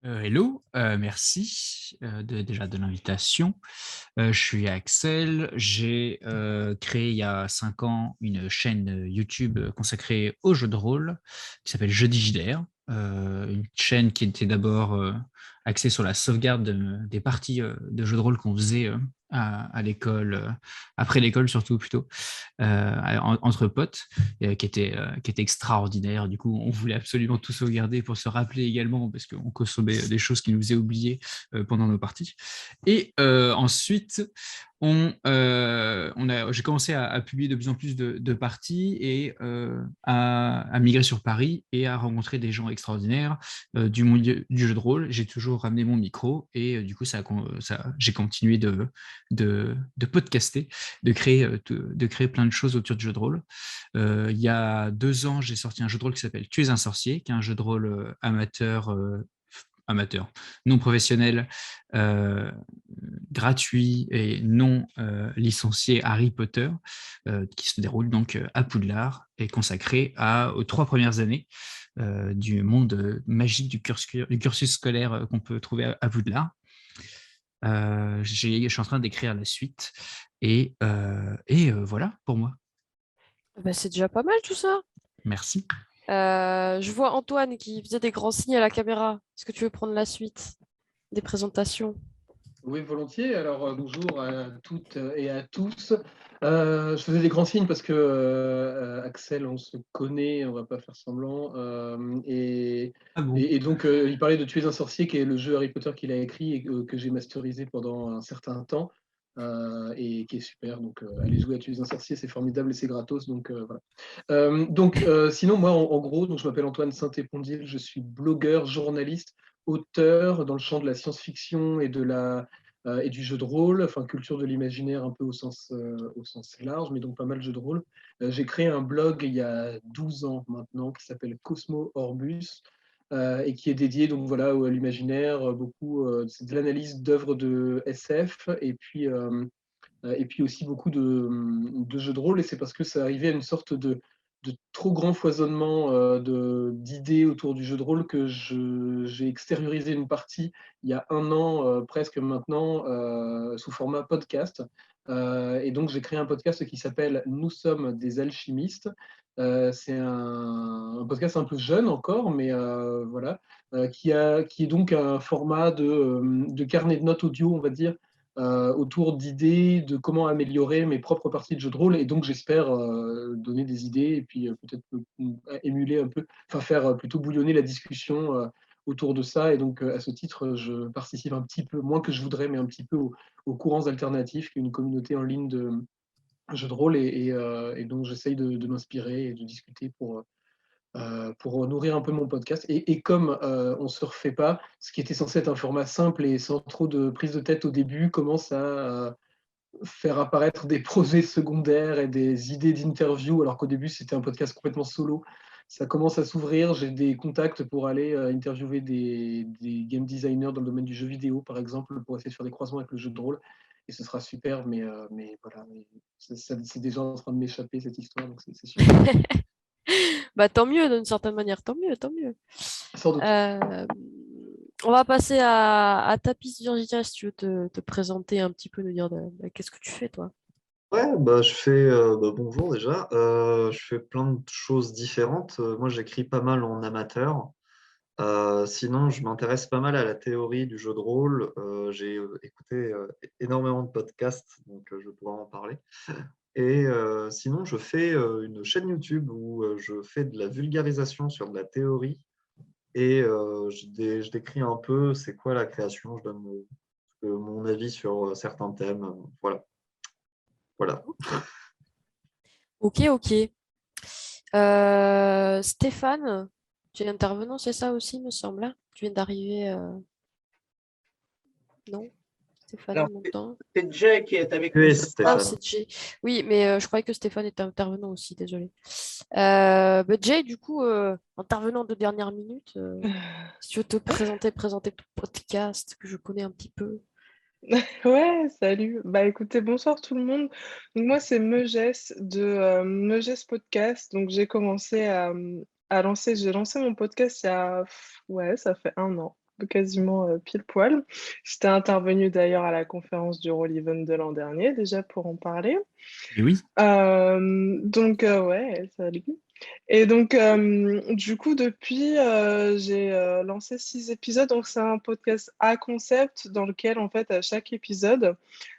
Hello, merci, déjà de l'invitation. Je suis Axel, j'ai, créé il y a 5 ans une chaîne, YouTube, consacrée aux jeux de rôle qui s'appelle Jeux Digidaires. Une chaîne qui était d'abord, axée sur la sauvegarde des parties, de jeux de rôle qu'on faisait, à l'école, après l'école surtout plutôt, entre potes, qui était extraordinaire. Du coup, on voulait absolument tout sauvegarder pour se rappeler également, parce qu'on consommait des choses qui nous faisaient oublier pendant nos parties. Et ensuite, j'ai commencé à publier de plus en plus de parties et à migrer sur Paris et à rencontrer des gens extraordinaires du monde du jeu de rôle. J'ai toujours ramené mon micro et du coup, j'ai continué de podcaster, de créer plein de choses autour du jeu de rôle. Il y a 2 ans, j'ai sorti un jeu de rôle qui s'appelle Tu es un sorcier, qui est un jeu de rôle amateur, non professionnel, euh, gratuit et non licencié Harry Potter, qui se déroule donc à Poudlard et consacré aux 3 premières années du monde magique du cursus scolaire qu'on peut trouver à Poudlard. Je suis en train d'écrire la suite et voilà pour moi. Bah, c'est déjà pas mal tout ça. Merci. Je vois Antoine qui faisait des grands signes à la caméra. Est-ce que tu veux prendre la suite des présentations? Oui, volontiers. Alors, bonjour à toutes et à tous. Je faisais des grands signes parce que Axel, on se connaît, on va pas faire semblant. Ah bon? Et donc, il parlait de Tu es un sorcier, qui est le jeu Harry Potter qu'il a écrit et que j'ai masterisé pendant un certain temps et qui est super. Donc, allez jouer à Tu es un sorcier, c'est formidable et c'est gratos. Donc, voilà. Sinon, moi, en gros, donc, je m'appelle Antoine Saint-Épondil, je suis blogueur, journaliste, auteur dans le champ de la science-fiction et du jeu de rôle, enfin culture de l'imaginaire un peu au sens large, mais donc pas mal de jeux de rôle. J'ai créé un blog il y a 12 ans maintenant qui s'appelle Cosmo Orbus et qui est dédié donc voilà à l'imaginaire, beaucoup c'est de l'analyse d'œuvres de SF et puis aussi beaucoup de jeux de rôle, et c'est parce que ça arrivait à une sorte de trop grand foisonnement d'idées autour du jeu de rôle que j'ai extériorisé une partie il y a un an presque maintenant sous format podcast. Et donc j'ai créé un podcast qui s'appelle Nous sommes des alchimistes. C'est un podcast un peu jeune encore, mais voilà, qui est donc un format de carnet de notes audio, on va dire, autour d'idées de comment améliorer mes propres parties de jeux de rôle. Et donc, j'espère donner des idées et puis peut-être émuler un peu, enfin faire plutôt bouillonner la discussion autour de ça. Et donc, à ce titre, je participe un petit peu, moins que je voudrais, mais un petit peu aux courants alternatifs, qui est une communauté en ligne de jeux de rôle et donc j'essaye de m'inspirer et de discuter pour nourrir un peu mon podcast. Et comme on ne se refait pas, ce qui était censé être un format simple et sans trop de prise de tête au début commence à faire apparaître des projets secondaires et des idées d'interview, alors qu'au début c'était un podcast complètement solo. Ça commence à s'ouvrir, j'ai des contacts pour aller interviewer des game designers dans le domaine du jeu vidéo, par exemple, pour essayer de faire des croisements avec le jeu de rôle. Et ce sera super, mais voilà, c'est déjà en train de m'échapper cette histoire, donc c'est super. Bah tant mieux d'une certaine manière, tant mieux, tant mieux. Sans doute. Euh, on va passer à ta piste, Virginia, si tu veux te présenter un petit peu, nous dire qu'est-ce que tu fais toi. Ouais, je fais bonjour déjà. Je fais plein de choses différentes. Moi, j'écris pas mal en amateur. Sinon, je m'intéresse pas mal à la théorie du jeu de rôle. J'ai écouté énormément de podcasts, donc je vais pouvoir en parler. Et sinon, je fais une chaîne YouTube où je fais de la vulgarisation sur de la théorie et je décris un peu c'est quoi la création. Je donne mon avis sur certains thèmes. Voilà. Voilà. Ok, ok, ok. Stéphane, tu es intervenant, c'est ça aussi, me semble, hein. Tu viens d'arriver, non? Stéphane, Alors, on m'entend? c'est Jay qui est avec nous Oui, ce Ah, soir. Stéphane. c'est Jay. Oui, mais je croyais que Stéphane était intervenant aussi, désolé. Bah, Jay, du coup, intervenant de dernière minute, si tu veux te présenter ton podcast, que je connais un petit peu. Ouais, salut. Bah écoutez, bonsoir tout le monde. Donc moi c'est Megès de Megès Podcast. Donc j'ai commencé j'ai lancé mon podcast il y a ouais, ça fait un an. quasiment pile poil. J'étais intervenue d'ailleurs à la conférence du Roll Event de l'an dernier, déjà pour en parler. Et oui, Donc, ouais, salut. Et donc, du coup, depuis, j'ai lancé 6 épisodes. Donc, c'est un podcast à concept dans lequel, en fait, à chaque épisode,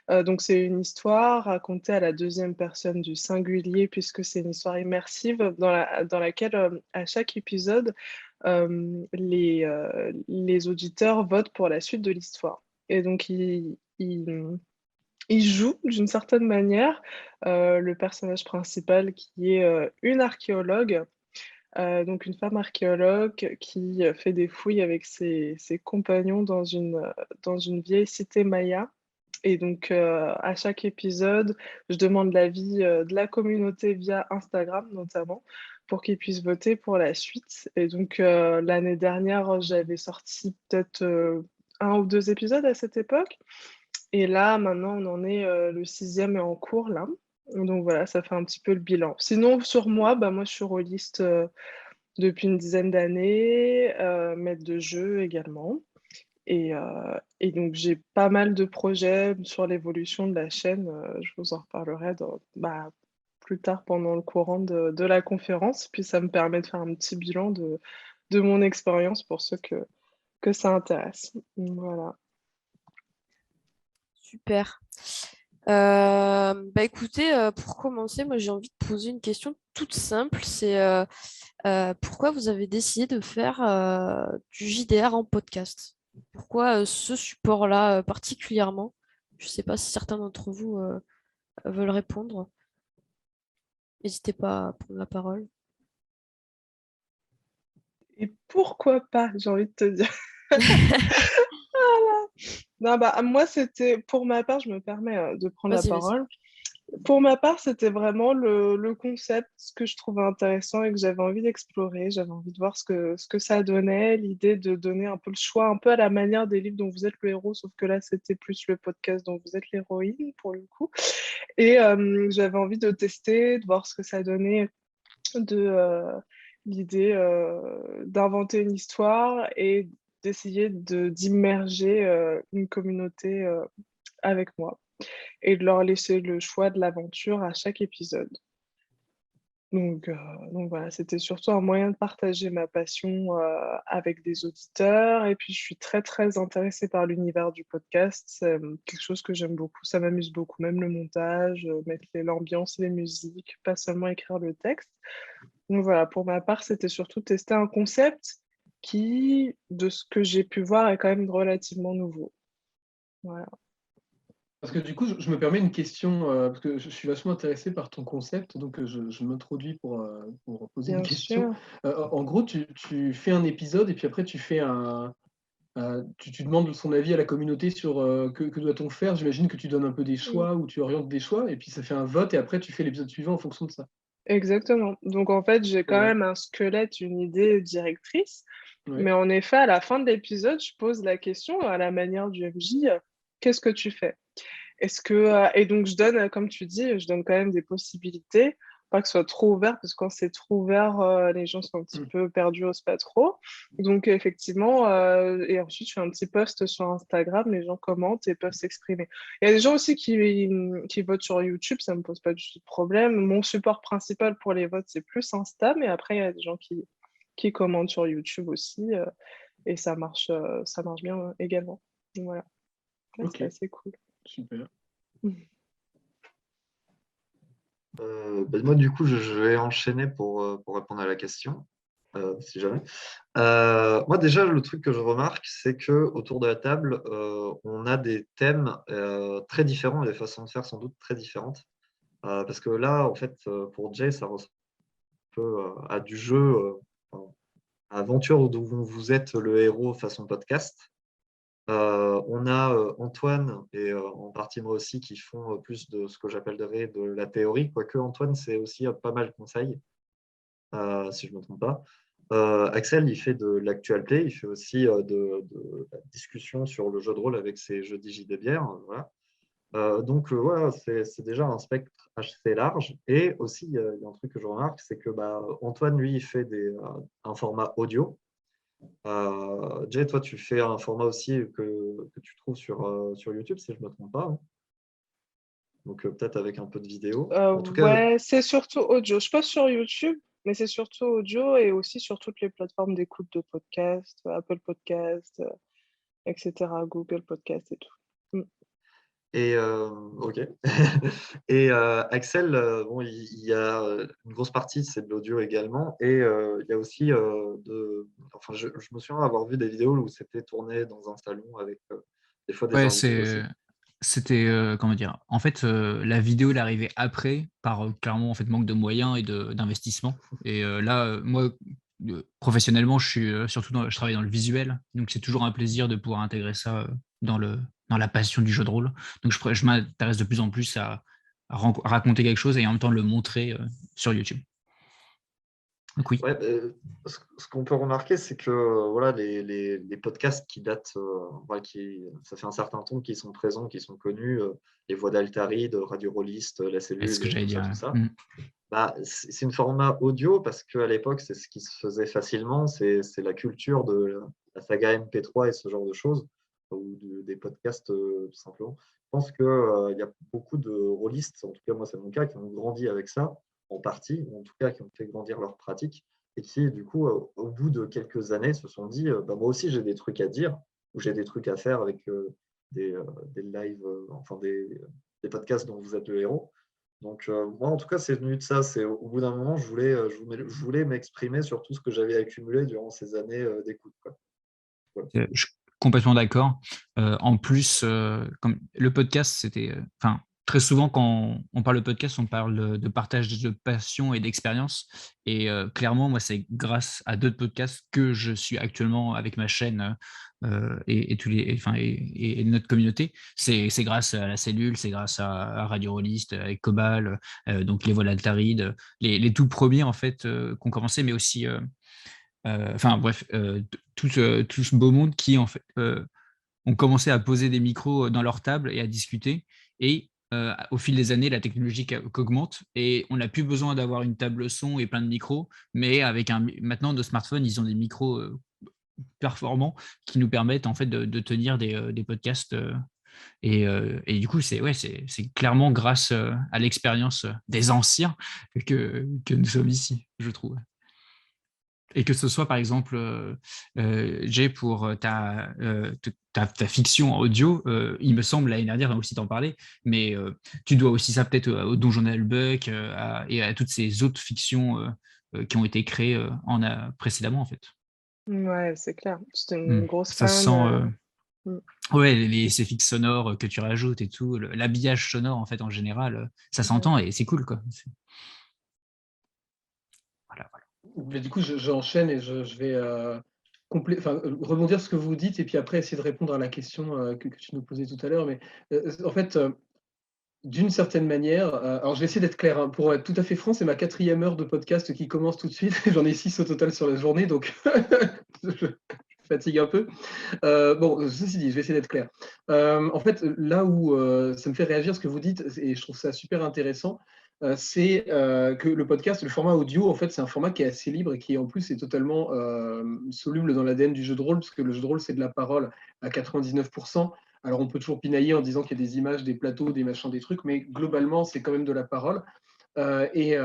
donc c'est une histoire racontée à la deuxième personne du singulier, puisque c'est une histoire immersive dans laquelle, à chaque épisode, les auditeurs votent pour la suite de l'histoire. Et donc, il joue d'une certaine manière le personnage principal qui est une archéologue, donc une femme archéologue qui fait des fouilles avec ses compagnons dans une vieille cité maya. Et donc à chaque épisode, je demande l'avis de la communauté via Instagram notamment pour qu'ils puissent voter pour la suite. Et donc l'année dernière, j'avais sorti peut-être 1 ou 2 épisodes à cette époque. Et là, maintenant, on en est, le 6e est en cours là. Donc voilà, ça fait un petit peu le bilan. Sinon, sur moi, bah, moi, je suis rôliste depuis une dizaine d'années, maître de jeu également. Et donc, j'ai pas mal de projets sur l'évolution de la chaîne. Je vous en reparlerai plus tard pendant le courant de la conférence. Puis ça me permet de faire un petit bilan de mon expérience pour ceux que ça intéresse. Voilà. Super. Bah écoutez, pour commencer, moi j'ai envie de poser une question toute simple. C'est pourquoi vous avez décidé de faire du JDR en podcast? Pourquoi ce support-là particulièrement? Je ne sais pas si certains d'entre vous veulent répondre. N'hésitez pas à prendre la parole. Et pourquoi pas, j'ai envie de te dire. Non, bah, moi, c'était, pour ma part, je me permets de prendre la Vas-y, vas-y. parole. Pour ma part, c'était vraiment le concept que je trouvais intéressant et que j'avais envie d'explorer. J'avais envie de voir ce que ça donnait, l'idée de donner un peu le choix, un peu à la manière des livres dont vous êtes le héros, sauf que là, c'était plus le podcast dont vous êtes l'héroïne, pour le coup. Et j'avais envie de tester, de voir ce que ça donnait, de l'idée d'inventer une histoire et d'essayer d'immerger une communauté avec moi et de leur laisser le choix de l'aventure à chaque épisode. Donc, euh, donc voilà, c'était surtout un moyen de partager ma passion avec des auditeurs. Et puis, je suis très, très intéressée par l'univers du podcast. C'est quelque chose que j'aime beaucoup. Ça m'amuse beaucoup, même le montage, mettre l'ambiance, les musiques, pas seulement écrire le texte. Donc voilà, pour ma part, c'était surtout tester un concept qui, de ce que j'ai pu voir, est quand même relativement nouveau. Voilà. Parce que du coup, je me permets une question, parce que je suis vachement intéressé par ton concept, donc je m'introduis pour poser une Bien question. sûr. En gros, tu fais un épisode et puis après, tu demandes son avis à la communauté sur que doit-on faire. J'imagine que tu donnes un peu des choix ou tu orientes des choix et puis ça fait un vote et après, tu fais l'épisode suivant en fonction de ça. Exactement. Donc en fait, j'ai quand Ouais. même un squelette, une idée directrice. Ouais. Mais en effet, à la fin de l'épisode, je pose la question à la manière du MJ, qu'est-ce que tu fais? Et donc je donne, comme tu dis, je donne quand même des possibilités, pas que ce soit trop ouvert, parce que quand c'est trop ouvert, les gens sont un petit peu perdus, osent pas trop. Donc effectivement, et ensuite je fais un petit post sur Instagram, les gens commentent et peuvent s'exprimer. Il y a des gens aussi qui votent sur YouTube, ça me pose pas du tout de problème. Mon support principal pour les votes, c'est plus Insta, mais après il y a des gens qui commentent sur YouTube aussi, et ça marche bien également. Donc, voilà. Ouais, Ok, c'est assez cool. super. Moi, du coup, je vais enchaîner pour répondre à la question, si jamais. Moi, déjà, le truc que je remarque, c'est que autour de la table, on a des thèmes très différents et des façons de faire sans doute très différentes. Parce que là, en fait, pour Jay, ça ressemble un peu à du jeu, enfin, aventure où vous êtes le héros façon podcast. On a Antoine et en partie moi aussi qui font plus de ce que j'appellerais de la théorie, quoique Antoine, c'est aussi pas mal conseil, si je ne me trompe pas. Axel, il fait de l'actualité, il fait aussi de la discussion sur le jeu de rôle avec ses jeudis JDBR. Voilà. Donc, voilà, c'est déjà un spectre assez large. Et aussi, il y a un truc que je remarque, c'est que Antoine, lui, il fait un format audio. Jay, toi, tu fais un format aussi que tu trouves sur YouTube, si je ne me trompe pas, hein. Donc peut-être avec un peu de vidéo. En tout cas, Ouais, c'est surtout audio. Je poste sur YouTube, mais c'est surtout audio et aussi sur toutes les plateformes d'écoute de podcasts, Apple Podcasts, etc., Google Podcasts et tout. Mm. et ok. Et Axel, bon, il y a une grosse partie, c'est de l'audio également. Et il y a aussi enfin, je me souviens avoir vu des vidéos où c'était tourné dans un salon avec des fois des Ouais, invités aussi. c'était, comment dire, en fait, la vidéo, elle arrivait après, par clairement, en fait, manque de moyens et d'investissement. Et là, moi, professionnellement, je travaille dans le visuel, donc c'est toujours un plaisir de pouvoir intégrer ça dans la passion du jeu de rôle. Donc je m'intéresse de plus en plus à raconter quelque chose et en même temps le montrer sur YouTube. Donc oui. Ouais, ce qu'on peut remarquer, c'est que voilà, les podcasts qui datent, voilà, ça fait un certain temps qu'ils sont présents, qu'ils sont connus, les voix d'Altaride, Radio Rollist, La C'est ce que Cellule, j'allais dire. tout ça. Mm. Bah, c'est un format audio parce qu'à l'époque, c'est ce qui se faisait facilement. C'est la culture de la saga MP3 et ce genre de choses, ou des podcasts tout simplement. Je pense qu'il y a beaucoup de rôlistes, en tout cas moi c'est mon cas, qui ont grandi avec ça, en partie, ou en tout cas qui ont fait grandir leur pratique, et qui du coup, au bout de quelques années, se sont dit, bah, moi aussi j'ai des trucs à dire, ou j'ai des trucs à faire avec des lives, enfin des podcasts dont vous êtes le héros. Donc, moi, en tout cas, c'est venu de ça. C'est au bout d'un moment, je voulais m'exprimer sur tout ce que j'avais accumulé durant ces années d'écoute, quoi. Voilà. Je suis complètement d'accord. En plus, comme le podcast, enfin, très souvent quand on parle de podcast, on parle de partage de passion et d'expérience. Et clairement, moi, c'est grâce à d'autres podcasts que je suis actuellement avec ma chaîne et enfin, et notre communauté. C'est grâce à la cellule, c'est grâce à Radio Rollist, avec Cobal, donc les vols Altaride, les tout premiers en fait qu'on commençait, mais aussi enfin bref, tout ce beau monde qui en fait ont commencé à poser des micros dans leur table et à discuter. Et au fil des années, la technologie augmente et on n'a plus besoin d'avoir une table son et plein de micros, mais maintenant nos smartphones, ils ont des micros performants qui nous permettent en fait de tenir des podcasts. Et du coup, c'est clairement grâce à l'expérience des anciens que nous sommes ici, je trouve. Et que ce soit, par exemple, Jay, pour ta fiction audio, il me semble, l'année dernière, on a aussi t'en parler, mais tu dois aussi ça peut-être au Donjon Buck et à toutes ces autres fictions qui ont été créées précédemment, en fait. Ouais, c'est clair. J'étais une grosse Ça se fan. sent, Mm. ouais, ces fixes sonores que tu rajoutes et tout, l'habillage sonore, en fait, en général, ça s'entend et c'est cool, quoi. Voilà. Mais du coup, j'enchaîne et je vais rebondir sur ce que vous dites et puis après essayer de répondre à la question que tu nous posais tout à l'heure. Mais en fait, d'une certaine manière, alors je vais essayer d'être clair, hein, pour être tout à fait franc, c'est ma 4e heure de podcast qui commence tout de suite. J'en ai 6 au total sur la journée, donc je fatigue un peu. Bon, ceci dit, je vais essayer d'être clair. En fait, là où ça me fait réagir ce que vous dites, et je trouve ça super intéressant, c'est que le podcast, le format audio, en fait, c'est un format qui est assez libre et qui, en plus, est totalement soluble dans l'ADN du jeu de rôle, parce que le jeu de rôle, c'est de la parole à 99%. Alors, on peut toujours pinailler en disant qu'il y a des images, des plateaux, des machins, des trucs, mais globalement, c'est quand même de la parole. Et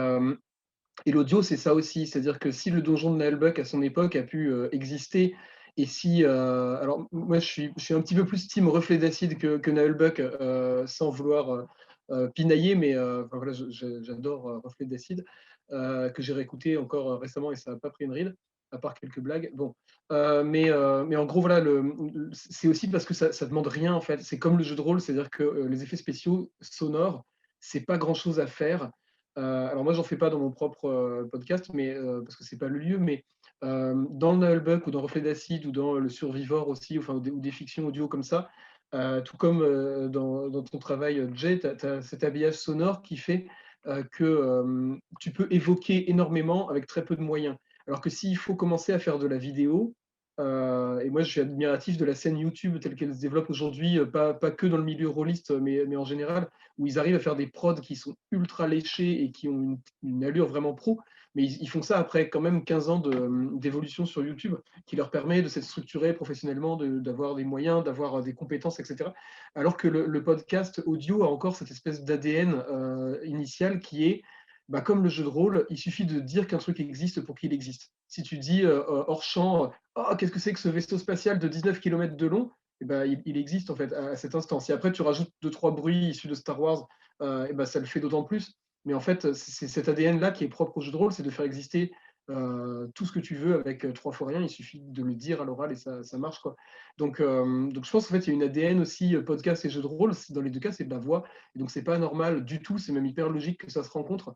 l'audio, c'est ça aussi. C'est-à-dire que si le donjon de Naelbuck, à son époque, a pu exister, et si. Alors, moi, je suis un petit peu plus team reflet d'acide que Naelbuck, sans vouloir pinailler, mais enfin, voilà, j'adore reflet d'acide, que j'ai réécouté encore récemment et ça n'a pas pris une ride, à part quelques blagues. Bon. Mais en gros, voilà, c'est aussi parce que ça demande rien, en fait. C'est comme le jeu de rôle, c'est-à-dire que les effets spéciaux sonores, c'est pas grand-chose à faire. Alors moi, j'en fais pas dans mon propre podcast, mais parce que c'est pas le lieu, mais dans le Nullbuck ou dans Reflet d'acide ou dans le Survivor aussi, enfin, ou des fictions audio comme ça, tout comme dans ton travail, Jay, tu as cet habillage sonore qui fait que tu peux évoquer énormément avec très peu de moyens. Alors que s'il faut commencer à faire de la vidéo, Et moi, je suis admiratif de la scène YouTube telle qu'elle se développe aujourd'hui, pas que dans le milieu rôliste, mais en général, où ils arrivent à faire des prods qui sont ultra léchés et qui ont une allure vraiment pro. Mais ils font ça après quand même 15 ans d'évolution sur YouTube, qui leur permet de s'être structurés professionnellement, d'avoir des moyens, d'avoir des compétences, etc. Alors que le podcast audio a encore cette espèce d'ADN initial qui est, bah, comme le jeu de rôle, il suffit de dire qu'un truc existe pour qu'il existe. Si tu dis hors champ, oh, qu'est-ce que c'est que ce vaisseau spatial de 19 km de long, eh ben, il existe en fait à cet instant. Si après tu rajoutes 2-3 bruits issus de Star Wars, eh ben, ça le fait d'autant plus. Mais en fait, c'est cet ADN-là qui est propre au jeu de rôle, c'est de faire exister tout ce que tu veux avec 3 fois rien. Il suffit de le dire à l'oral et ça marche, quoi. Donc je pense qu'en fait, il y a une ADN aussi podcast et jeu de rôle. Dans les deux cas, c'est de la voix. Et donc, c'est pas normal du tout. C'est même hyper logique que ça se rencontre.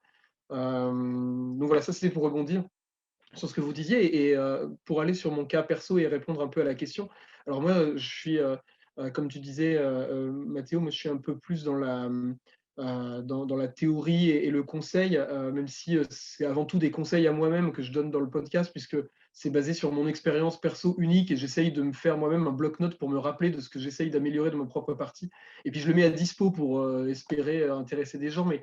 Donc voilà, ça c'était pour rebondir sur ce que vous disiez et pour aller sur mon cas perso et répondre un peu à la question. Alors moi, je suis, comme tu disais, Mathéo, moi je suis un peu plus dans la théorie et le conseil, même si c'est avant tout des conseils à moi-même que je donne dans le podcast, puisque c'est basé sur mon expérience perso unique et j'essaye de me faire moi-même un bloc-notes pour me rappeler de ce que j'essaye d'améliorer de ma propre partie. Et puis je le mets à dispo pour espérer intéresser des gens, mais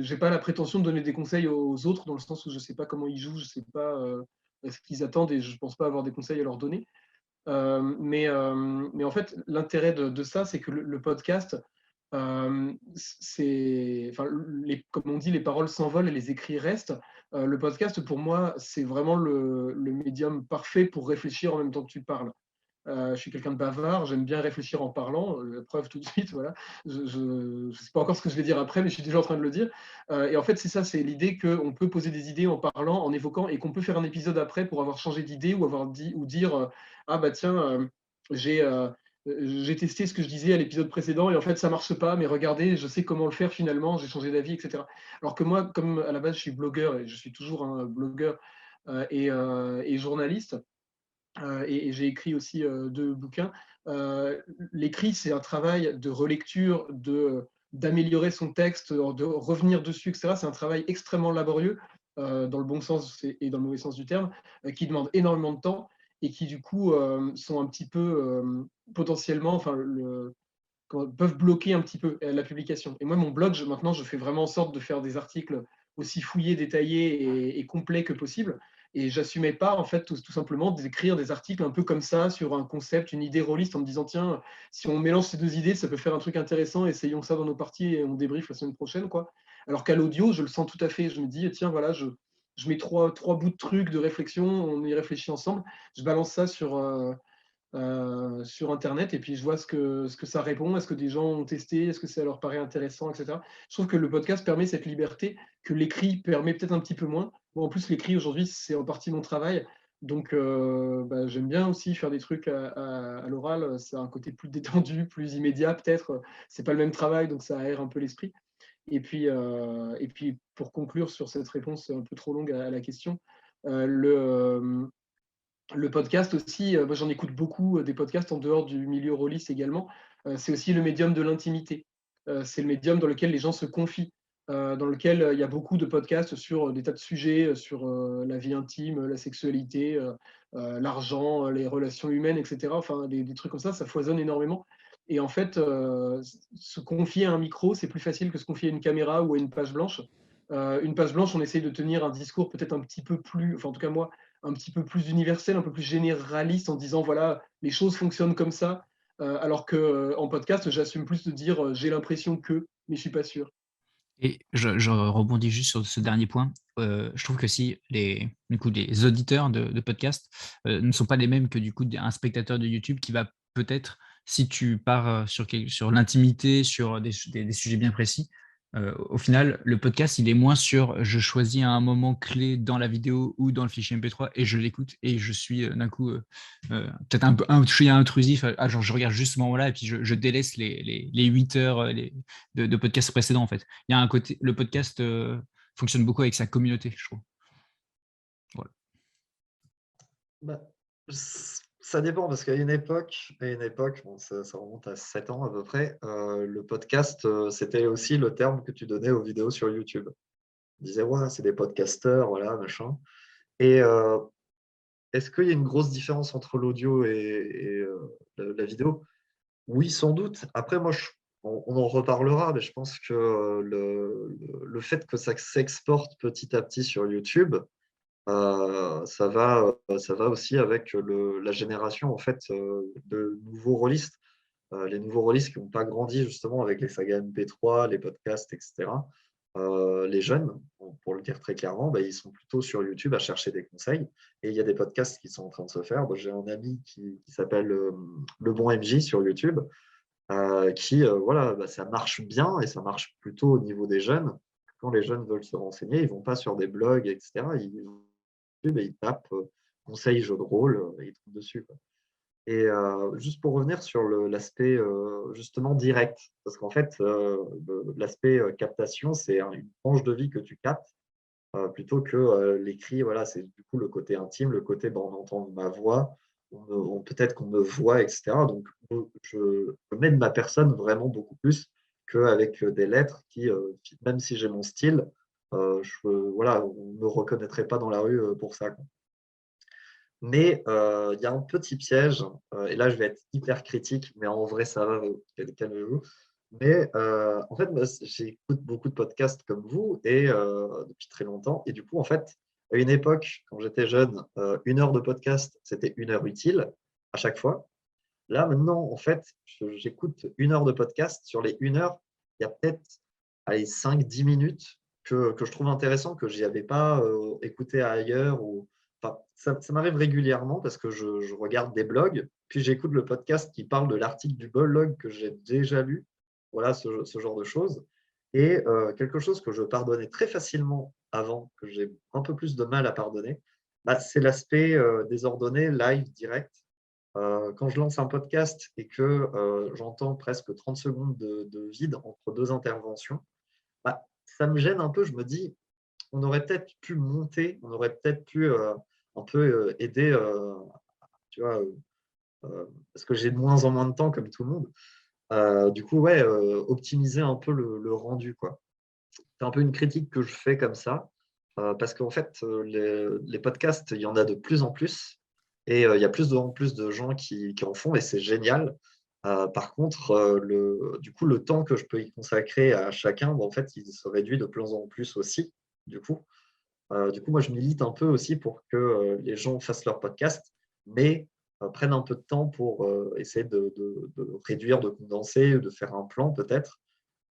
j'ai pas la prétention de donner des conseils aux autres dans le sens où je sais pas comment ils jouent, je sais pas ce qu'ils attendent et je pense pas avoir des conseils à leur donner. Mais en fait, l'intérêt de ça, c'est que le podcast, enfin, comme on dit, les paroles s'envolent et les écrits restent. Le podcast, pour moi, c'est vraiment le médium parfait pour réfléchir en même temps que tu parles. Je suis quelqu'un de bavard, j'aime bien réfléchir en parlant, la preuve tout de suite, voilà. Je ne sais pas encore ce que je vais dire après, mais je suis déjà en train de le dire. Et en fait, c'est ça, c'est l'idée qu'on peut poser des idées en parlant, en évoquant, et qu'on peut faire un épisode après pour avoir changé d'idée ou avoir dit ou dire ah bah tiens, j'ai j'ai testé ce que je disais à l'épisode précédent et en fait ça marche pas, mais regardez, je sais comment le faire finalement, j'ai changé d'avis, etc. Alors que moi, comme à la base je suis blogueur et je suis toujours un blogueur et journaliste, et j'ai écrit aussi 2 bouquins. L'écrit, c'est un travail de relecture, d'améliorer son texte, de revenir dessus, etc. C'est un travail extrêmement laborieux, dans le bon sens et dans le mauvais sens du terme, qui demande énormément de temps et qui, du coup, sont un petit peu potentiellement, enfin, peuvent bloquer un petit peu la publication. Et moi, mon blog, maintenant, je fais vraiment en sorte de faire des articles aussi fouillés, détaillés et complets que possible. Et j'assumais pas, en fait, tout simplement d'écrire des articles un peu comme ça sur un concept, une idée rôliste en me disant, tiens, si on mélange ces 2 idées, ça peut faire un truc intéressant, essayons ça dans nos parties et on débrief la semaine prochaine, quoi. Alors qu'à l'audio, je le sens tout à fait. Je me dis, tiens, voilà, je mets trois bouts de trucs de réflexion, on y réfléchit ensemble, je balance ça sur Internet et puis je vois ce que ça répond, est-ce que des gens ont testé, est-ce que ça leur paraît intéressant, etc. Je trouve que le podcast permet cette liberté que l'écrit permet peut-être un petit peu moins. Bon, en plus, l'écrit aujourd'hui, c'est en partie mon travail. Donc, bah, j'aime bien aussi faire des trucs à l'oral. C'est un côté plus détendu, plus immédiat, peut-être. C'est pas le même travail, donc ça aère un peu l'esprit. Et puis, pour conclure sur cette réponse un peu trop longue à la question, le podcast aussi, moi j'en écoute beaucoup des podcasts en dehors du milieu rôliste également. C'est aussi le médium de l'intimité. C'est le médium dans lequel les gens se confient, dans lequel il y a beaucoup de podcasts sur des tas de sujets, sur la vie intime, la sexualité, l'argent, les relations humaines, etc. Enfin, des trucs comme ça foisonne énormément. Et en fait, se confier à un micro, c'est plus facile que se confier à une caméra ou à une page blanche. Une page blanche, on essaye de tenir un discours peut-être un petit peu plus, enfin en tout cas moi, un petit peu plus universel, un peu plus généraliste en disant voilà, les choses fonctionnent comme ça, alors qu'en podcast, j'assume plus de dire j'ai l'impression que, mais je suis pas sûr. Et je rebondis juste sur ce dernier point. Je trouve que si les auditeurs de podcasts ne sont pas les mêmes que du coup un spectateur de YouTube qui va peut-être, si tu pars sur l'intimité, sur des sujets bien précis, au final, le podcast, il est moins sur je choisis un moment clé dans la vidéo ou dans le fichier MP3 et je l'écoute et je suis d'un coup peut-être un chouïa intrusif. Genre, je regarde juste ce moment-là et puis je délaisse les 8 heures de podcasts précédents en fait. Il y a un côté, le podcast fonctionne beaucoup avec sa communauté, je trouve. Voilà. Bah, ça dépend parce qu'à une époque, bon, ça remonte à 7 ans à peu près, le podcast, c'était aussi le terme que tu donnais aux vidéos sur YouTube. On disait, ouais, c'est des podcasteurs, voilà, machin. Et est-ce qu'il y a une grosse différence entre l'audio et la vidéo? Oui, sans doute. Après, moi, on en reparlera, mais je pense que le fait que ça s'exporte petit à petit sur YouTube, ça va aussi avec la génération en fait, de nouveaux rôlistes. Les nouveaux rôlistes qui n'ont pas grandi justement avec les sagas MP3, les podcasts, etc. Les jeunes, pour le dire très clairement, bah, ils sont plutôt sur YouTube à chercher des conseils. Et il y a des podcasts qui sont en train de se faire. Bah, j'ai un ami qui s'appelle Le Bon MJ sur YouTube, voilà, bah, ça marche bien et ça marche plutôt au niveau des jeunes. Quand les jeunes veulent se renseigner, ils ne vont pas sur des blogs, etc. Ils vont sur YouTube et ils tapent conseils jeux de rôle et ils tombent dessus, quoi. Et juste pour revenir sur l'aspect justement direct, parce qu'en fait, l'aspect captation, c'est une tranche de vie que tu captes, plutôt que l'écrit, voilà, c'est du coup le côté intime, le côté on entend ma voix, peut-être qu'on me voit, etc. Donc, je mets de ma personne vraiment beaucoup plus qu'avec des lettres même si j'ai mon style, voilà, on ne me reconnaîtrait pas dans la rue pour ça, quoi. Mais il y a un petit piège, et là je vais être hyper critique, mais en vrai ça va, calmez-vous. Mais en fait, moi, j'écoute beaucoup de podcasts comme vous et depuis très longtemps. Et du coup, en fait, à une époque, quand j'étais jeune, 1 heure de podcast, c'était 1 heure utile à chaque fois. Là, maintenant, en fait, j'écoute 1 heure de podcast. Sur les 1 heure, il y a peut-être 5-10 minutes que je trouve intéressant, que je n'y avais pas écouté ailleurs. Enfin, ça m'arrive régulièrement parce que je regarde des blogs, puis j'écoute le podcast qui parle de l'article du blog que j'ai déjà lu. Voilà, ce genre de choses. Et quelque chose que je pardonnais très facilement avant, que j'ai un peu plus de mal à pardonner, bah, c'est l'aspect désordonné, live, direct. Quand je lance un podcast et que j'entends presque 30 secondes de vide entre deux interventions, bah, ça me gêne un peu. Je me dis, on aurait peut-être pu monter, on aurait peut-être pu un peu aider, tu vois, parce que j'ai de moins en moins de temps, comme tout le monde. Du coup, ouais, optimiser un peu le rendu, quoi. C'est un peu une critique que je fais comme ça, parce qu'en fait, les podcasts, il y en a de plus en plus, et il y a plus en plus de gens qui en font, et c'est génial. Par contre, du coup, le temps que je peux y consacrer à chacun, bah, en fait, il se réduit de plus en plus aussi, du coup. Moi, je milite un peu aussi pour que les gens fassent leur podcast, mais prennent un peu de temps pour essayer de réduire, de condenser, de faire un plan peut-être.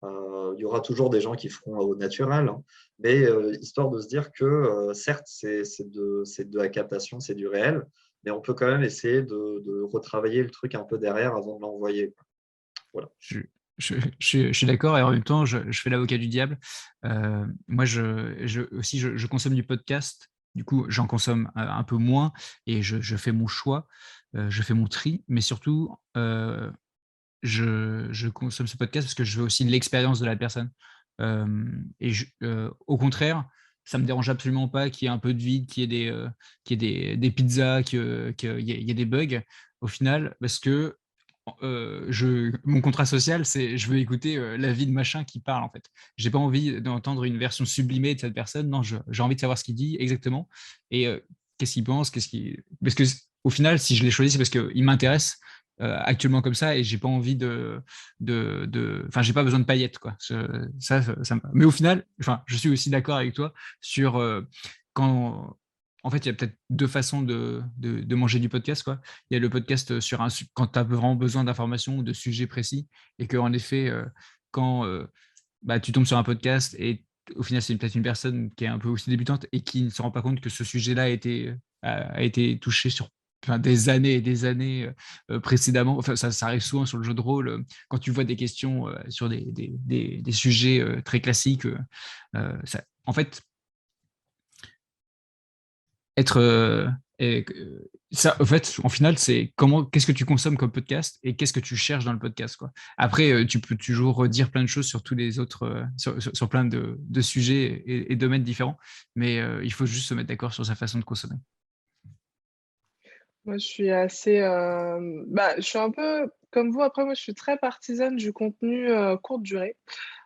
Il y aura toujours des gens qui feront au naturel, hein, mais histoire de se dire que certes, c'est de la captation, c'est du réel, mais on peut quand même essayer de retravailler le truc un peu derrière avant de l'envoyer, quoi. Voilà. Je suis d'accord et en même temps, je fais l'avocat du diable. Moi, aussi, je consomme du podcast. Du coup, j'en consomme un peu moins et je fais mon choix, je fais mon tri, mais surtout, je consomme ce podcast parce que je veux aussi l'expérience de la personne. Au contraire, ça me dérange absolument pas qu'il y ait un peu de vide, qu'il y ait des pizzas, qu'il y ait des bugs au final, parce que mon contrat social, c'est je veux écouter la vie de machin qui parle en fait. J'ai pas envie d'entendre une version sublimée de cette personne. Non, j'ai envie de savoir ce qu'il dit exactement et qu'est-ce qu'il pense, parce que au final, si je l'ai choisi, c'est parce qu'il m'intéresse actuellement comme ça et j'ai pas envie enfin, j'ai pas besoin de paillettes quoi. Mais au final, enfin, je suis aussi d'accord avec toi sur quand en fait, il y a peut-être deux façons de manger du podcast, quoi. Il y a le podcast quand tu as vraiment besoin d'informations ou de sujets précis, et qu'en effet, quand bah, tu tombes sur un podcast et au final, c'est peut-être une personne qui est un peu aussi débutante et qui ne se rend pas compte que ce sujet-là a été touché sur des années et des années précédemment. Enfin, ça arrive souvent sur le jeu de rôle, quand tu vois des questions sur des sujets très classiques. En fait, être ça en fait en final c'est qu'est-ce que tu consommes comme podcast et qu'est-ce que tu cherches dans le podcast quoi. Après tu peux toujours dire plein de choses sur tous les autres sur plein de sujets et domaines différents, mais il faut juste se mettre d'accord sur sa façon de consommer. Moi, je suis assez, je suis un peu comme vous. Après, moi, je suis très partisane du contenu courte durée.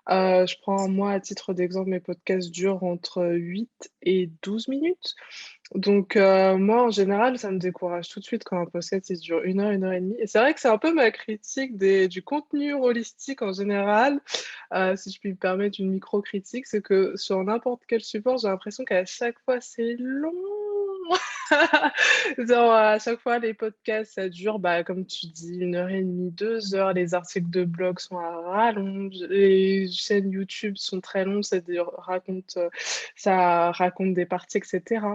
Je prends, moi, à titre d'exemple, mes podcasts durent entre 8 et 12 minutes. Donc, moi, en général, ça me décourage tout de suite quand un podcast il dure 1 heure et demie. Et c'est vrai que c'est un peu ma critique du contenu holistique en général, si je puis me permettre une micro-critique, c'est que sur n'importe quel support, j'ai l'impression qu'à chaque fois, c'est long. Genre, à chaque fois, les podcasts, ça dure, bah, comme tu dis, 1 heure et demie, 2 heures. Les articles de blog sont à rallonge. Les chaînes YouTube sont très longues, ça raconte des parties, etc.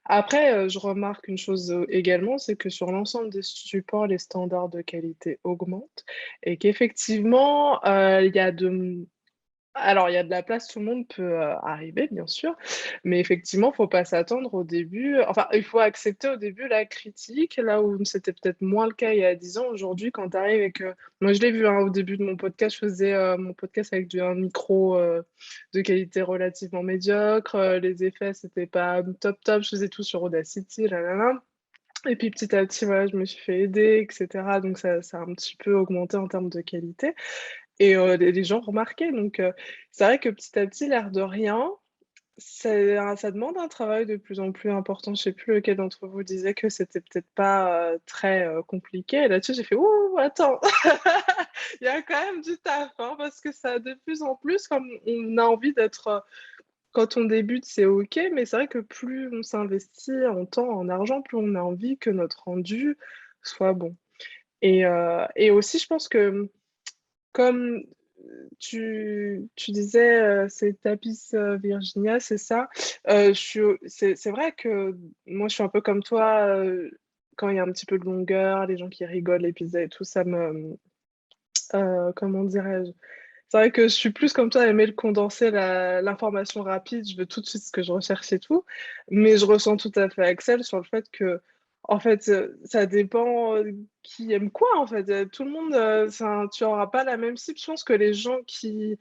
Après, je remarque une chose également, c'est que sur l'ensemble des supports, les standards de qualité augmentent et qu'effectivement, alors, il y a de la place, tout le monde peut arriver, bien sûr, mais effectivement, il ne faut pas s'attendre au début. Enfin, il faut accepter au début la critique, là où c'était peut-être moins le cas il y a 10 ans. Aujourd'hui, quand tu arrives avec. Moi, je l'ai vu au début de mon podcast, je faisais mon podcast avec un micro de qualité relativement médiocre. Les effets, c'était pas top top. Je faisais tout sur Audacity, là, là, là. Et puis petit à petit, voilà, je me suis fait aider, etc. Donc ça a un petit peu augmenté en termes de qualité. Et les gens remarquaient. Donc c'est vrai que petit à petit, l'air de rien, ça demande un travail de plus en plus important. Je sais plus lequel d'entre vous disait que c'était peut-être pas très compliqué. Et là-dessus, j'ai fait ouh, attends, il y a quand même du taf, hein, parce que ça de plus en plus, comme on a envie d'être. Quand on débute, c'est OK, mais c'est vrai que plus on s'investit en temps, en argent, plus on a envie que notre rendu soit bon. Et aussi, je pense que comme tu disais, c'est Tapis Virginia, c'est ça? C'est vrai que moi, je suis un peu comme toi, quand il y a un petit peu de longueur, les gens qui rigolent, l'épisode et tout, comment dirais-je? C'est vrai que je suis plus comme toi à aimer le condenser, l'information rapide, je veux tout de suite ce que je recherche et tout. Mais je ressens tout à fait Axel sur le fait que, en fait, ça dépend qui aime quoi, en fait. Tout le monde, tu n'auras pas la même cible. Je pense que les gens qui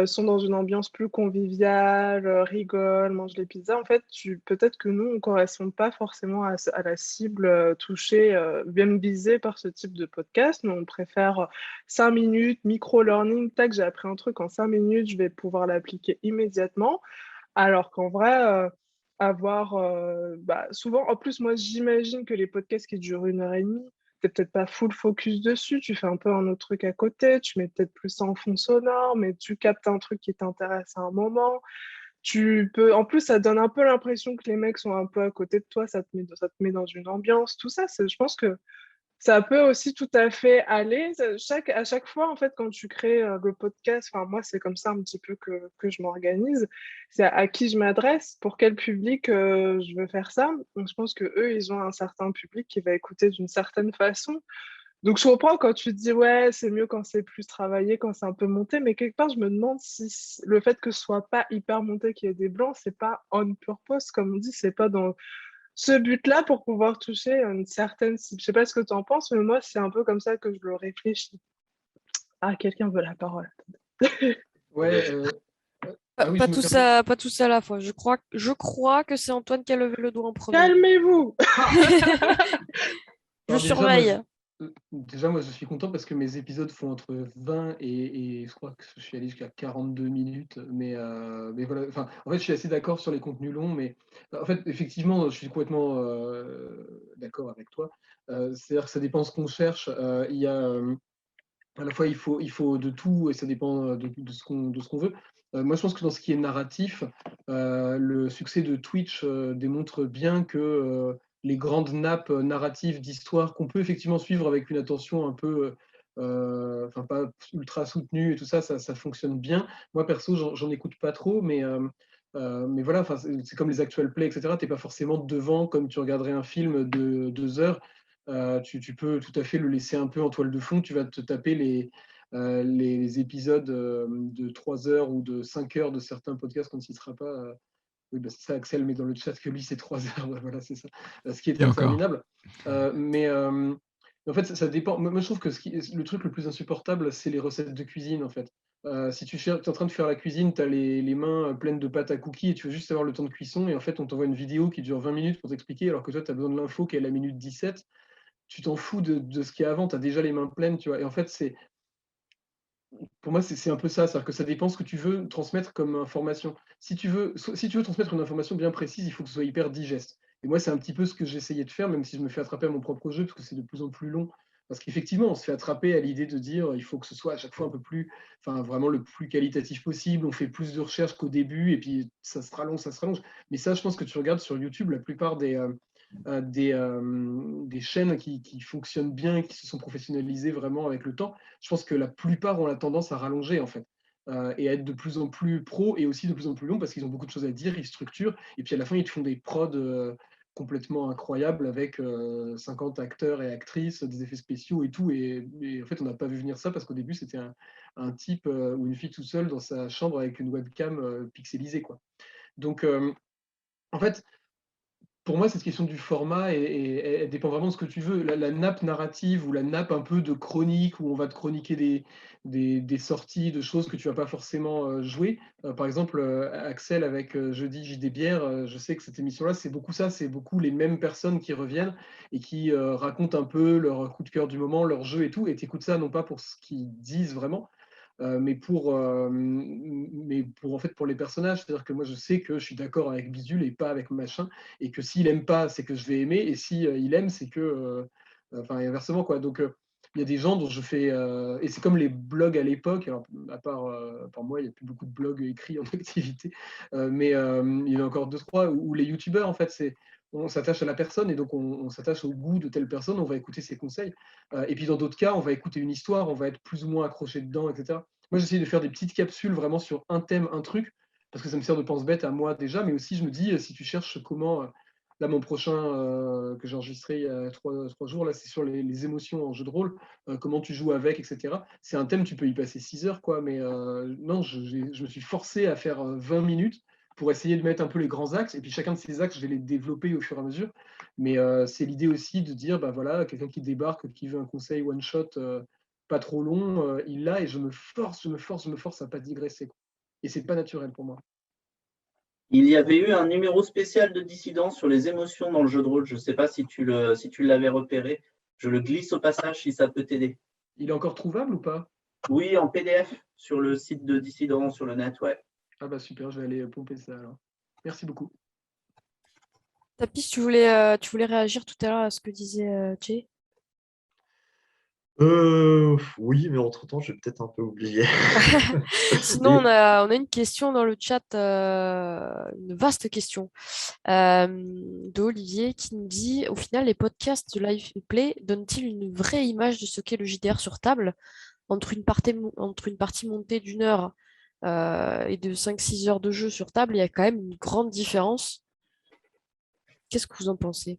sont dans une ambiance plus conviviale, rigolent, mangent les pizzas, en fait, peut-être que nous, on ne correspond pas forcément à la cible touchée, bien visée par ce type de podcast. Nous, on préfère 5 minutes, micro-learning, tac, j'ai appris un truc en 5 minutes, je vais pouvoir l'appliquer immédiatement. Alors qu'en vrai, souvent, en plus, moi, j'imagine que les podcasts qui durent 1 heure et demie, t'es peut-être pas full focus dessus, tu fais un peu un autre truc à côté, tu mets peut-être plus ça en fond sonore, mais tu captes un truc qui t'intéresse à un moment. En plus, ça donne un peu l'impression que les mecs sont un peu à côté de toi, ça te met dans une ambiance, tout ça, je pense que ça peut aussi tout à fait aller. À chaque fois, en fait, quand tu crées le podcast, enfin, moi, c'est comme ça un petit peu que je m'organise. C'est à qui je m'adresse, pour quel public je veux faire ça. Donc, je pense que eux, ils ont un certain public qui va écouter d'une certaine façon. Donc, je comprends quand tu te dis, ouais, c'est mieux quand c'est plus travaillé, quand c'est un peu monté, mais quelque part, je me demande si le fait que ce soit pas hyper monté, qu'il y ait des blancs, c'est pas on purpose, comme on dit, c'est pas dans ce but-là pour pouvoir toucher une certaine cible. Je sais pas ce que tu en penses, mais moi, c'est un peu comme ça que je le réfléchis. Ah, quelqu'un veut la parole. Ouais, ah oui, Pas je me tout permets. ça, pas tout ça à la fois. Je crois que c'est Antoine qui a levé le doigt en premier. Calmez-vous. Je Alors surveille. déjà, moi, je suis content parce que mes épisodes font entre 20 et je crois que je suis allé jusqu'à 42 minutes. Mais voilà, enfin, en fait, je suis assez d'accord sur les contenus longs, mais en fait, effectivement, je suis complètement d'accord avec toi. C'est-à-dire que ça dépend ce qu'on cherche. Il y a, à la fois, il faut de tout et ça dépend de ce qu'on veut. Moi, je pense que dans ce qui est narratif, le succès de Twitch démontre bien que les grandes nappes narratives d'histoire qu'on peut effectivement suivre avec une attention un peu, enfin pas ultra soutenue et tout ça, ça fonctionne bien. Moi, perso, j'en écoute pas trop, mais voilà, enfin, c'est comme les actual plays, etc. T'es pas forcément devant comme tu regarderais un film de 2 heures. Tu peux tout à fait le laisser un peu en toile de fond. Tu vas te taper les épisodes de 3 heures ou de 5 heures de certains podcasts quand il ne sera pas. Oui, bah, c'est ça, Axel met dans le chat que lui, c'est 3 heures. Ouais, voilà, c'est ça. Ce qui est Et encore. interminable. Mais en fait, ça dépend. Moi, je trouve que le truc le plus insupportable, c'est les recettes de cuisine, en fait. Si tu es en train de faire la cuisine, tu as les mains pleines de pâte à cookies et tu veux juste avoir le temps de cuisson. Et en fait, on t'envoie une vidéo qui dure 20 minutes pour t'expliquer, alors que toi, tu as besoin de l'info qui est à la minute 17. Tu t'en fous de ce qu'il y a avant, tu as déjà les mains pleines, tu vois. Et en fait, pour moi, c'est un peu ça, c'est-à-dire que ça dépend ce que tu veux transmettre comme information. Si tu veux transmettre une information bien précise, il faut que ce soit hyper digeste. Et moi, c'est un petit peu ce que j'essayais de faire, même si je me fais attraper à mon propre jeu, parce que c'est de plus en plus long. Parce qu'effectivement, on se fait attraper à l'idée de dire il faut que ce soit à chaque fois un peu plus, enfin vraiment le plus qualitatif possible. On fait plus de recherches qu'au début, et puis ça se rallonge, ça se rallonge. Mais ça, je pense que tu regardes sur YouTube, la plupart des chaînes qui fonctionnent bien, qui se sont professionnalisées vraiment avec le temps, je pense que la plupart ont la tendance à rallonger en fait. Et à être de plus en plus pro et aussi de plus en plus long parce qu'ils ont beaucoup de choses à dire, ils structurent, et puis à la fin ils te font des prods complètement incroyables avec 50 acteurs et actrices, des effets spéciaux et tout, et en fait on n'a pas vu venir ça parce qu'au début c'était un type ou une fille tout seul dans sa chambre avec une webcam pixelisée quoi. Donc en fait, pour moi, cette question du format, elle dépend vraiment de ce que tu veux. La nappe narrative ou la nappe un peu de chronique, où on va te chroniquer des sorties, de choses que tu vas pas forcément jouer. Par exemple, Axel avec Jeudi JD Bière, je sais que cette émission-là, c'est beaucoup ça, c'est beaucoup les mêmes personnes qui reviennent et qui racontent un peu leur coup de cœur du moment, leur jeu et tout. Et tu écoutes ça non pas pour ce qu'ils disent vraiment, mais pour en fait pour les personnages, c'est-à-dire que moi je sais que je suis d'accord avec Bidule et pas avec machin, et que s'il aime pas, c'est que je vais aimer, et si il aime, c'est que, enfin et inversement quoi. Donc il y a des gens dont je fais, et c'est comme les blogs à l'époque. Alors à part moi, il n'y a plus beaucoup de blogs écrits en activité, mais il y en a encore deux trois où les youtubeurs en fait c'est on s'attache à la personne et donc on s'attache au goût de telle personne, on va écouter ses conseils. Et puis dans d'autres cas, on va écouter une histoire, on va être plus ou moins accroché dedans, etc. Moi, j'essaie de faire des petites capsules vraiment sur un thème, un truc, parce que ça me sert de pense-bête à moi déjà, mais aussi je me dis, si tu cherches comment, là mon prochain que j'ai enregistré il y a trois jours, là c'est sur les émotions en jeu de rôle, comment tu joues avec, etc. C'est un thème, tu peux y passer 6 heures, quoi, mais non, je me suis forcé à faire 20 minutes pour essayer de mettre un peu les grands axes, et puis chacun de ces axes, je vais les développer au fur et à mesure. Mais c'est l'idée aussi de dire, bah voilà, quelqu'un qui débarque, qui veut un conseil one shot, pas trop long, il l'a, et je me force à pas digresser, quoi. Et c'est pas naturel pour moi. Il y avait eu un numéro spécial de Dissident sur les émotions dans le jeu de rôle. Je ne sais pas si tu l'avais repéré. Je le glisse au passage si ça peut t'aider. Il est encore trouvable ou pas? Oui, en PDF sur le site de Dissident, sur le net, ouais. Ah bah super, je vais aller pomper ça alors. Merci beaucoup. Tapis, tu voulais réagir tout à l'heure à ce que disait Jay? Oui, mais entre-temps, j'ai peut-être un peu oublié. Sinon, on a une question dans le chat, une vaste question d'Olivier qui nous dit, au final, les podcasts de live play donnent-ils une vraie image de ce qu'est le JDR sur table entre une partie montée d'une heure et de 5-6 heures de jeu sur table? Il y a quand même une grande différence. Qu'est-ce que vous en pensez?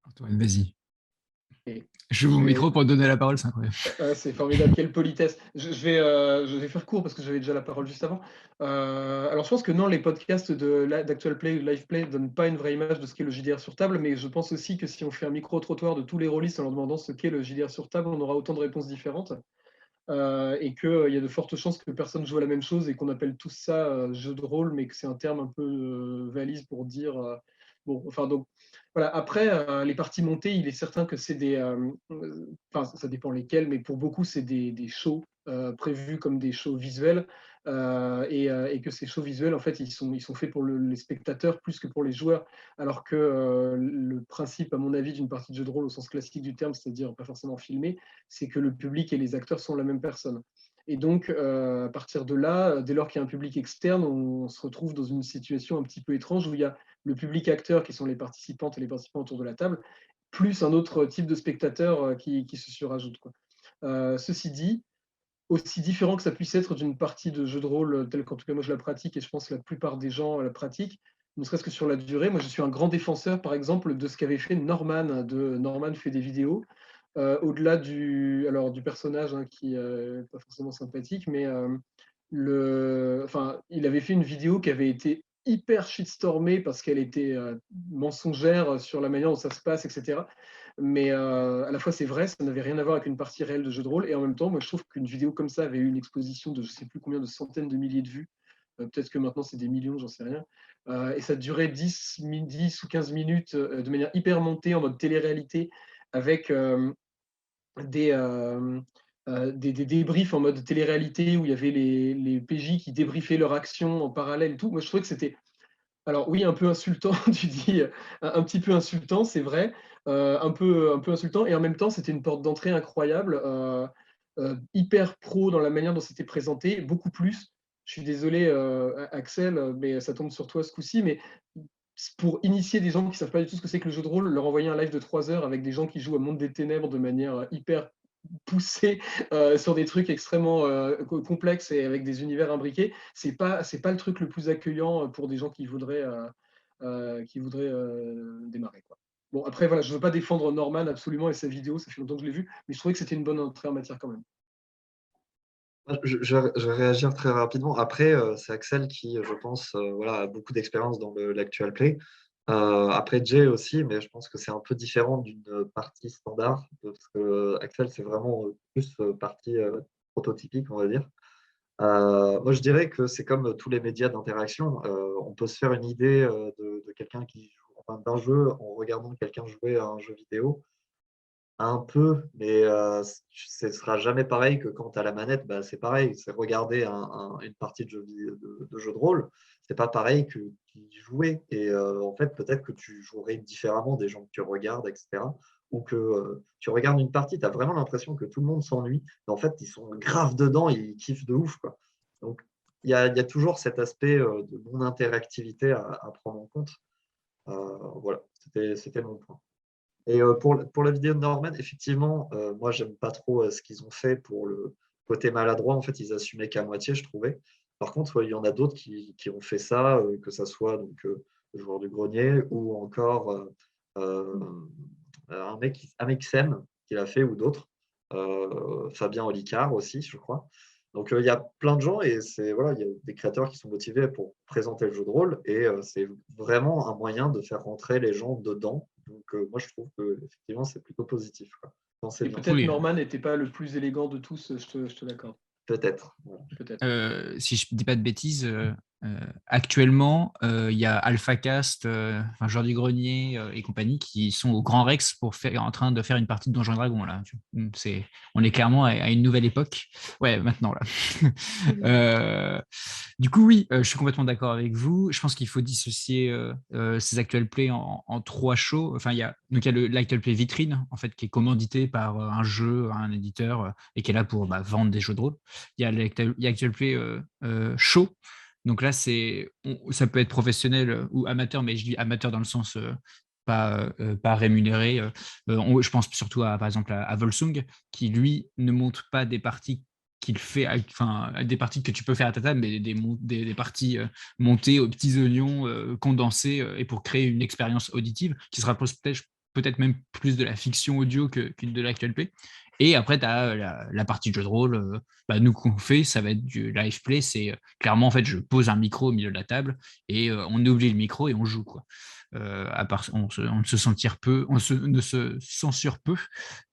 Antoine, vas-y. Et J'ouvre mon je vais- micro pour te donner la parole, c'est incroyable. c'est formidable, quelle politesse. Je vais faire court parce que j'avais déjà la parole juste avant. Alors je pense que non, les podcasts d'Actual Play, Live Play ne donnent pas une vraie image de ce qu'est le JDR sur table, mais je pense aussi que si on fait un micro-trottoir de tous les rôlistes en leur demandant ce qu'est le JDR sur table, on aura autant de réponses différentes. Et qu'il y a de fortes chances que personne joue à la même chose et qu'on appelle tout ça jeu de rôle, mais que c'est un terme un peu valise pour dire. Bon, enfin, donc, voilà. Après, les parties montées, il est certain que c'est des. Enfin, ça dépend lesquels, mais pour beaucoup, c'est des shows prévus comme des shows visuels. Et que ces shows visuels, en fait, ils sont faits pour les spectateurs plus que pour les joueurs. Alors que le principe, à mon avis, d'une partie de jeu de rôle au sens classique du terme, c'est-à-dire pas forcément filmé, c'est que le public et les acteurs sont la même personne. Et donc, à partir de là, dès lors qu'il y a un public externe, on se retrouve dans une situation un petit peu étrange où il y a le public acteur, qui sont les participantes et les participants autour de la table, plus un autre type de spectateur qui se surajoute, quoi. Ceci dit, aussi différent que ça puisse être d'une partie de jeu de rôle telle qu'en tout cas moi je la pratique, et je pense que la plupart des gens la pratiquent, ne serait-ce que sur la durée. Moi je suis un grand défenseur par exemple de ce qu'avait fait Norman, de Norman fait des vidéos, au-delà du personnage qui n'est pas forcément sympathique, mais il avait fait une vidéo qui avait été hyper shitstormée parce qu'elle était mensongère sur la manière dont ça se passe, etc. Mais à la fois, c'est vrai, ça n'avait rien à voir avec une partie réelle de jeu de rôle. Et en même temps, moi, je trouve qu'une vidéo comme ça avait eu une exposition de je ne sais plus combien de centaines de milliers de vues. Peut-être que maintenant, c'est des millions, j'en sais rien. Et ça durait 10 ou 15 minutes de manière hyper montée, en mode télé-réalité, avec des débriefs en mode télé-réalité où il y avait les PJ qui débriefaient leur action en parallèle et tout. Moi, je trouvais que c'était, alors oui, un peu insultant, tu dis, un petit peu insultant, c'est vrai, un peu insultant, et en même temps, c'était une porte d'entrée incroyable, hyper pro dans la manière dont c'était présenté, beaucoup plus. Je suis désolé, Axel, mais ça tombe sur toi ce coup-ci, mais pour initier des gens qui ne savent pas du tout ce que c'est que le jeu de rôle, leur envoyer un live de 3 heures avec des gens qui jouent à Monde des Ténèbres de manière hyper poussée sur des trucs extrêmement complexes et avec des univers imbriqués, c'est pas le truc le plus accueillant pour des gens qui voudraient démarrer, quoi. Bon, après, voilà, je ne veux pas défendre Norman absolument et sa vidéo, ça fait longtemps que je l'ai vu, mais je trouvais que c'était une bonne entrée en matière quand même. Je vais réagir très rapidement. Après, c'est Axel qui, je pense, voilà, a beaucoup d'expérience dans l'actual play. Après, Jay aussi, mais je pense que c'est un peu différent d'une partie standard, parce que Axel, c'est vraiment plus partie prototypique, on va dire. Moi, je dirais que c'est comme tous les médias d'interaction. On peut se faire une idée de quelqu'un qui joue, enfin, d'un jeu en regardant quelqu'un jouer à un jeu vidéo. Un peu, mais ce ne sera jamais pareil que quand tu as la manette, bah, c'est pareil. C'est regarder une partie de jeu de rôle, c'est pas pareil que d'y jouer. Et en fait, peut-être que tu jouerais différemment des gens que tu regardes, etc. Ou que tu regardes une partie, tu as vraiment l'impression que tout le monde s'ennuie. Mais en fait, ils sont grave dedans, ils kiffent de ouf, quoi. Donc, il y a toujours cet aspect de non-interactivité à prendre en compte. Voilà, c'était mon point. Et pour la vidéo de Norman, effectivement, moi, j'aime pas trop ce qu'ils ont fait pour le côté maladroit. En fait, ils assumaient qu'à moitié, je trouvais. Par contre, ouais, il y en a d'autres qui ont fait ça, que ça soit donc, le joueur du grenier ou encore euh, un mec Sem qui l'a fait ou d'autres. Fabien Olicard aussi, je crois. Donc, il y a plein de gens et voilà, il y a des créateurs qui sont motivés pour présenter le jeu de rôle et c'est vraiment un moyen de faire rentrer les gens dedans. Donc, moi, je trouve que effectivement, c'est plutôt positif, quoi. Quand c'est Et bien, peut-être Oui. Norman n'était pas le plus élégant de tous, je te l'accorde. peut-être. Voilà. Peut-être. Si je ne dis pas de bêtises, actuellement, il y a AlphaCast, Joueur du Grenier et compagnie qui sont au Grand Rex en train de faire une partie de Donjons et Dragons. Là. On est clairement à une nouvelle époque. Ouais, maintenant, là. Du coup, oui, je suis complètement d'accord avec vous. Je pense qu'il faut dissocier ces actual play en trois shows. Enfin, il y a l'actual play vitrine, en fait, qui est commandité par un jeu, un éditeur, et qui est là pour vendre des jeux de rôle. Il y a l'actual play show. Donc là, ça peut être professionnel ou amateur, mais je dis amateur dans le sens pas rémunéré. Je pense surtout par exemple à Volsung, qui lui ne monte pas des parties qu'il fait, enfin des parties que tu peux faire à ta table, mais des parties montées aux petits oignons, condensées, et pour créer une expérience auditive qui se rapproche peut-être même plus de la fiction audio que de l'actual play. Et après, tu as la partie jeu de rôle. Nous, qu'on fait, ça va être du live play. C'est clairement, en fait, je pose un micro au milieu de la table et on oublie le micro et on joue, quoi. On ne se censure peu,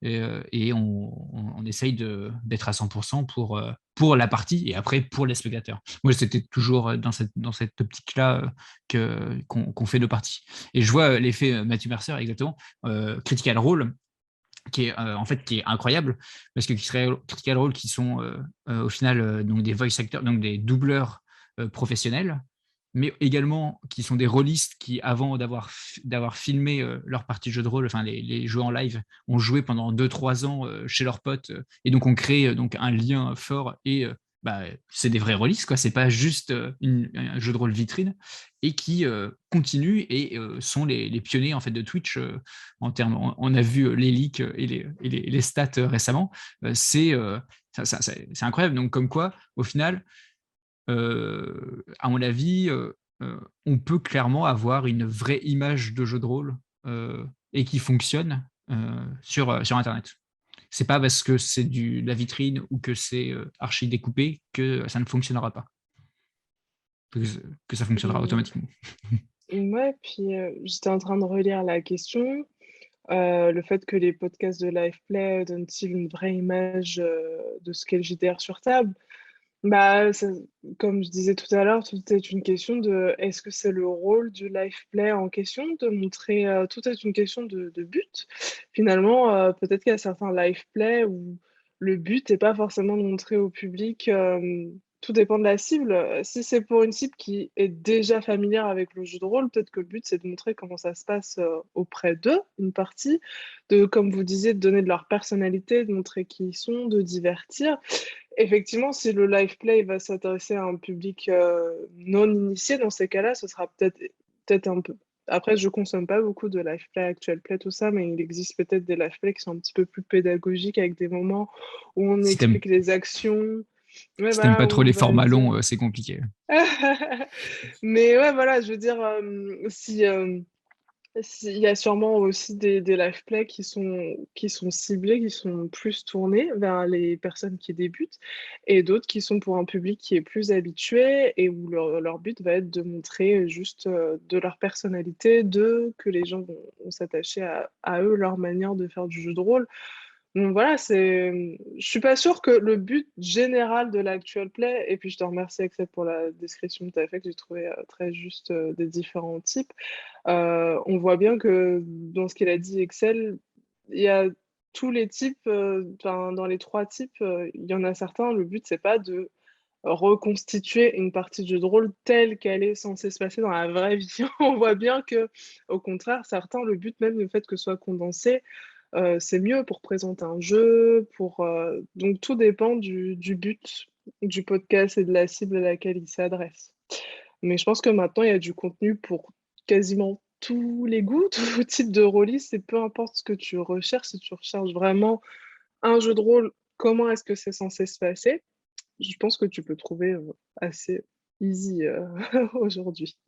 et on essaye d'être à 100% pour la partie et après pour les spectateurs. Moi, c'était toujours dans cette optique-là qu'on fait nos parties. Et je vois l'effet Matthew Mercer, exactement, Critical Role, qui est incroyable, parce que Critical Role qui sont au final donc des voice actors, donc des doubleurs professionnels, mais également qui sont des rôlistes qui, avant d'avoir filmé leur partie de jeu de rôle, enfin les jeux en live, ont joué pendant 2-3 ans chez leurs potes, et donc on crée donc un lien fort, et c'est des vrais rôlistes, quoi. C'est pas juste un jeu de rôle vitrine, et qui continuent et sont les pionniers en fait de Twitch en termes. On a vu les leaks et les stats récemment. C'est incroyable. Donc comme quoi, au final, à mon avis, on peut clairement avoir une vraie image de jeu de rôle et qui fonctionne sur Internet. C'est pas parce que c'est de la vitrine ou que c'est archi découpé que ça ne fonctionnera pas. Que ça fonctionnera automatiquement. Ouais, puis j'étais en train de relire la question. Le fait que les podcasts de live play donnent-ils une vraie image de ce qu'est le JDR sur table? Bah, comme je disais tout à l'heure, tout est une question de est-ce que c'est le rôle du live play en question de montrer, tout est une question de but. Finalement, peut-être qu'il y a certains live play où le but n'est pas forcément de montrer au public, tout dépend de la cible. Si c'est pour une cible qui est déjà familière avec le jeu de rôle, peut-être que le but c'est de montrer comment ça se passe, auprès d'eux, une partie, comme vous disiez, de donner de leur personnalité, de montrer qui ils sont, de divertir. Effectivement, si le live play va s'intéresser à un public, non initié, dans ces cas-là, ce sera peut-être un peu après je consomme pas beaucoup de live play, actual play, tout ça, mais il existe peut-être des live play qui sont un petit peu plus pédagogiques avec des moments où on Si t'aimes explique les actions. Ouais, si t'aimes voilà, pas trop où on les va formats dire longs, c'est compliqué. mais ouais, voilà, je veux dire, il y a sûrement aussi des live play qui sont ciblés, qui sont plus tournés vers les personnes qui débutent et d'autres qui sont pour un public qui est plus habitué et où leur but va être de montrer juste, de leur personnalité, que les gens vont s'attacher à eux, leur manière de faire du jeu de rôle. Donc voilà, je suis pas sûre que le but général de l'actual play, et puis je te remercie Axel pour la description que tu as faite, que j'ai trouvé très juste des différents types. On voit bien que dans ce qu'il a dit Excel, il y a tous les types, enfin, dans les trois types, il y en a certains, le but c'est pas de reconstituer une partie de jeu de rôle telle qu'elle est censée se passer dans la vraie vie. On voit bien que, au contraire, certains, le but même, le fait que ce soit condensé, c'est mieux pour présenter un jeu, donc tout dépend du but du podcast et de la cible à laquelle il s'adresse. Mais je pense que maintenant, il y a du contenu pour quasiment tous les goûts, tout type de rôliste, et peu importe ce que tu recherches, si tu recherches vraiment un jeu de rôle, comment est-ce que c'est censé se passer? Je pense que tu peux trouver, assez easy, aujourd'hui.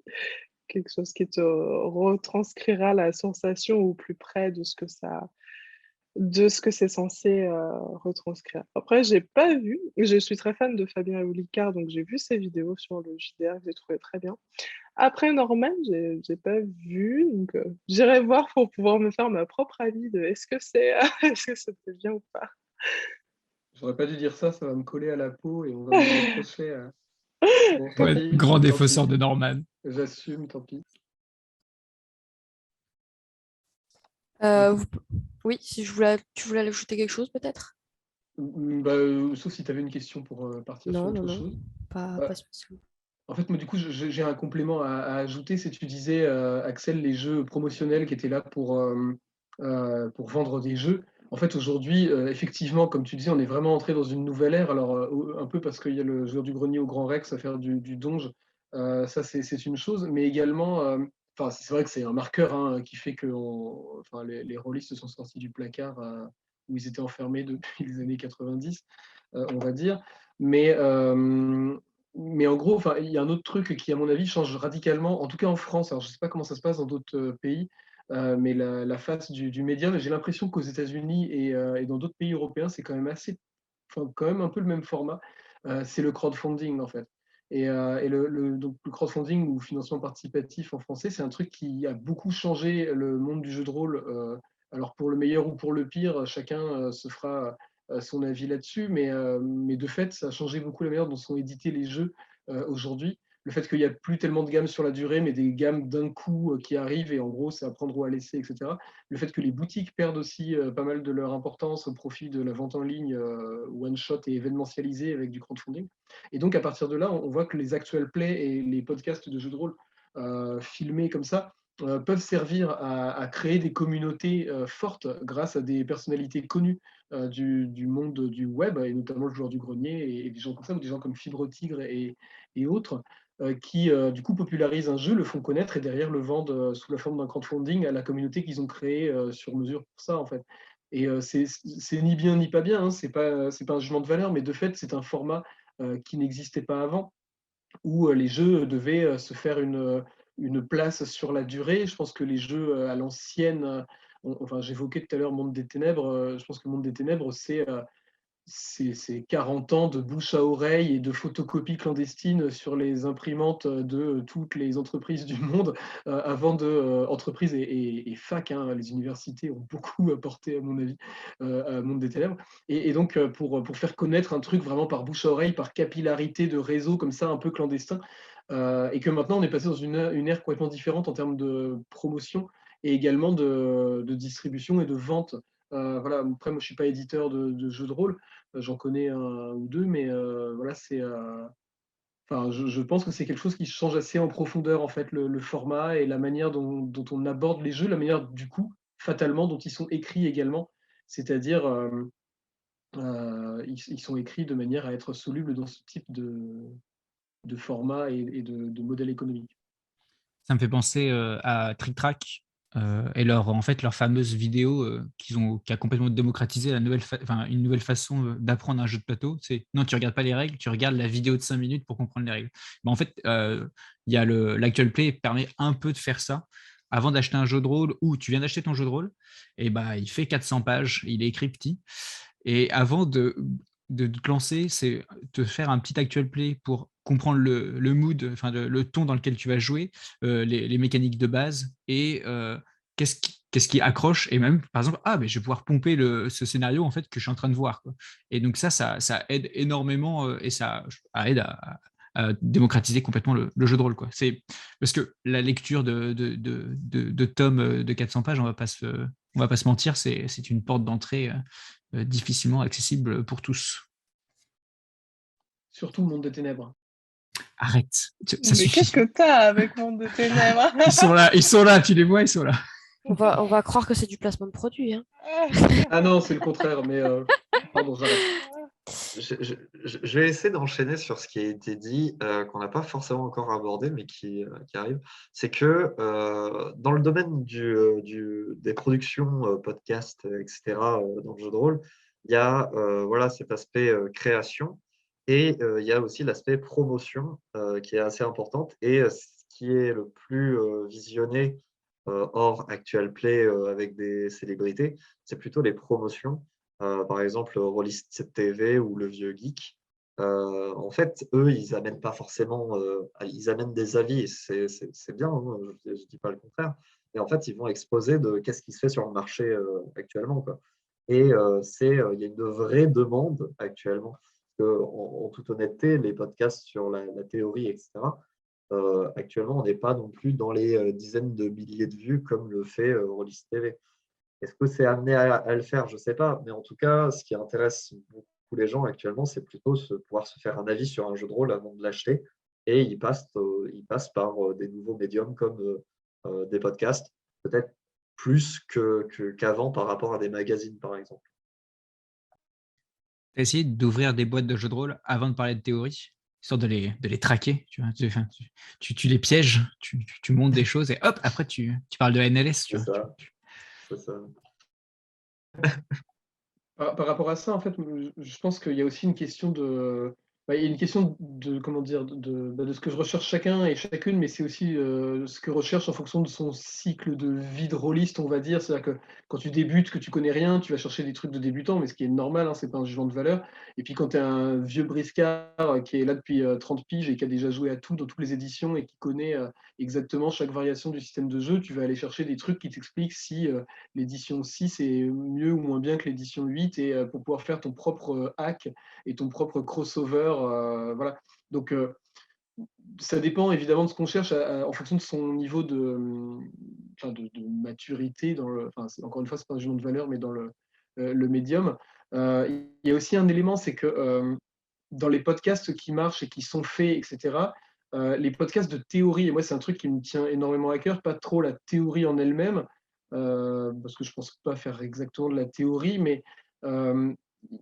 Quelque chose qui te retranscrira la sensation au plus près de ce que c'est censé, retranscrire. Après, j'ai pas vu, je suis très fan de Fabien Olicard, donc j'ai vu ses vidéos sur le JDR que j'ai trouvé très bien. Après Norman, j'ai pas vu, donc j'irai voir pour pouvoir me faire ma propre avis de est-ce que c'est est-ce que c'était bien ou pas? J'aurais pas dû dire ça, ça va me coller à la peau et on va me reprocher. Bon, tant Ouais, pis, grand tant défausseur pis. de Norman. J'assume, tant pis. Euh, vous- Oui, si tu voulais ajouter quelque chose peut-être? Bah, sauf si tu avais une question pour partir sur Non, non, autre non, chose. pas Bah, spécialement. en fait, moi, du coup, j'ai un complément à ajouter. C'est tu disais, Axel, les jeux promotionnels qui étaient là pour vendre des jeux. En fait, aujourd'hui, effectivement, comme tu disais, on est vraiment entré dans une nouvelle ère. Alors, un peu parce qu'il y a le joueur du grenier au Grand Rex à faire du donge. Ça, c'est une chose. Mais également, enfin, c'est vrai que c'est un marqueur hein, qui fait que enfin, les rôlistes sont sortis du placard où ils étaient enfermés depuis les années 90, on va dire. Mais, mais en gros, enfin, il y a un autre truc qui, à mon avis, change radicalement, en tout cas en France. Alors, je ne sais pas comment ça se passe dans d'autres pays, mais la face du médium, j'ai l'impression qu'aux États-Unis et dans d'autres pays européens, c'est quand même assez, enfin, quand même un peu le même format. C'est le crowdfunding, en fait. Et donc, le crowdfunding ou financement participatif en français, c'est un truc qui a beaucoup changé le monde du jeu de rôle. Alors, pour le meilleur ou pour le pire, chacun se fera son avis là-dessus, mais de fait, ça a changé beaucoup la manière dont sont édités les jeux aujourd'hui. Le fait qu'il n'y a plus tellement de gammes sur la durée, mais des gammes d'un coup qui arrivent, et en gros, c'est à prendre ou à laisser, etc. Le fait que les boutiques perdent aussi pas mal de leur importance au profit de la vente en ligne one-shot et événementialisée avec du crowdfunding. Et donc, à partir de là, on voit que les actual plays et les podcasts de jeux de rôle filmés comme ça peuvent servir à créer des communautés fortes grâce à des personnalités connues du monde du web, et notamment le joueur du grenier et des gens comme ça, ou des gens comme Fibre Tigre et autres, qui du coup popularisent un jeu, le font connaître et derrière le vendent sous la forme d'un crowdfunding à la communauté qu'ils ont créée sur mesure pour ça en fait. Et c'est ni bien ni pas bien, hein, c'est pas un jugement de valeur, mais de fait c'est un format qui n'existait pas avant, où les jeux devaient se faire une place sur la durée. Je pense que les jeux à l'ancienne, enfin j'évoquais tout à l'heure Monde des Ténèbres, je pense que Monde des Ténèbres, c'est 40 ans de bouche à oreille et de photocopies clandestines sur les imprimantes de toutes les entreprises du monde, avant de entreprises et fac, hein, les universités ont beaucoup apporté, à mon avis, à Monde des Ténèbres. Et donc, pour faire connaître un truc vraiment par bouche à oreille, par capillarité de réseau comme ça, un peu clandestin, et que maintenant on est passé dans une ère complètement différente en termes de promotion et également de distribution et de vente. Voilà. Après, moi, je suis pas éditeur de jeux de rôle, j'en connais un ou deux, mais voilà, enfin, je pense que c'est quelque chose qui change assez en profondeur, en fait, le format et la manière dont on aborde les jeux, la manière, du coup, fatalement, dont ils sont écrits également. C'est-à-dire, ils sont écrits de manière à être solubles dans ce type de format et de modèle économique. Ça me fait penser à Trick Track et en fait, leur fameuse vidéo qui a complètement démocratisé une nouvelle façon d'apprendre un jeu de plateau. C'est non, tu regardes pas les règles, tu regardes la vidéo de 5 minutes pour comprendre les règles. En fait, il y a l'actual play permet un peu de faire ça. Avant d'acheter un jeu de rôle ou tu viens d'acheter ton jeu de rôle, et il fait 400 pages, il est écrit petit. Et avant de te lancer, c'est te faire un petit actual play pour comprendre le mood, enfin le ton dans lequel tu vas jouer, les mécaniques de base et qu'est-ce qui accroche et même par exemple mais je vais pouvoir pomper ce scénario en fait que je suis en train de voir, quoi. Et donc ça aide énormément et ça aide à démocratiser complètement le jeu de rôle, quoi. C'est parce que la lecture de tomes de 400 pages, on va pas se mentir, c'est une porte d'entrée difficilement accessible pour tous. Surtout Monde des Ténèbres. Arrête, ça Mais suffit. qu'est-ce que t'as avec Monde des Ténèbres? Ils sont là, tu les vois, ils sont là. On va croire que c'est du placement de produit. Hein. Ah non, c'est le contraire, mais pardon, j'arrête. Je vais essayer d'enchaîner sur ce qui a été dit, qu'on n'a pas forcément encore abordé, mais qui arrive. C'est que dans le domaine des productions podcasts, etc., dans le jeu de rôle, il y a voilà, cet aspect création et il y a aussi l'aspect promotion qui est assez importante. Et ce qui est le plus visionné hors actual play avec des célébrités, c'est plutôt les promotions. Par exemple, Rollist TV ou Le Vieux Geek. En fait, eux, ils amènent pas forcément, ils amènent des avis, et c'est bien, hein, je ne dis pas le contraire. Mais en fait, ils vont exposer de qu'est-ce qui se fait sur le marché actuellement, quoi. Et il y a une vraie demande actuellement. En toute honnêteté, les podcasts sur la théorie, etc., actuellement, on n'est pas non plus dans les dizaines de milliers de vues comme le fait Rollist TV. Est-ce que c'est amené à le faire? Je ne sais pas. Mais en tout cas, ce qui intéresse beaucoup les gens actuellement, c'est plutôt pouvoir se faire un avis sur un jeu de rôle avant de l'acheter. Et ils passent par des nouveaux médiums comme des podcasts, peut-être plus qu'avant par rapport à des magazines, par exemple. Tu as essayé d'ouvrir des boîtes de jeux de rôle avant de parler de théorie, histoire de les traquer. Tu les pièges, tu montes des choses et hop, après tu parles de NLS. C'est ça. C'est ça. Par rapport à ça, en fait, je pense qu'il y a aussi une question il y a une question comment dire, de ce que je recherche chacun et chacune, mais c'est aussi ce que recherche en fonction de son cycle de vie de rôliste, on va dire. C'est-à-dire que quand tu débutes, que tu connais rien, tu vas chercher des trucs de débutant, mais ce qui est normal, hein, c'est pas un jugement de valeur. Et puis quand tu es un vieux briscard qui est là depuis 30 piges et qui a déjà joué à tout dans toutes les éditions et qui connaît exactement chaque variation du système de jeu, tu vas aller chercher des trucs qui t'expliquent si l'édition 6 est mieux ou moins bien que l'édition 8 et pour pouvoir faire ton propre hack et ton propre crossover. Voilà. Donc, ça dépend évidemment de ce qu'on cherche en fonction de son niveau de maturité. Encore une fois, ce n'est pas un jugement de valeur, mais dans le médium. Il y a aussi un élément, c'est que dans les podcasts qui marchent et qui sont faits, etc., les podcasts de théorie, et moi c'est un truc qui me tient énormément à cœur, pas trop la théorie en elle-même, parce que je ne pense pas faire exactement de la théorie, mais il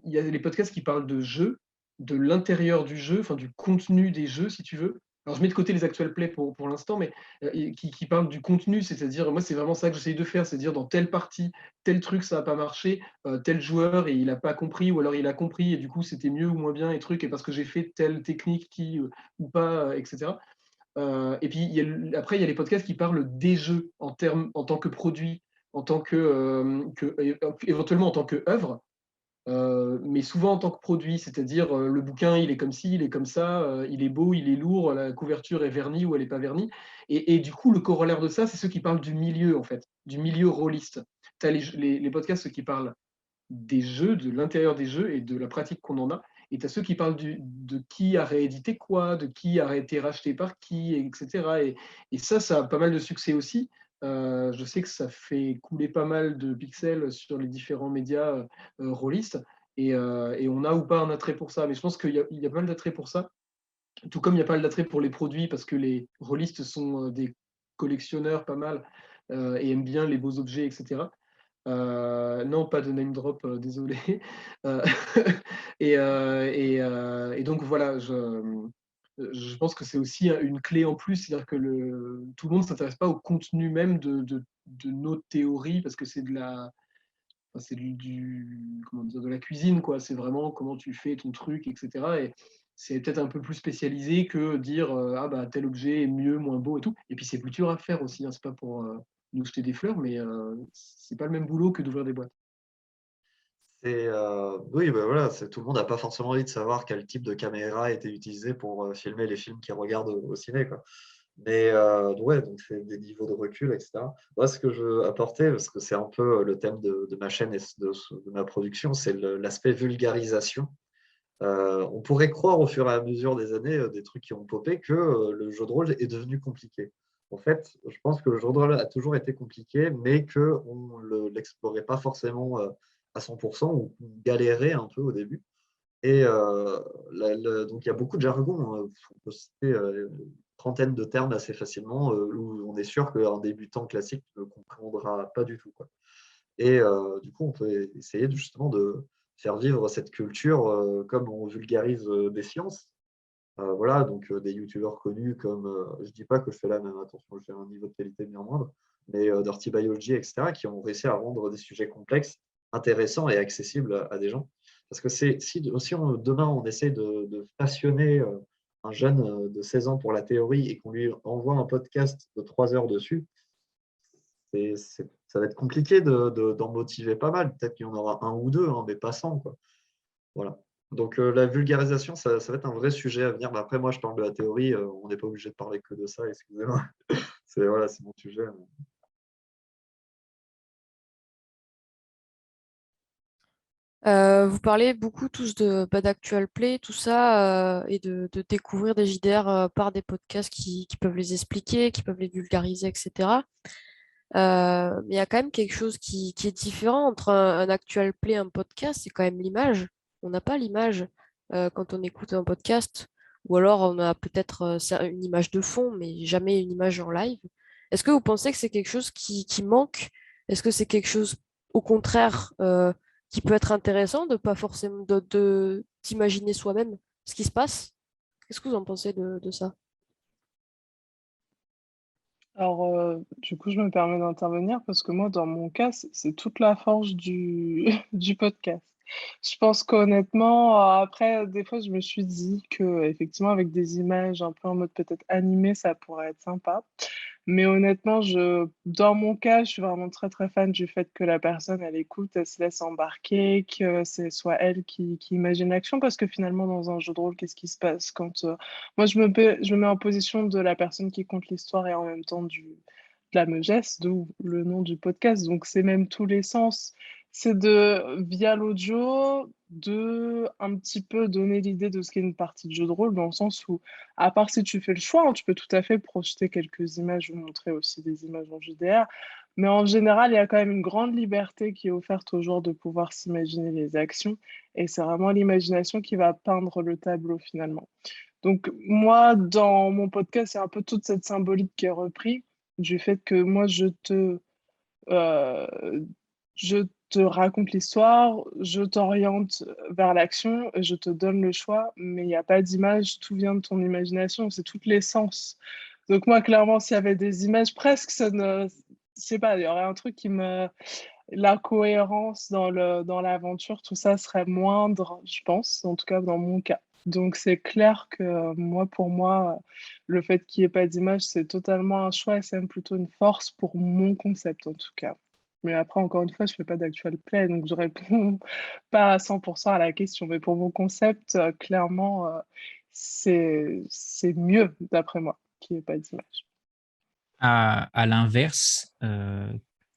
y a les podcasts qui parlent de jeux, de l'intérieur du jeu, enfin du contenu des jeux, si tu veux. Alors je mets de côté les actual plays pour l'instant, mais qui parlent du contenu, c'est-à-dire, moi c'est vraiment ça que j'essaye de faire, c'est dire dans telle partie, tel truc ça n'a pas marché, tel joueur et il n'a pas compris, ou alors il a compris et du coup c'était mieux ou moins bien et truc, et parce que j'ai fait telle technique qui ou pas, etc. Et puis après il y a les podcasts qui parlent des jeux en tant que produit, en tant éventuellement en tant qu'œuvre. mais souvent en tant que produit, c'est-à-dire le bouquin, il est comme ci, il est comme ça, il est beau, il est lourd, la couverture est vernie ou elle n'est pas vernie. Et du coup, le corollaire de ça, c'est ceux qui parlent du milieu, en fait, du milieu rôliste. Tu as les podcasts qui parlent des jeux, de l'intérieur des jeux et de la pratique qu'on en a. Et tu as ceux qui parlent de qui a réédité quoi, de qui a été racheté par qui, etc. Et ça a pas mal de succès aussi. Je sais que ça fait couler pas mal de pixels sur les différents médias rôlistes. Et on a ou pas un attrait pour ça. Mais je pense qu'il y a pas mal d'attrait pour ça. Tout comme il y a pas mal d'attrait pour les produits, parce que les rôlistes sont des collectionneurs pas mal et aiment bien les beaux objets, etc. Non, pas de name drop, désolé. Euh, et donc voilà, je pense que c'est aussi une clé en plus, c'est-à-dire que tout le monde ne s'intéresse pas au contenu même de nos théories, parce que c'est comment dire, de la cuisine, quoi. C'est vraiment comment tu fais ton truc, etc. Et c'est peut-être un peu plus spécialisé que dire ah bah tel objet est mieux, moins beau et tout. Et puis c'est plus dur à faire aussi, hein. C'est pas pour nous jeter des fleurs, mais c'est pas le même boulot que d'ouvrir des boîtes. Oui, bah voilà, tout le monde n'a pas forcément envie de savoir quel type de caméra a été utilisé pour filmer les films qu'ils regardent au ciné, quoi. Mais ouais, donc c'est des niveaux de recul, etc. Moi, ce que je veux apporter, parce que c'est un peu le thème de ma chaîne et de ma production, c'est l'aspect vulgarisation. On pourrait croire au fur et à mesure des années, des trucs qui ont popé, que le jeu de rôle est devenu compliqué. En fait, je pense que le jeu de rôle a toujours été compliqué, mais qu'on ne l'explorait pas forcément à 100% ou qu'on galérait un peu au début. Et donc, il y a beaucoup de jargon, hein. On peut citer une trentaine de termes assez facilement, où on est sûr qu'un débutant classique ne comprendra pas du tout, quoi. Et du coup, on peut essayer justement de faire vivre cette culture comme on vulgarise des sciences. Voilà, donc des youtubeurs connus comme, je ne dis pas que je fais la même, attention, j'ai un niveau de qualité bien moindre, mais Dirty Biology, etc., qui ont réussi à rendre des sujets complexes, intéressants et accessibles à des gens. Parce que si demain on essaie de passionner un jeune de 16 ans pour la théorie et qu'on lui envoie un podcast de 3 heures dessus, ça va être compliqué d'en motiver pas mal. Peut-être qu'il y en aura un ou deux, hein, mais pas 100, quoi. Voilà. Donc la vulgarisation, ça va être un vrai sujet à venir. Mais après, moi, je parle de la théorie. On n'est pas obligé de parler que de ça, excusez-moi. Voilà, c'est mon sujet. Vous parlez beaucoup tous d'actual play, tout ça, et de découvrir des JDR par des podcasts qui peuvent les expliquer, qui peuvent les vulgariser, etc. Mais il y a quand même quelque chose qui est différent entre un actual play et un podcast, c'est quand même l'image. On n'a pas l'image quand on écoute un podcast, ou alors on a peut-être une image de fond, mais jamais une image en live. Est-ce que vous pensez que c'est quelque chose qui manque? Est-ce que c'est quelque chose, au contraire, qui peut être intéressant de pas forcément d'imaginer soi-même ce qui se passe? Qu'est-ce que vous en pensez de ça? Alors, du coup, je me permets d'intervenir parce que moi, dans mon cas, c'est toute la force du, du podcast. Je pense qu'honnêtement, après, des fois, je me suis dit que effectivement, avec des images un peu en mode peut-être animé, ça pourrait être sympa. Mais honnêtement, dans mon cas, je suis vraiment très très fan du fait que la personne, elle écoute, elle se laisse embarquer, que ce soit elle qui imagine l'action, parce que finalement, dans un jeu de rôle, qu'est-ce qui se passe quand moi, je me mets en position de la personne qui compte l'histoire et en même temps de la megesse, d'où le nom du podcast. Donc, c'est même tous les sens. C'est via l'audio, de un petit peu donner l'idée de ce qu'est une partie de jeu de rôle, dans le sens où, à part si tu fais le choix, hein, tu peux tout à fait projeter quelques images ou montrer aussi des images en JDR. Mais en général, il y a quand même une grande liberté qui est offerte aux joueurs de pouvoir s'imaginer les actions. Et c'est vraiment l'imagination qui va peindre le tableau finalement. Donc moi, dans mon podcast, c'est un peu toute cette symbolique qui est reprise du fait que moi, euh, je te raconte l'histoire, je t'oriente vers l'action, et je te donne le choix, mais il n'y a pas d'image, tout vient de ton imagination, c'est toutes les sens. Donc moi, clairement, s'il y avait des images, presque, je sais pas, il y aurait un truc la cohérence dans l'aventure, tout ça serait moindre, je pense, en tout cas dans mon cas. Donc c'est clair que moi, pour moi, le fait qu'il n'y ait pas d'image, c'est totalement un choix et c'est même plutôt une force pour mon concept en tout cas. Mais après, encore une fois, je fais pas d'actual play, donc je réponds pas à 100% à la question. Mais pour mon concept, clairement, c'est mieux, d'après moi, qu'il n'y ait pas d'image. À l'inverse,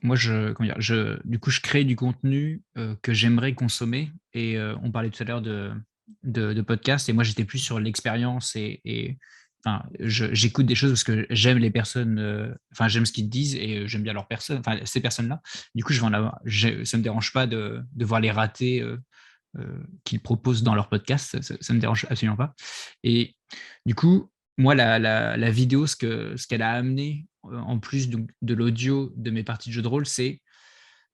moi, comment dire, du coup, je crée du contenu que j'aimerais consommer. Et on parlait tout à l'heure de podcast. Et moi, j'étais plus sur l'expérience enfin, j'écoute des choses parce que j'aime les personnes, enfin, j'aime ce qu'ils disent et j'aime bien leurs personnes, enfin, ces personnes-là. Du coup, je vais en avoir, ça me dérange pas de voir les ratés qu'ils proposent dans leur podcast. Ça me dérange absolument pas. Et du coup, moi, la vidéo, ce qu'elle a amené, en plus de l'audio de mes parties de jeux de rôle, c'est,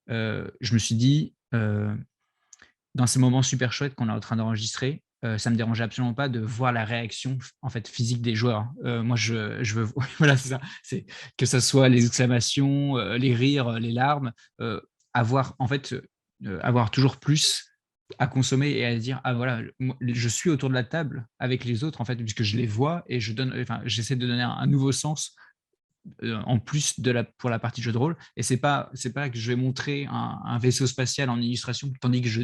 je me suis dit, dans ces moments super chouettes qu'on est en train d'enregistrer, ça me dérangeait absolument pas de voir la réaction en fait physique des joueurs. Moi, je veux, voilà, c'est ça, c'est que ça soit les exclamations, les rires, les larmes, avoir en fait, avoir toujours plus à consommer et à dire ah voilà, je suis autour de la table avec les autres en fait puisque je les vois et enfin, j'essaie de donner un nouveau sens en plus pour la partie jeu de rôle. Et c'est pas que je vais montrer un vaisseau spatial en illustration tandis que je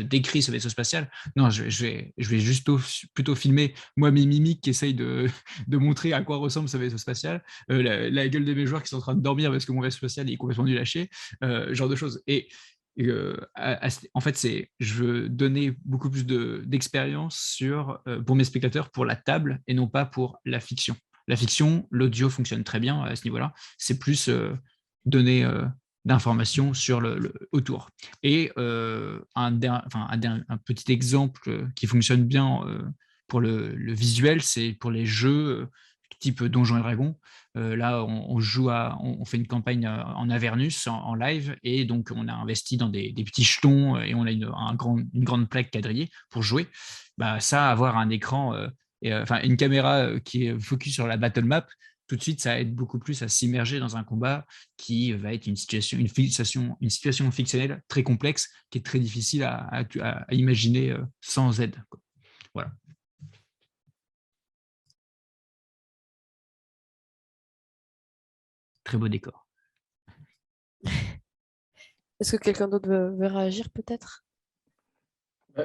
décris ce vaisseau spatial. Non, je vais juste plutôt filmer moi mes mimiques qui essayent de montrer à quoi ressemble ce vaisseau spatial, la gueule de mes joueurs qui sont en train de dormir parce que mon vaisseau spatial est complètement nul à chier, genre de choses. Et en fait, je veux donner beaucoup plus d'expérience pour mes spectateurs, pour la table et non pas pour la fiction. La fiction, l'audio fonctionne très bien à ce niveau-là. C'est plus donner d'informations sur autour. Et un petit exemple qui fonctionne bien pour le visuel, c'est pour les jeux type Donjons et Dragons. Là, on joue on fait une campagne en Avernus en live et donc on a investi dans des petits jetons et on a une grande plaque quadrillée pour jouer. Bah, ça, avoir un écran enfin une caméra qui est focus sur la battle map, tout de suite, ça aide beaucoup plus à s'immerger dans un combat qui va être une situation fictionnelle très complexe, qui est très difficile à imaginer sans aide, quoi. Voilà. Très beau décor. Est-ce que quelqu'un d'autre veut réagir peut-être?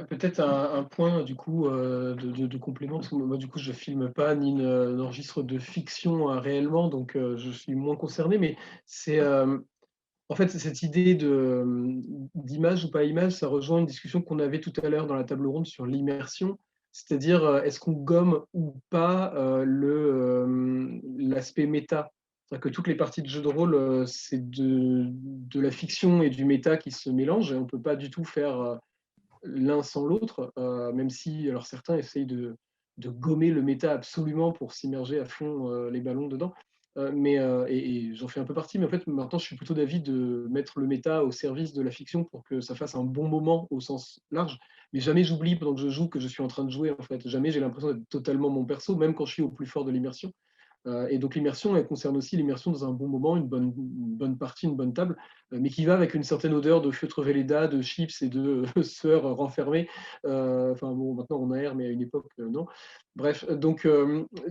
Peut-être un point du coup de complément, parce que moi du coup je filme pas ni n'enregistre de fiction réellement, donc je suis moins concerné, mais c'est en fait cette idée d'image ou pas image, ça rejoint une discussion qu'on avait tout à l'heure dans la table ronde sur l'immersion, c'est-à-dire est-ce qu'on gomme ou pas l'aspect méta. C'est-à-dire que toutes les parties de jeux de rôle, c'est de la fiction et du méta qui se mélangent, et on ne peut pas du tout faire l'un sans l'autre, même si alors certains essayent de gommer le méta absolument pour s'immerger à fond les ballons dedans. Et j'en fais un peu partie, mais en fait maintenant je suis plutôt d'avis de mettre le méta au service de la fiction pour que ça fasse un bon moment au sens large. Mais jamais j'oublie pendant que je joue que je suis en train de jouer en fait. Jamais j'ai l'impression d'être totalement mon perso, même quand je suis au plus fort de l'immersion. Et donc l'immersion, elle concerne aussi l'immersion dans un bon moment, une bonne partie, une bonne table, mais qui va avec une certaine odeur de feutre Velleda, de chips et de sueur renfermée. Enfin bon, maintenant on aère, mais à une époque, non. Bref, donc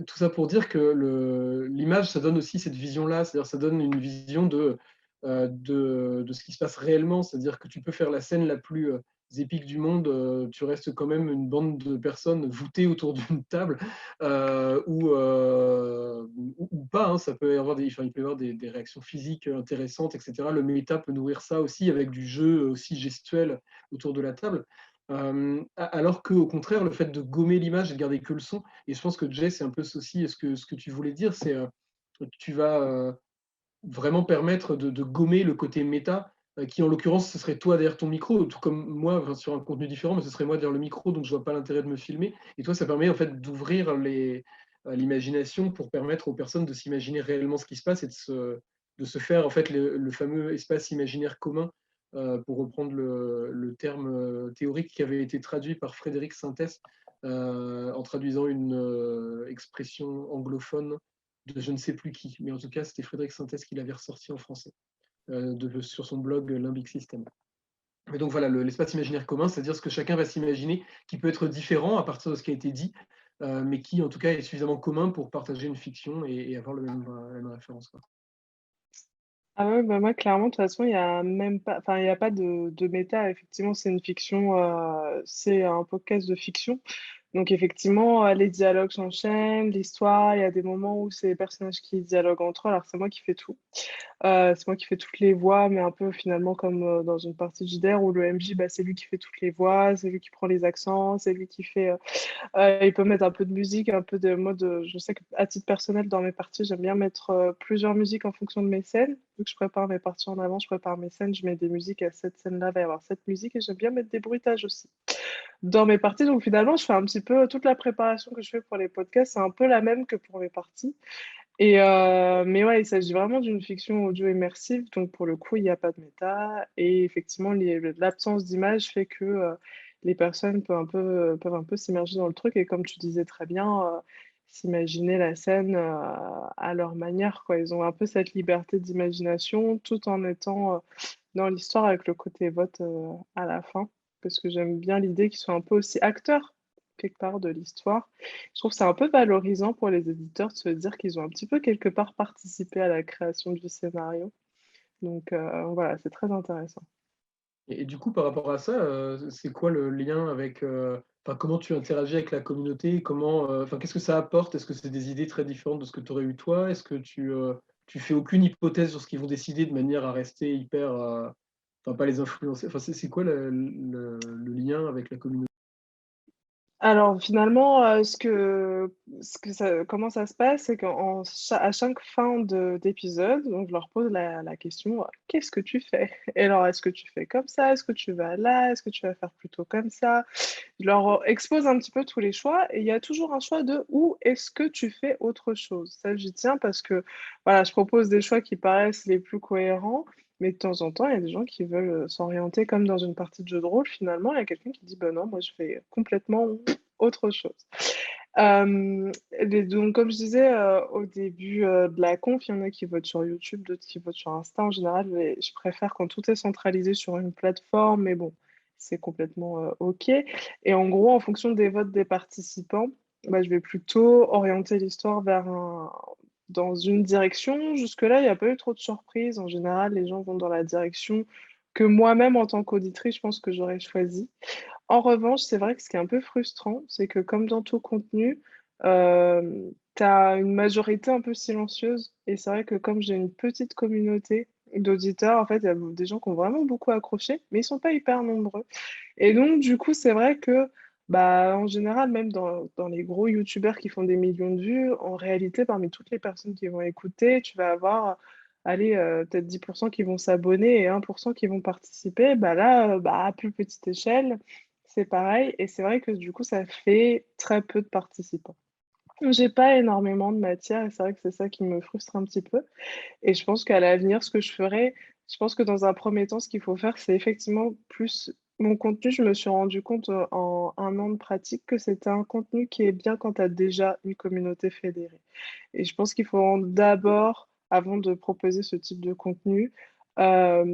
tout ça pour dire que l'image, ça donne aussi cette vision-là, c'est-à-dire ça donne une vision de ce qui se passe réellement, c'est-à-dire que tu peux faire la scène la plus épique du monde, tu restes quand même une bande de personnes voûtées autour d'une table, ou pas, hein, ça peut y avoir il peut y avoir des réactions physiques intéressantes, etc. Le méta peut nourrir ça aussi avec du jeu aussi gestuel autour de la table. Alors qu'au contraire, le fait de gommer l'image et de garder que le son, et je pense que Jay, c'est un peu aussi ce que tu voulais dire, c'est tu vas vraiment permettre de gommer le côté méta, qui en l'occurrence, ce serait toi derrière ton micro, tout comme moi, enfin, sur un contenu différent, mais ce serait moi derrière le micro, donc je vois pas l'intérêt de me filmer. Et toi, ça permet en fait d'ouvrir l'imagination pour permettre aux personnes de s'imaginer réellement ce qui se passe et de se faire en fait le fameux espace imaginaire commun, pour reprendre le terme théorique qui avait été traduit par Frédéric Sintès en traduisant une expression anglophone de je ne sais plus qui, mais en tout cas, c'était Frédéric Sintès qui l'avait ressorti en français sur son blog Limbic System. Mais donc voilà, l'espace imaginaire commun, c'est-à-dire ce que chacun va s'imaginer, qui peut être différent à partir de ce qui a été dit, mais qui en tout cas est suffisamment commun pour partager une fiction et avoir la même référence, quoi. Ah ouais, bah moi, clairement, de toute façon, il n'y a même pas, enfin, il y a pas de méta. Effectivement, c'est une fiction, c'est un podcast de fiction. Donc, effectivement, les dialogues s'enchaînent, l'histoire, il y a des moments où c'est les personnages qui dialoguent entre eux. Alors, c'est moi qui fais tout. C'est moi qui fais toutes les voix, mais un peu finalement comme dans une partie de JDR où le MJ, bah, c'est lui qui fait toutes les voix, c'est lui qui prend les accents, c'est lui qui fait. Il peut mettre un peu de musique, un peu de mode. Je sais qu'à titre personnel, dans mes parties, j'aime bien mettre plusieurs musiques en fonction de mes scènes. Vu que je prépare mes parties en avant, je prépare mes scènes, je mets des musiques à cette scène-là, il va y avoir cette musique et j'aime bien mettre des bruitages aussi dans mes parties. Donc finalement, je fais un petit peu toute la préparation que je fais pour les podcasts, c'est un peu la même que pour mes parties. Mais ouais, il s'agit vraiment d'une fiction audio immersive, donc pour le coup, il n'y a pas de méta. Et effectivement, l'absence d'image fait que les personnes peuvent un peu s'immerger dans le truc. Et comme tu disais très bien, s'imaginer la scène à leur manière, quoi. Ils ont un peu cette liberté d'imagination tout en étant dans l'histoire avec le côté vote à la fin. Parce que j'aime bien l'idée qu'ils soient un peu aussi acteurs, quelque part, de l'histoire. Je trouve que c'est un peu valorisant pour les éditeurs de se dire qu'ils ont un petit peu quelque part participé à la création du scénario. Donc voilà, c'est très intéressant. Et du coup, par rapport à ça, c'est quoi le lien avec, enfin, comment tu interagis avec la communauté? Comment, enfin, qu'est-ce que ça apporte? Est-ce que c'est des idées très différentes de ce que tu aurais eu toi? Est-ce que tu fais aucune hypothèse sur ce qu'ils vont décider de manière à rester hyper, enfin, pas les influencer? Enfin, c'est quoi le lien avec la communauté? Alors finalement, comment ça se passe, c'est à chaque fin d'épisode, donc je leur pose la question, qu'est-ce que tu fais? Et alors, est-ce que tu fais comme ça? Est-ce que tu vas là? Est-ce que tu vas faire plutôt comme ça? Je leur expose un petit peu tous les choix et il y a toujours un choix de où est-ce que tu fais autre chose? Ça, j'y tiens parce que voilà, je propose des choix qui paraissent les plus cohérents, mais de temps en temps, il y a des gens qui veulent s'orienter comme dans une partie de jeu de rôle. Finalement, il y a quelqu'un qui dit, ben non, moi je fais complètement autre chose. Donc, comme je disais au début de la conf, il y en a qui votent sur YouTube, d'autres qui votent sur Insta. En général, je préfère quand tout est centralisé sur une plateforme, mais bon, c'est complètement OK. Et en gros, en fonction des votes des participants, bah, je vais plutôt orienter l'histoire dans une direction. Jusque-là, il n'y a pas eu trop de surprises. En général, les gens vont dans la direction que moi-même, en tant qu'auditrice, je pense que j'aurais choisi. En revanche, c'est vrai que ce qui est un peu frustrant, c'est que comme dans tout contenu, tu as une majorité un peu silencieuse. Et c'est vrai que comme j'ai une petite communauté d'auditeurs, en fait, il y a des gens qui ont vraiment beaucoup accroché, mais ils sont pas hyper nombreux. Et donc, du coup, c'est vrai que, bah, en général, même dans les gros youtubeurs qui font des millions de vues, en réalité, parmi toutes les personnes qui vont écouter, tu vas avoir, allez, peut-être 10% qui vont s'abonner et 1% qui vont participer. Bah là, bah, à plus petite échelle, c'est pareil. Et c'est vrai que du coup, ça fait très peu de participants. J'ai pas énormément de matière et c'est vrai que c'est ça qui me frustre un petit peu. Et je pense qu'à l'avenir, ce que je ferai, je pense que dans un premier temps, ce qu'il faut faire, c'est effectivement plus mon contenu. Je me suis rendu compte en un an de pratique que c'était un contenu qui est bien quand tu as déjà une communauté fédérée. Et je pense qu'il faut d'abord, avant de proposer ce type de contenu,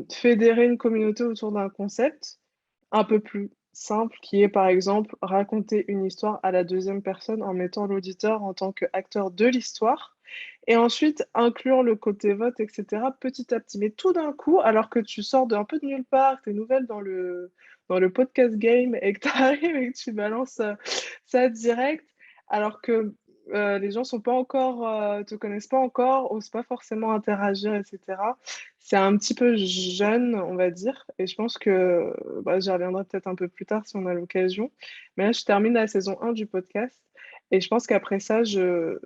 fédérer une communauté autour d'un concept un peu plus simple, qui est par exemple raconter une histoire à la deuxième personne en mettant l'auditeur en tant qu'acteur de l'histoire, et ensuite inclure le côté vote, etc., petit à petit. Mais tout d'un coup, alors que tu sors d'un peu de nulle part, que tu es nouvelle dans le podcast game, et que tu arrives et que tu balances ça direct, alors que les gens sont pas encore, te connaissent pas encore, osent pas forcément interagir, etc. C'est un petit peu jeune, on va dire, et je pense que bah, j'y reviendrai peut-être un peu plus tard si on a l'occasion. Mais là, je termine la saison 1 du podcast, et je pense qu'après ça, je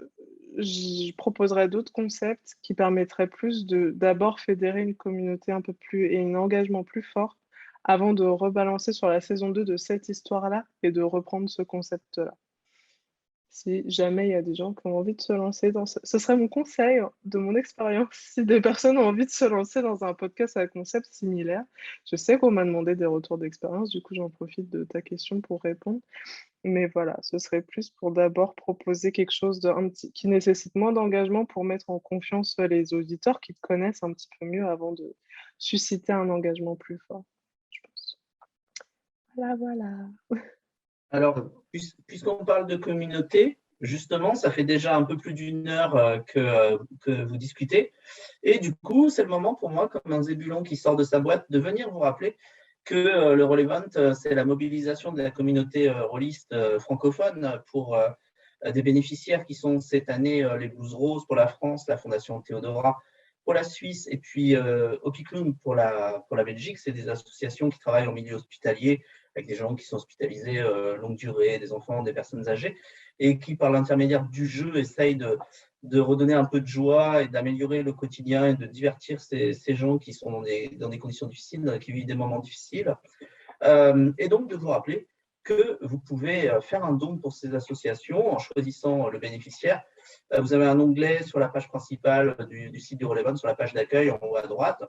proposerai d'autres concepts qui permettraient plus de d'abord fédérer une communauté un peu plus et un engagement plus fort avant de rebalancer sur la saison 2 de cette histoire-là et de reprendre ce concept-là. Si jamais il y a des gens qui ont envie de se lancer ce serait mon conseil de mon expérience. Si des personnes ont envie de se lancer dans un podcast à concept similaire, je sais qu'on m'a demandé des retours d'expérience, du coup j'en profite de ta question pour répondre. Mais voilà, ce serait plus pour d'abord proposer quelque chose qui nécessite moins d'engagement pour mettre en confiance les auditeurs qui te connaissent un petit peu mieux avant de susciter un engagement plus fort, je pense. Voilà, voilà. Alors, puisqu'on parle de communauté, Justement, ça fait déjà un peu plus d'une heure que vous discutez. Et du coup, c'est le moment pour moi, comme un zébulon qui sort de sa boîte, de venir vous rappeler que le Roll-Event, c'est la mobilisation de la communauté rôliste francophone pour des bénéficiaires qui sont cette année les Blues Roses pour la France, la Fondation Théodora pour la Suisse et puis Opicloun pour la Belgique. C'est des associations qui travaillent en milieu hospitalier avec des gens qui sont hospitalisés longue durée, des enfants, des personnes âgées, et qui, par l'intermédiaire du jeu, essayent de redonner un peu de joie et d'améliorer le quotidien et de divertir ces gens qui sont dans des conditions difficiles, qui vivent des moments difficiles. Et donc, de vous rappeler que vous pouvez faire un don pour ces associations en choisissant le bénéficiaire. Vous avez un onglet sur la page principale du site du Roll-Event, sur la page d'accueil en haut à droite.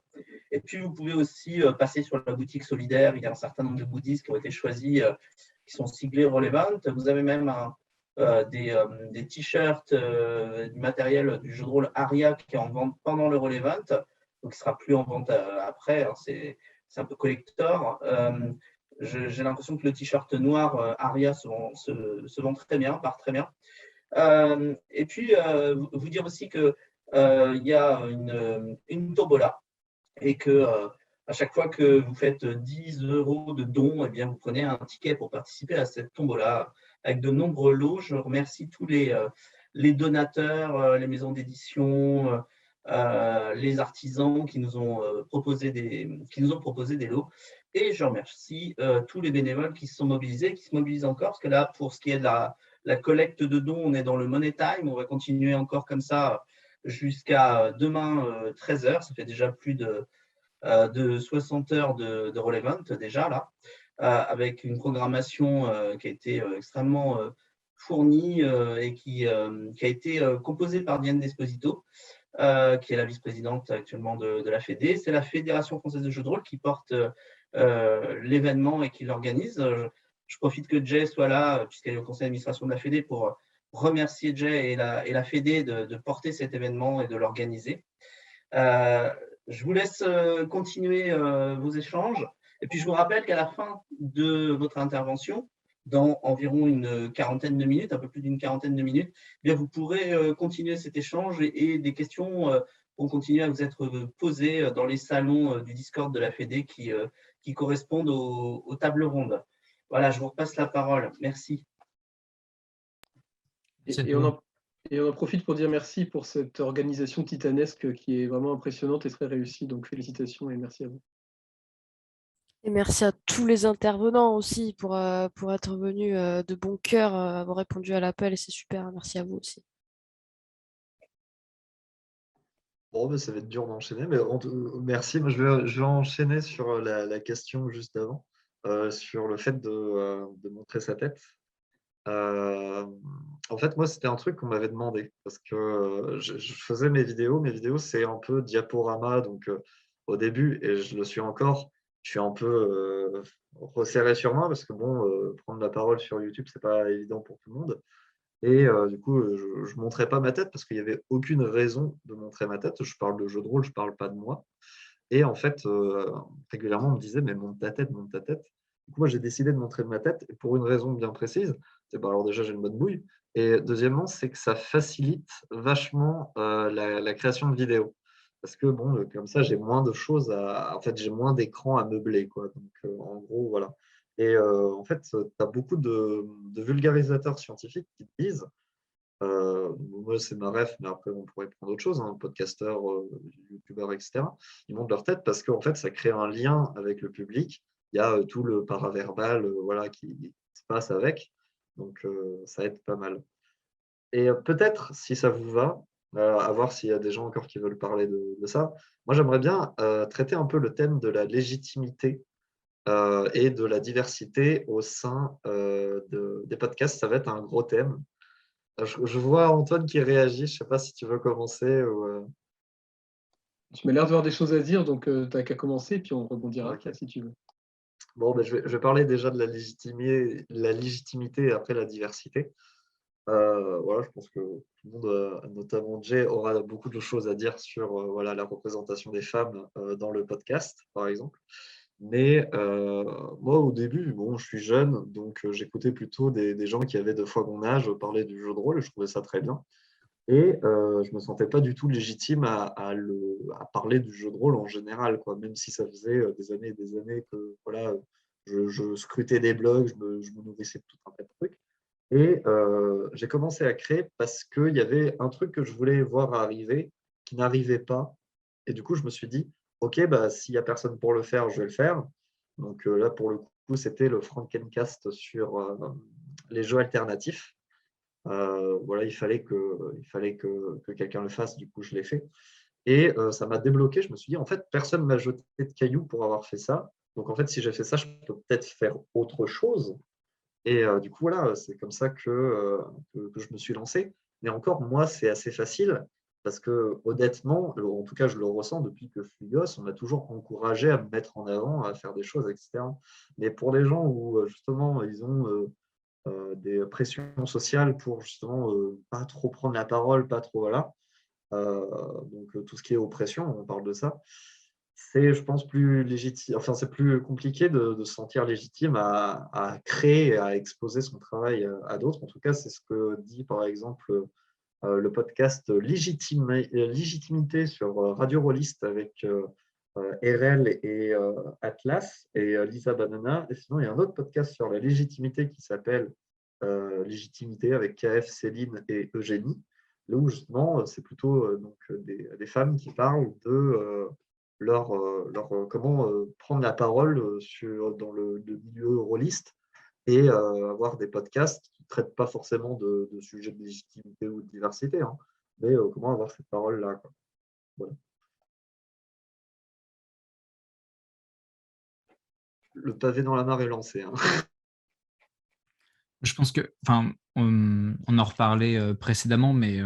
Et puis, vous pouvez aussi passer sur la boutique solidaire. Il y a un certain nombre de goodies qui ont été choisis, qui sont siglés Roll-Event. Vous avez même des t-shirts, du matériel du jeu de rôle Aria qui est en vente pendant le Roll-Event, donc il ne sera plus en vente après. Hein, c'est un peu collector. J'ai l'impression que le t-shirt noir Aria se vend très bien, part très bien. Et puis, vous dire aussi qu'il y a une tombola et que à chaque fois que vous faites 10 € de dons, eh bien, vous prenez un ticket pour participer à cette tombola avec de nombreux lots. Je remercie tous les donateurs, les maisons d'édition, les artisans qui nous ont proposé des lots. Et je remercie tous les bénévoles qui se sont mobilisés, qui se mobilisent encore, parce que là, pour ce qui est de la collecte de dons, on est dans le money time. On va continuer encore comme ça jusqu'à demain 13h. Ça fait déjà plus de 60 heures de Roll-Event déjà là, avec une programmation qui a été extrêmement fournie et qui a été composée par Diane Desposito, qui est la vice-présidente actuellement de la Fédé. C'est la Fédération française de jeux de rôle qui porte l'événement et qui l'organise. Je profite que Jay soit là, puisqu'elle est au conseil d'administration de la Fédé, pour remercier Jay et la Fédé de porter cet événement et de l'organiser. Je vous laisse continuer vos échanges. Et puis, je vous rappelle qu'à la fin de votre intervention, dans environ une quarantaine de minutes, un peu plus d'une quarantaine de minutes, eh bien, vous pourrez continuer cet échange et des questions vont continuer à vous être posées dans les salons du Discord de la Fédé qui correspondent aux tables rondes. Voilà, je vous repasse la parole. Merci. Et on en profite pour dire merci pour cette organisation titanesque qui est vraiment impressionnante et très réussie. Donc félicitations et merci à vous. Et merci à tous les intervenants aussi pour être venus de bon cœur, avoir répondu à l'appel et c'est super. Merci à vous aussi. Bon, mais ça va être dur d'enchaîner, mais merci. Moi, je vais enchaîner sur la question juste avant, sur le fait de montrer sa tête. En fait, moi, c'était un truc qu'on m'avait demandé parce que je faisais mes vidéos. Mes vidéos, c'est un peu diaporama. Donc, au début, et je le suis encore, je suis un peu resserré sur moi parce que, bon, prendre la parole sur YouTube, c'est pas évident pour tout le monde. Et du coup, je ne montrais pas ma tête parce qu'il n'y avait aucune raison de montrer ma tête. Je parle de jeu de rôle, je ne parle pas de moi. Et en fait, régulièrement, on me disait, mais monte ta tête, monte ta tête. Du coup, moi, j'ai décidé de montrer ma tête et pour une raison bien précise. C'est bah, alors déjà, j'ai une bonne bouille. Et deuxièmement, c'est que ça facilite vachement la création de vidéos. Parce que bon, comme ça, j'ai moins de choses en fait, j'ai moins d'écran à meubler, quoi. Donc, en gros, voilà. Et en fait, tu as beaucoup de vulgarisateurs scientifiques qui disent, moi, c'est ma ref, mais après, on pourrait prendre autre chose, hein, podcasteurs, youtubeurs, etc. Ils montent leur tête parce qu'en fait, ça crée un lien avec le public. Il y a tout le paraverbal voilà, qui se passe avec. Donc, ça aide pas mal. Et peut-être, si ça vous va, à voir s'il y a des gens encore qui veulent parler de ça, moi, j'aimerais bien traiter un peu le thème de la légitimité et de la diversité au sein des podcasts. Ça va être un gros thème. Je vois Antoine qui réagit. Je ne sais pas si tu veux commencer. Tu m'as l'air d'avoir des choses à dire, donc tu n'as qu'à commencer, puis on rebondira Ok. si tu veux. Bon, ben, je vais parler déjà de la légitimité et après la diversité. Voilà, je pense que tout le monde, notamment Jay, aura beaucoup de choses à dire sur voilà, la représentation des femmes dans le podcast, par exemple. Mais moi, au début, bon, je suis jeune, donc j'écoutais plutôt des gens qui avaient 2 fois mon âge parler du jeu de rôle, et je trouvais ça très bien. Et je ne me sentais pas du tout légitime à parler du jeu de rôle en général, quoi, même si ça faisait des années et des années que voilà, je scrutais des blogs, je me nourrissais de tout un tas de trucs. Et j'ai commencé à créer parce qu'il y avait un truc que je voulais voir arriver qui n'arrivait pas. Et du coup, je me suis dit, OK, bah, s'il n'y a personne pour le faire, je vais le faire. Donc là, pour le coup, c'était le Frankencast sur les jeux alternatifs. Voilà, il fallait que quelqu'un le fasse, du coup, je l'ai fait. Et ça m'a débloqué. Je me suis dit, en fait, personne ne m'a jeté de cailloux pour avoir fait ça. Donc, en fait, si j'ai fait ça, je peux peut-être faire autre chose. Et du coup, voilà, c'est comme ça que je me suis lancé. Mais encore, moi, c'est assez facile parce que, honnêtement, en tout cas, je le ressens depuis que je suis gosse, on m'a toujours encouragé à me mettre en avant, à faire des choses, etc. Mais pour les gens où, justement, ils ont des pressions sociales pour, justement, pas trop prendre la parole, pas trop, voilà. Donc, tout ce qui est oppression, on parle de ça. C'est, je pense, plus légitime, enfin, c'est plus compliqué de se sentir légitime à créer et à exposer son travail à d'autres. En tout cas, c'est ce que dit, par exemple, le podcast Légitimité sur Radio Rolliste avec RL et Atlas et Lisa Banana. Et sinon, il y a un autre podcast sur la légitimité qui s'appelle Légitimité avec KF, Céline et Eugénie, là où justement, c'est plutôt donc, des femmes qui parlent de comment prendre la parole dans le milieu rôliste et avoir des podcasts qui ne traitent pas forcément de sujets de légitimité ou de diversité, hein, mais comment avoir cette parole-là, quoi. Voilà. Le pavé dans la mare est lancé, hein. Je pense que, enfin, on en reparlait précédemment, mais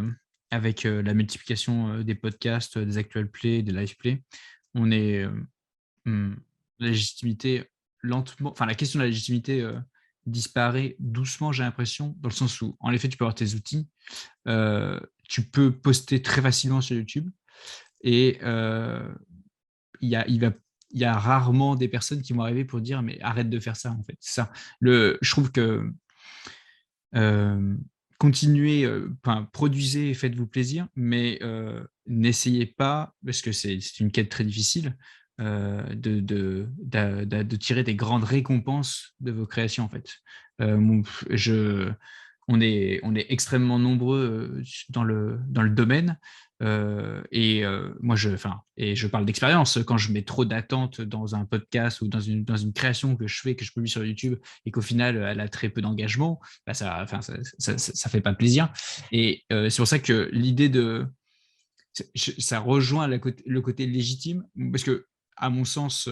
avec la multiplication des podcasts, des actual plays, des live plays, on est la légitimité lentement, enfin la question de la légitimité disparaît doucement, j'ai l'impression, dans le sens où, en effet, tu peux avoir tes outils, tu peux poster très facilement sur YouTube, et il y a rarement des personnes qui vont arriver pour dire mais arrête de faire ça, en fait. C'est ça. Je trouve que continuez, produisez, faites-vous plaisir, mais n'essayez pas, parce que c'est une quête très difficile, de tirer des grandes récompenses de vos créations, en fait. On est extrêmement nombreux dans le domaine. Moi, je parle d'expérience. Quand je mets trop d'attentes dans un podcast ou dans une création que je fais, que je publie sur YouTube, et qu'au final, elle a très peu d'engagement, bah ça fait pas plaisir. Et c'est pour ça que l'idée ça rejoint le côté légitime, parce que, à mon sens,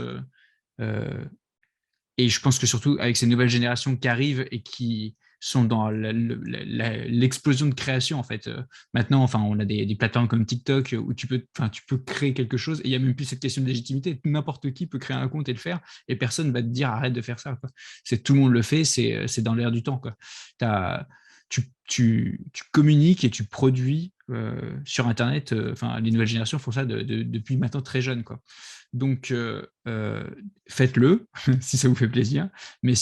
et je pense que surtout avec ces nouvelles générations qui arrivent et qui sont dans l'explosion de création, en fait. Maintenant, enfin, on a des plateformes comme TikTok où tu peux créer quelque chose, et il n'y a même plus cette question de légitimité. N'importe qui peut créer un compte et le faire, et personne ne va te dire arrête de faire ça, quoi. Tout le monde le fait, c'est dans l'air du temps, quoi. Tu communiques et tu produis sur Internet. Les nouvelles générations font ça depuis maintenant très jeune, quoi. Donc, faites-le si ça vous fait plaisir, mais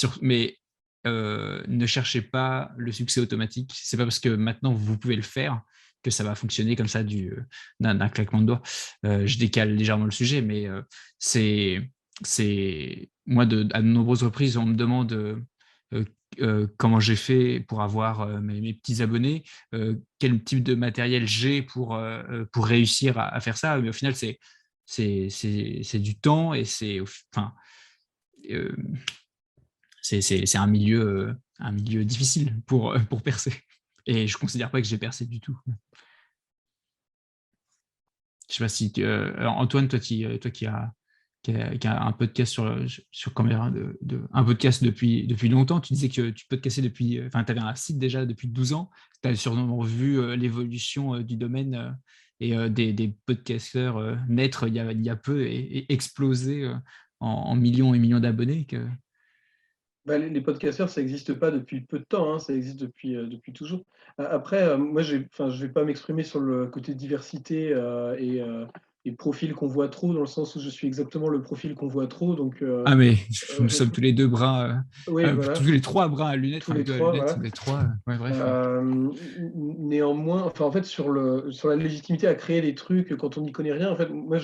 ne cherchez pas le succès automatique. C'est pas parce que maintenant vous pouvez le faire que ça va fonctionner comme ça d'un claquement de doigts. Je décale légèrement le sujet, mais moi, à de nombreuses reprises, on me demande comment j'ai fait pour avoir mes petits abonnés, quel type de matériel j'ai pour réussir à faire ça. Mais au final, c'est du temps, et c'est un milieu difficile pour percer. Et je ne considère pas que j'ai percé du tout. Je sais pas si alors Antoine, toi qui a un podcast sur combien un podcast depuis longtemps. Tu disais que tu podcastais tu avais un site déjà depuis 12 ans. Tu as sûrement vu l'évolution du domaine et des podcasteurs naître il y a peu et exploser en millions et millions d'abonnés. Les podcasteurs, ça n'existe pas depuis peu de temps, hein, ça existe depuis toujours. Après, moi, je ne vais pas m'exprimer sur le côté diversité et profils qu'on voit trop, dans le sens où je suis exactement le profil qu'on voit trop. Donc, Ah, mais nous sommes tous les deux bruns, oui, voilà, tous les trois bruns à lunettes, tous enfin les deux à trois, lunettes, voilà. les trois. Ouais, bref. Néanmoins, enfin, en fait, sur la légitimité à créer des trucs quand on n'y connaît rien, en fait, moi,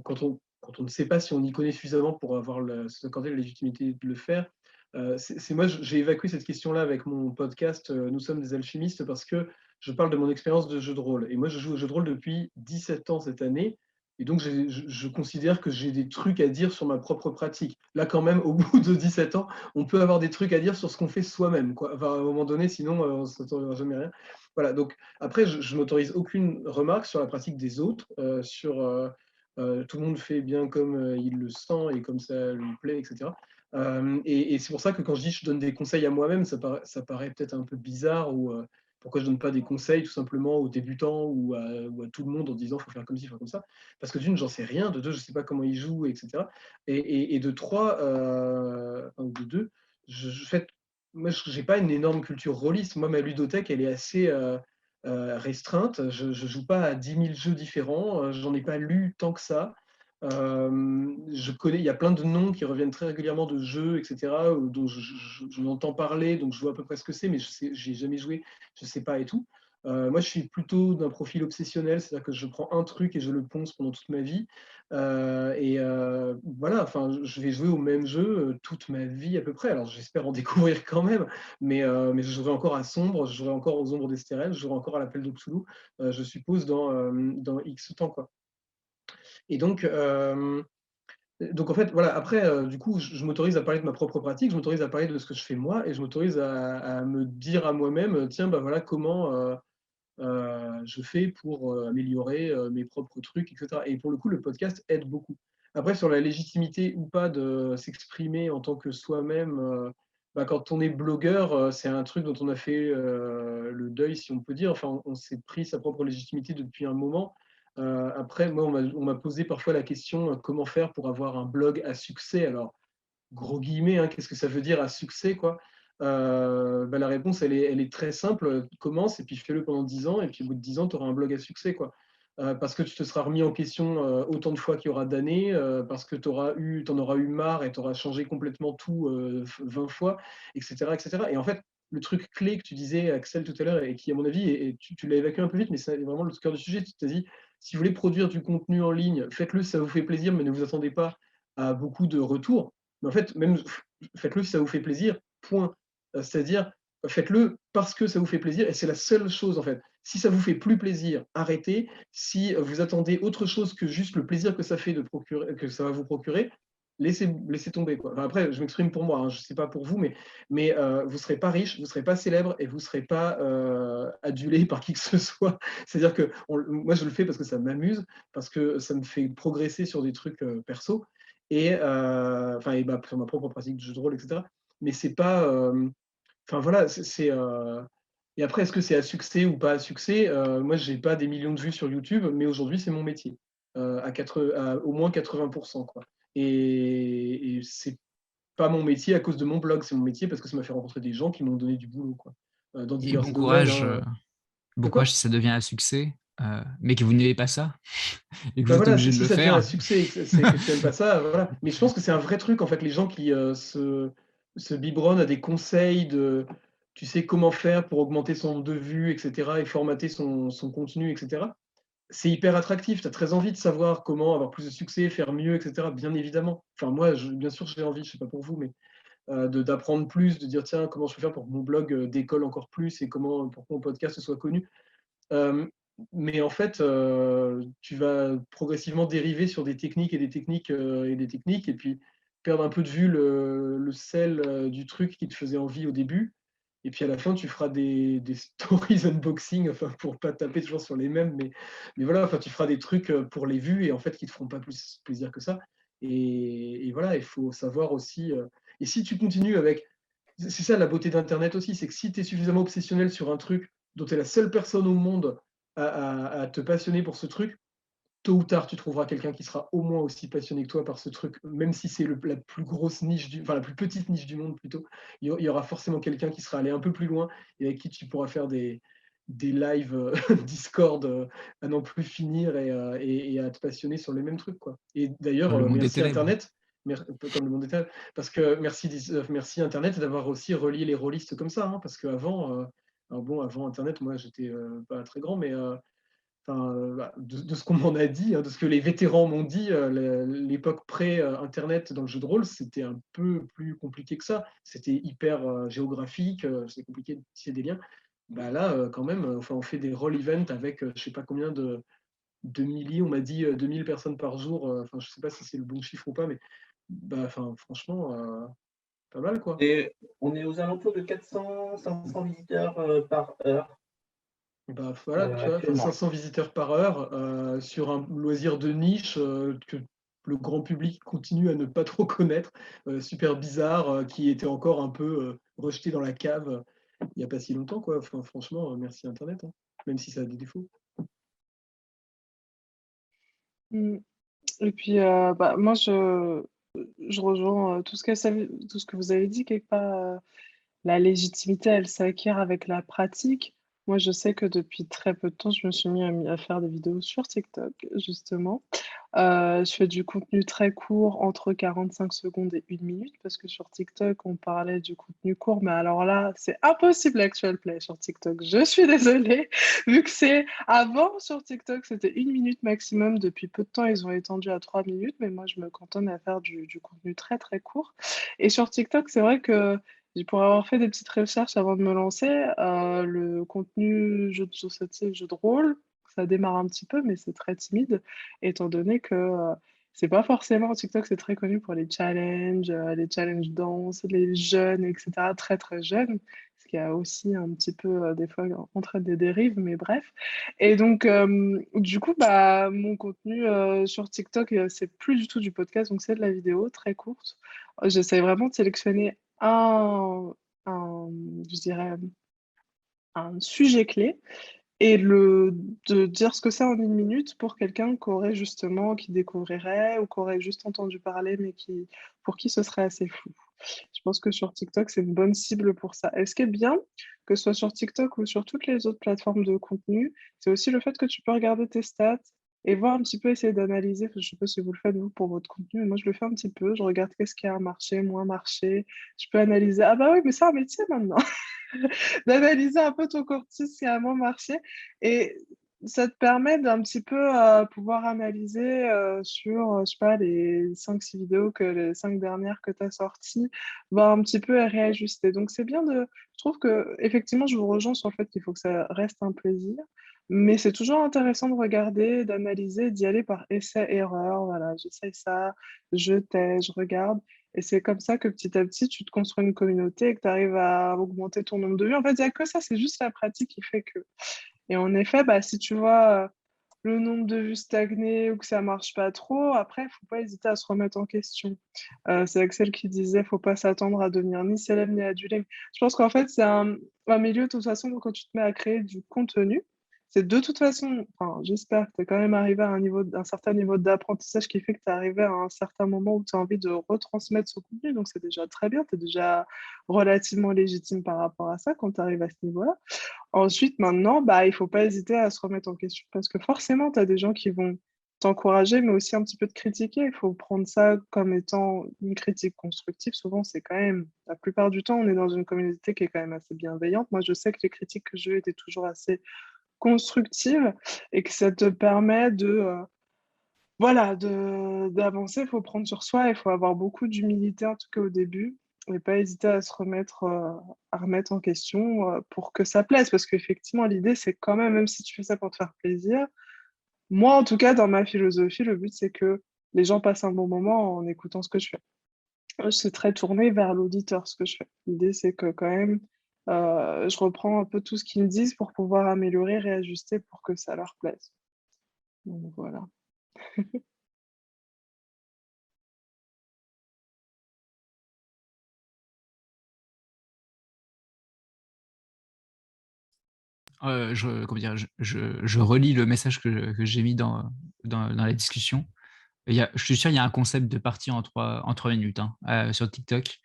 quand on ne sait pas si on y connaît suffisamment pour s'accorder la légitimité de le faire, moi, j'ai évacué cette question-là avec mon podcast Nous sommes des alchimistes, parce que je parle de mon expérience de jeu de rôle. Et moi, je joue au jeu de rôle depuis 17 ans cette année. Et donc, je considère que j'ai des trucs à dire sur ma propre pratique. Là, quand même, au bout de 17 ans, on peut avoir des trucs à dire sur ce qu'on fait soi-même, quoi. Enfin, à un moment donné, sinon, on ne s'autorisera jamais rien. Voilà, donc après, je ne m'autorise aucune remarque sur la pratique des autres, tout le monde fait bien comme il le sent et comme ça lui plaît, etc. Et c'est pour ça que quand je dis je donne des conseils à moi-même, ça paraît peut-être un peu bizarre, ou pourquoi je ne donne pas des conseils tout simplement aux débutants ou à tout le monde en disant il faut faire comme ci, faut faire comme ça. Parce que d'une, j'en sais rien, de deux, je ne sais pas comment ils jouent, etc. Et de trois, ou de deux, moi, je n'ai pas une énorme culture rôliste. Moi, ma ludothèque, elle est assez restreinte. Je ne joue pas à 10 000 jeux différents. J'en ai pas lu tant que ça. Il y a plein de noms qui reviennent très régulièrement de jeux, etc., dont je m'entends parler, donc je vois à peu près ce que c'est, mais je n'ai jamais joué, je ne sais pas et tout. Moi, je suis plutôt d'un profil obsessionnel, c'est-à-dire que je prends un truc et je le ponce pendant toute ma vie. Voilà, enfin, je vais jouer au même jeu toute ma vie à peu près. Alors, j'espère en découvrir quand même, mais je jouerai encore à Sombre, je jouerai encore aux Ombres d'Estérel, je jouerai encore à l'Appel de Cthulhu, je suppose, dans X temps, quoi. Et donc en fait, voilà, après, du coup, je m'autorise à parler de ma propre pratique, je m'autorise à parler de ce que je fais moi, et je m'autorise à me dire à moi-même, tiens, bah voilà comment je fais pour améliorer mes propres trucs, etc. Et pour le coup, le podcast aide beaucoup. Après, sur la légitimité ou pas de s'exprimer en tant que soi-même, bah, quand on est blogueur, c'est un truc dont on a fait le deuil, si on peut dire. Enfin, on s'est pris sa propre légitimité depuis un moment. Après, moi, on m'a posé parfois la question comment faire pour avoir un blog à succès. Alors, gros guillemets, hein, qu'est-ce que ça veut dire à succès, quoi. Bah, la réponse, elle est très simple. Commence et puis fais-le pendant 10 ans, et puis au bout de 10 ans, tu auras un blog à succès, quoi. Parce que tu te seras remis en question autant de fois qu'il y aura d'années, parce que tu en auras eu marre et tu auras changé complètement tout 20 fois, etc., etc. Et en fait, le truc clé que tu disais, Axel, tout à l'heure, et qui, à mon avis, et tu l'as évacué un peu vite, mais c'est vraiment le cœur du sujet, tu t'as dit, si vous voulez produire du contenu en ligne, faites-le si ça vous fait plaisir, mais ne vous attendez pas à beaucoup de retours. Mais en fait, même faites-le si ça vous fait plaisir, point. C'est-à-dire, faites-le parce que ça vous fait plaisir, et c'est la seule chose, en fait. Si ça vous fait plus plaisir, arrêtez. Si vous attendez autre chose que juste le plaisir que ça fait que ça va vous procurer, laissez tomber, quoi. Enfin, après, je m'exprime pour moi, hein, je ne sais pas pour vous, mais vous ne serez pas riche, vous ne serez pas célèbre, et vous ne serez pas adulé par qui que ce soit. C'est-à-dire que moi, je le fais parce que ça m'amuse, parce que ça me fait progresser sur des trucs perso, et bah, sur ma propre pratique de jeu de rôle, etc. Mais c'est pas. Enfin voilà, et après, est-ce que c'est à succès ou pas à succès? Moi, j'ai pas des millions de vues sur YouTube, mais aujourd'hui, c'est mon métier, à au moins 80%, quoi. Et c'est pas mon métier à cause de mon blog, c'est mon métier parce que ça m'a fait rencontrer des gens qui m'ont donné du boulot, quoi, dans Et divers domaines. Hein. bon De quoi? courage si ça devient un succès, mais que vous n'aimez pas ça et que vous Ben êtes voilà, obligé de si le ça devient un faire. succès et que c'est que tu n'aimes pas ça, voilà. Mais je pense que c'est un vrai truc, en fait, les gens qui se biberonnent à des conseils de, tu sais, comment faire pour augmenter son nombre de vues, etc., et formater son contenu, etc. C'est hyper attractif, tu as très envie de savoir comment avoir plus de succès, faire mieux, etc., bien évidemment. Enfin, moi, bien sûr, j'ai envie, je ne sais pas pour vous, mais d'apprendre plus, de dire, tiens, comment je peux faire pour que mon blog décolle encore plus, et pour que mon podcast soit connu. Euh, mais en fait, tu vas progressivement dériver sur des techniques et des techniques et des techniques, et puis perdre un peu de vue le sel du truc qui te faisait envie au début. Et puis à la fin, tu feras des stories unboxing, enfin, pour pas taper toujours sur les mêmes, mais voilà, enfin, tu feras des trucs pour les vues, et en fait, qui te feront pas plus plaisir que ça. Et voilà, il faut savoir aussi. Et si tu continues avec. C'est ça la beauté d'Internet aussi, c'est que si tu es suffisamment obsessionnel sur un truc dont tu es la seule personne au monde à te passionner pour ce truc, tôt ou tard, tu trouveras quelqu'un qui sera au moins aussi passionné que toi par ce truc, même si c'est la plus grosse niche, enfin la plus petite niche du monde plutôt. Il y aura forcément quelqu'un qui sera allé un peu plus loin et avec qui tu pourras faire des lives Discord à n'en plus finir et à te passionner sur les mêmes trucs, quoi. Et d'ailleurs, Le monde est merci ténèbres. Internet, comme le monde est ténèbres, parce que merci Internet d'avoir aussi relié les rôlistes comme ça, hein, parce qu'avant, avant Internet, moi j'étais pas très grand, mais de ce qu'on m'en a dit, hein, de ce que les vétérans m'ont dit, l'époque pré-Internet dans le jeu de rôle, c'était un peu plus compliqué que ça. C'était hyper géographique, c'est compliqué de tisser des liens. Bah là, quand même, on fait des roll events avec je sais pas combien de milliers, on m'a dit 2000 personnes par jour. Je sais pas si c'est le bon chiffre ou pas, mais franchement, pas mal quoi. Et on est aux alentours de 400-500 visiteurs par heure Voilà, tu vois, actuellement. 500 visiteurs par heure sur un loisir de niche que le grand public continue à ne pas trop connaître, super bizarre, qui était encore un peu rejeté dans la cave il n'y a pas si longtemps, quoi. Franchement, merci Internet, hein, même si ça a des défauts. Et puis, moi, je rejoins tout ce que vous avez dit, quelque part. La légitimité, elle s'acquiert avec la pratique. Moi, je sais que depuis très peu de temps, je me suis mis à faire des vidéos sur TikTok, justement. Je fais du contenu très court, entre 45 secondes et 1 minute, parce que sur TikTok, on parlait du contenu court, mais alors là, c'est impossible l'actual play sur TikTok. Je suis désolée, vu que c'est avant sur TikTok, c'était 1 minute maximum. Depuis peu de temps, ils ont étendu à 3 minutes, mais moi, je me cantonne à faire du contenu très, très court. Et sur TikTok, c'est vrai que pour avoir fait des petites recherches avant de me lancer, le contenu jeu de société, jeu de rôle, ça démarre un petit peu, mais c'est très timide, étant donné que c'est pas forcément TikTok, c'est très connu pour les challenges danse, les jeunes, etc., très très jeunes, ce qui a aussi un petit peu des fois entraîne des dérives, mais bref. Et donc, du coup, mon contenu sur TikTok, c'est plus du tout du podcast, donc c'est de la vidéo très courte. J'essaie vraiment de sélectionner je dirais, un sujet clé et de dire ce que c'est en 1 minute pour quelqu'un qui découvrirait ou qui aurait juste entendu parler, mais pour qui ce serait assez flou. Je pense que sur TikTok, c'est une bonne cible pour ça. Et ce qui est bien, que ce soit sur TikTok ou sur toutes les autres plateformes de contenu, c'est aussi le fait que tu peux regarder tes stats et voir un petit peu, essayer d'analyser. Je ne sais pas si vous le faites, vous, pour votre contenu, mais moi, je le fais un petit peu. Je regarde qu'est-ce qui a marché, moins marché. Je peux analyser. Ah bah oui, mais c'est un métier maintenant. D'analyser un peu ton contenu, ce qui a moins marché. Et ça te permet d'un petit peu pouvoir analyser sur, je sais pas, les 5-6 vidéos les 5 dernières que tu as sorties, voir un petit peu et réajuster. Donc, c'est bien je trouve que, effectivement, je vous rejoins sur le fait qu'il faut que ça reste un plaisir, mais c'est toujours intéressant de regarder, d'analyser, d'y aller par essai-erreur. Voilà, j'essaye ça, je teste, je regarde. Et c'est comme ça que petit à petit, tu te construis une communauté et que tu arrives à augmenter ton nombre de vues. En fait, il n'y a que ça, c'est juste la pratique qui fait que. Et en effet, si tu vois le nombre de vues stagner ou que ça marche pas trop, après, il faut pas hésiter à se remettre en question. C'est Axel qui disait, faut pas s'attendre à devenir ni célèbre ni adulé. Je pense qu'en fait, c'est un milieu, de toute façon, quand tu te mets à créer du contenu, c'est de toute façon, enfin, j'espère que tu es quand même arrivé à un certain niveau d'apprentissage qui fait que tu es arrivé à un certain moment où tu as envie de retransmettre ce contenu. Donc, c'est déjà très bien, tu es déjà relativement légitime par rapport à ça quand tu arrives à ce niveau-là. Ensuite, maintenant, il ne faut pas hésiter à se remettre en question parce que forcément, tu as des gens qui vont t'encourager, mais aussi un petit peu te critiquer. Il faut prendre ça comme étant une critique constructive. Souvent, c'est quand même, la plupart du temps, on est dans une communauté qui est quand même assez bienveillante. Moi, je sais que les critiques que j'ai eues étaient toujours assez constructive et que ça te permet d'avancer. Il faut prendre sur soi, il faut avoir beaucoup d'humilité, en tout cas au début, et pas hésiter à remettre en question pour que ça plaise. Parce qu'effectivement, l'idée, c'est quand même si tu fais ça pour te faire plaisir, moi, en tout cas, dans ma philosophie, le but, c'est que les gens passent un bon moment en écoutant ce que je fais. C'est très tourné vers l'auditeur, ce que je fais. L'idée, c'est que quand même, je reprends un peu tout ce qu'ils me disent pour pouvoir améliorer, réajuster pour que ça leur plaise. Donc voilà. Comment dire, je relis le message que j'ai mis dans la discussion. Je suis sûr, il y a un concept de partie en 3 minutes, hein, sur TikTok.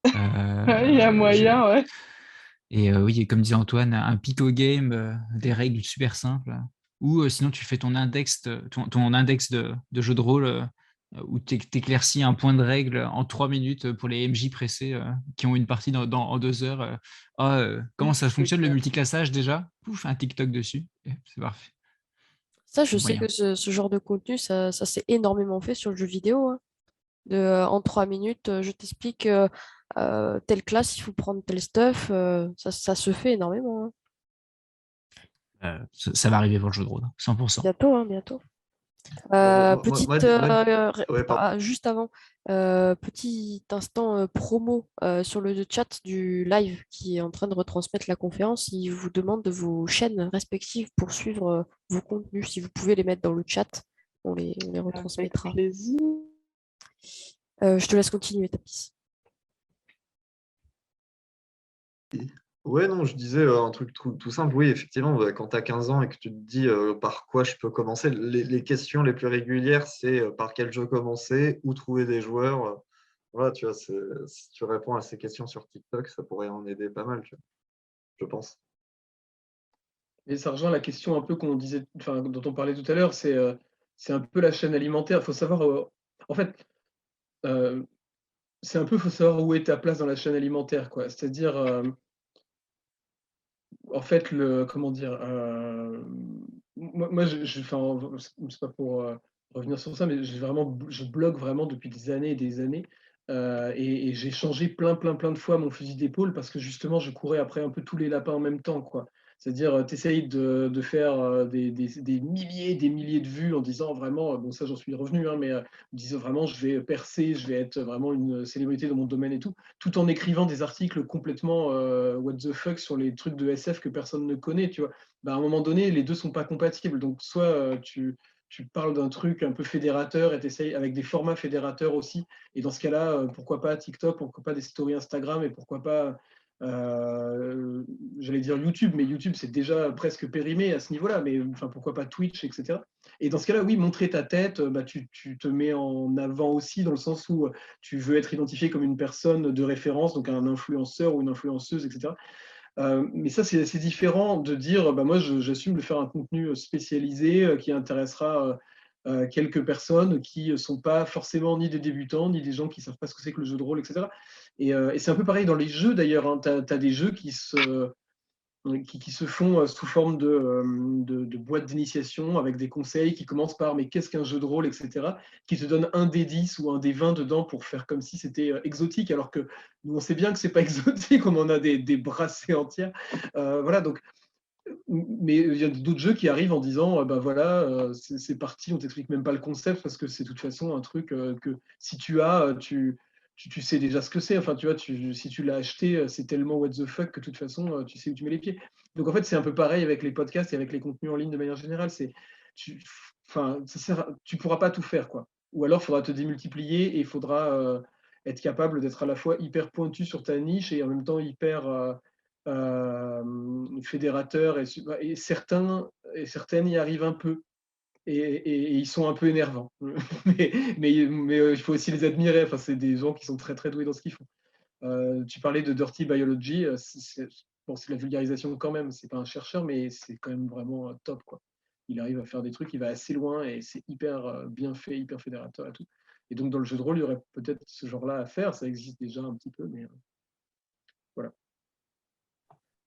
Il y a moyen, ouais. Et oui, comme disait Antoine, un pico game, des règles super simples. Ou sinon, tu fais ton index, ton index de jeu de rôle où tu éclaircis un point de règle en 3 minutes pour les MJ pressés qui ont une partie en 2 heures. Comment ça C'est fonctionne le clair. multiclassage déjà? Pouf, un TikTok dessus. Et c'est parfait. Ça, je C'est sais moyen. que ce genre de contenu, ça s'est énormément fait sur le jeu vidéo, hein. En 3 minutes, je t'explique telle classe, il faut prendre tel stuff. Ça se fait énormément, hein. Ça va arriver pour le jeu de rôle, 100%. Bientôt, hein, bientôt. Ouais, pardon. Juste avant, petit instant promo sur le chat du live qui est en train de retransmettre la conférence. Il vous demande de vos chaînes respectives pour suivre vos contenus. Si vous pouvez les mettre dans le chat, on les Avec retransmettra. plaisir. Je te laisse continuer, Tapis. Ouais, non, je disais un truc tout simple. Oui, effectivement, quand tu as 15 ans et que tu te dis par quoi je peux commencer, les questions les plus régulières, c'est par quel jeu commencer, où trouver des joueurs. Voilà, tu vois, si tu réponds à ces questions sur TikTok, ça pourrait en aider pas mal, tu vois, je pense. Et ça rejoint la question un peu qu'on disait, enfin, dont on parlait tout à l'heure, c'est un peu la chaîne alimentaire. Il faut savoir, en fait, euh, c'est un peu, faut savoir où est ta place dans la chaîne alimentaire, quoi. C'est-à-dire, en fait, comment dire, moi enfin, c'est pas pour revenir sur ça, mais je blogue vraiment depuis des années et des années. Et j'ai changé plein de fois mon fusil d'épaule parce que justement, je courais après un peu tous les lapins en même temps, quoi. C'est-à-dire, tu essayes de faire des milliers de vues en disant vraiment, bon, ça j'en suis revenu, hein, mais en disant vraiment, je vais percer, je vais être vraiment une célébrité dans mon domaine et tout en écrivant des articles complètement what the fuck sur les trucs de SF que personne ne connaît, tu vois. Bah, à un moment donné, les deux sont pas compatibles. Donc, soit tu parles d'un truc un peu fédérateur et tu essayes avec des formats fédérateurs aussi. Et dans ce cas-là, pourquoi pas TikTok, pourquoi pas des stories Instagram et pourquoi pas, j'allais dire YouTube, mais YouTube, c'est déjà presque périmé à ce niveau-là. Mais enfin, pourquoi pas Twitch, etc. Et dans ce cas-là, oui, montrer ta tête, bah, tu te mets en avant aussi dans le sens où tu veux être identifié comme une personne de référence, donc un influenceur ou une influenceuse, etc. Mais ça, c'est différent de dire, bah, moi, j'assume de faire un contenu spécialisé qui intéressera quelques personnes qui ne sont pas forcément ni des débutants, ni des gens qui ne savent pas ce que c'est que le jeu de rôle, etc. Et c'est un peu pareil dans les jeux, d'ailleurs, hein. Tu as des jeux qui se font sous forme de boîtes d'initiation avec des conseils qui commencent par mais qu'est-ce qu'un jeu de rôle, etc., qui te donnent un des 10 ou un des 20 dedans pour faire comme si c'était exotique, alors que nous on sait bien que c'est pas exotique, on en a des brassées entières. Voilà, donc, mais il y a d'autres jeux qui arrivent en disant bah voilà, c'est parti, on t'explique même pas le concept parce que c'est de toute façon un truc que si tu as, tu sais déjà ce que c'est. Enfin, tu vois, si tu l'as acheté, c'est tellement what the fuck que de toute façon, tu sais où tu mets les pieds. Donc en fait, c'est un peu pareil avec les podcasts et avec les contenus en ligne de manière générale. Tu, enfin, tu pourras pas tout faire, quoi. Ou alors, il faudra te démultiplier et il faudra être capable d'être à la fois hyper pointu sur ta niche et en même temps hyper fédérateurs et certaines y arrivent un peu et ils sont un peu énervants. mais il faut aussi les admirer. Enfin, c'est des gens qui sont très très doués dans ce qu'ils font. Tu parlais de Dirty Biology, bon, c'est de la vulgarisation quand même. C'est pas un chercheur, mais c'est quand même vraiment top, quoi. Il arrive à faire des trucs, il va assez loin et c'est hyper bien fait, hyper fédérateur et tout. Et donc dans le jeu de rôle, il y aurait peut-être ce genre-là à faire. Ça existe déjà un petit peu, mais voilà.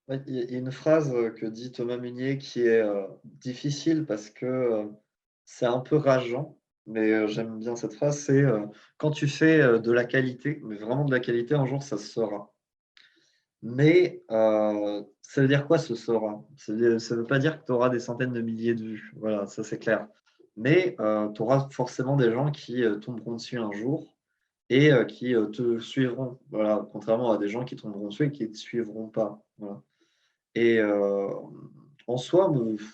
Ouais, il y a une phrase que dit Thomas Munier qui est difficile parce que c'est un peu rageant, mais j'aime bien cette phrase, c'est quand tu fais de la qualité, mais vraiment de la qualité, un jour ça se saura. Mais ça veut dire quoi ce saura? Ça veut pas dire que tu auras des centaines de milliers de vues, voilà, ça c'est clair. Mais tu auras forcément des gens qui tomberont dessus un jour et qui te suivront, voilà, contrairement à des gens qui tomberont dessus et qui ne te suivront pas. Voilà. Et en soi,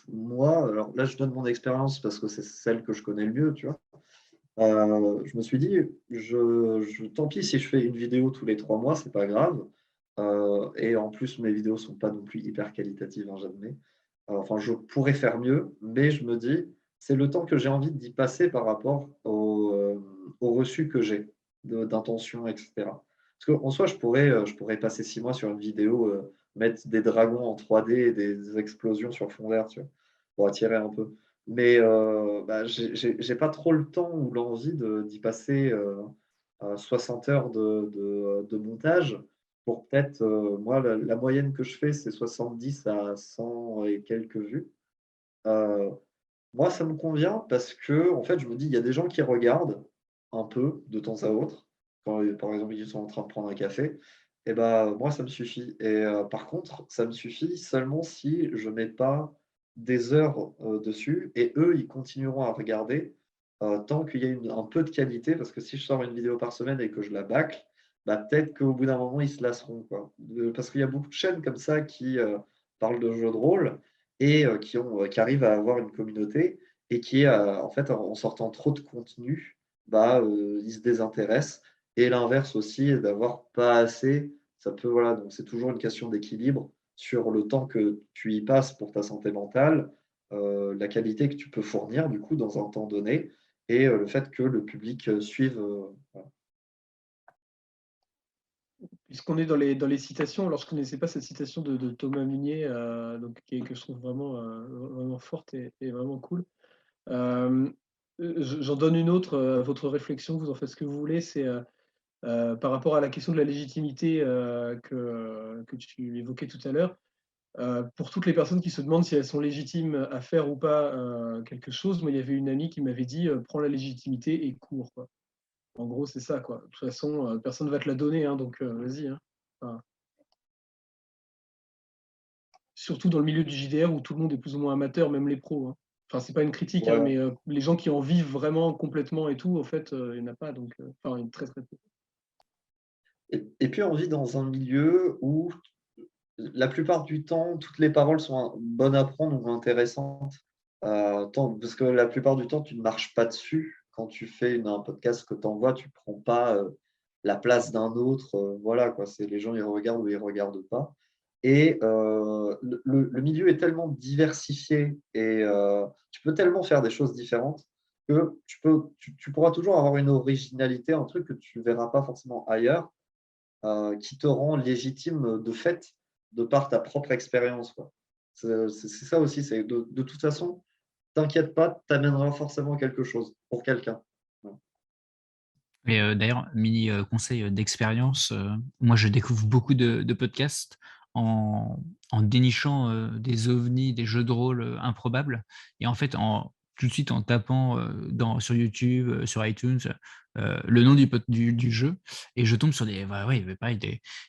moi, alors là, je donne mon expérience parce que c'est celle que je connais le mieux, tu vois. Je me suis dit, tant pis si je fais une vidéo tous les 3 mois, c'est pas grave. Et en plus, mes vidéos sont pas non plus hyper qualitatives, hein, j'admets. Enfin, je pourrais faire mieux, mais je me dis, c'est le temps que j'ai envie d'y passer par rapport au reçu que j'ai d'intention, etc. Parce qu'en soi, je pourrais passer 6 mois sur une vidéo mettre des dragons en 3D et des explosions sur fond vert, tu vois, pour attirer un peu. Mais j'ai pas trop le temps ou l'envie d'y passer 60 heures de montage pour peut-être, moi, la moyenne que je fais, c'est 70 à 100 et quelques vues. Euh, Moi, ça me convient parce que, en fait, je me dis, il y a des gens qui regardent un peu de temps à autre, quand, par exemple, ils sont en train de prendre un café. Et ben, moi, ça me suffit. Et par contre, ça me suffit seulement si je mets pas des heures dessus et eux, ils continueront à regarder tant qu'il y a un peu de qualité. Parce que si je sors une vidéo par semaine et que je la bâcle, bah, peut-être qu'au bout d'un moment, ils se lasseront, quoi. Parce qu'il y a beaucoup de chaînes comme ça qui parlent de jeux de rôle et qui arrivent à avoir une communauté et qui, en fait, en sortant trop de contenu, ils se désintéressent. Et l'inverse aussi, d'avoir pas assez, ça peut, voilà, donc c'est toujours une question d'équilibre sur le temps que tu y passes pour ta santé mentale, la qualité que tu peux fournir, du coup, dans un temps donné, et le fait que le public suive. Voilà. Puisqu'on est dans les citations, alors je ne connaissais pas cette citation de Thomas Munier, que je trouve vraiment forte et vraiment cool. J'en donne une autre à votre réflexion, vous en faites ce que vous voulez, c'est par rapport à la question de la légitimité que tu évoquais tout à l'heure. Pour toutes les personnes qui se demandent si elles sont légitimes à faire ou pas quelque chose, moi, il y avait une amie qui m'avait dit prends la légitimité et cours, quoi. En gros, c'est ça, quoi. De toute façon, personne ne va te la donner, hein, donc vas-y. Hein. Enfin, surtout dans le milieu du JDR où tout le monde est plus ou moins amateur, même les pros. Hein. Enfin, c'est pas une critique, hein, Ouais. mais les gens qui en vivent vraiment complètement et tout, en fait, il n'y en a pas. Donc, enfin, une très très peu. Et puis, on vit dans un milieu où la plupart du temps, toutes les paroles sont bonnes à prendre ou intéressantes. Parce que la plupart du temps, tu ne marches pas dessus. Quand tu fais un podcast que tu envoies, tu ne prends pas la place d'un autre. Voilà, quoi. C'est les gens, ils regardent ou ils ne regardent pas. Et le milieu est tellement diversifié et tu peux tellement faire des choses différentes que tu pourras toujours avoir une originalité, un truc que tu ne verras pas forcément ailleurs, qui te rend légitime de fait de par ta propre expérience, quoi. C'est ça aussi, c'est de toute façon, t'inquiète pas, t'amèneras forcément quelque chose pour quelqu'un. Et d'ailleurs, mini conseil d'expérience, moi je découvre beaucoup de podcasts en dénichant des ovnis, des jeux de rôle improbables. Et en fait, tout de suite en tapant sur YouTube, sur iTunes, le nom du jeu, et je tombe sur pareil,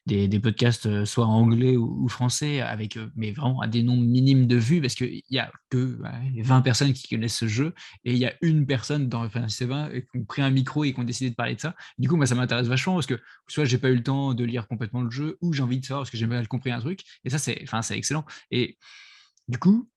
des podcasts soit anglais ou français, avec mais vraiment à des nombres minimes de vues, parce qu'il n'y a que 20 personnes qui connaissent ce jeu, et il y a une personne dans ces 20 qui ont pris un micro et qui ont décidé de parler de ça. Du coup, moi, ça m'intéresse vachement parce que soit j'ai pas eu le temps de lire complètement le jeu, ou j'ai envie de savoir parce que j'ai mal compris un truc. Et ça, c'est excellent. Et du coup,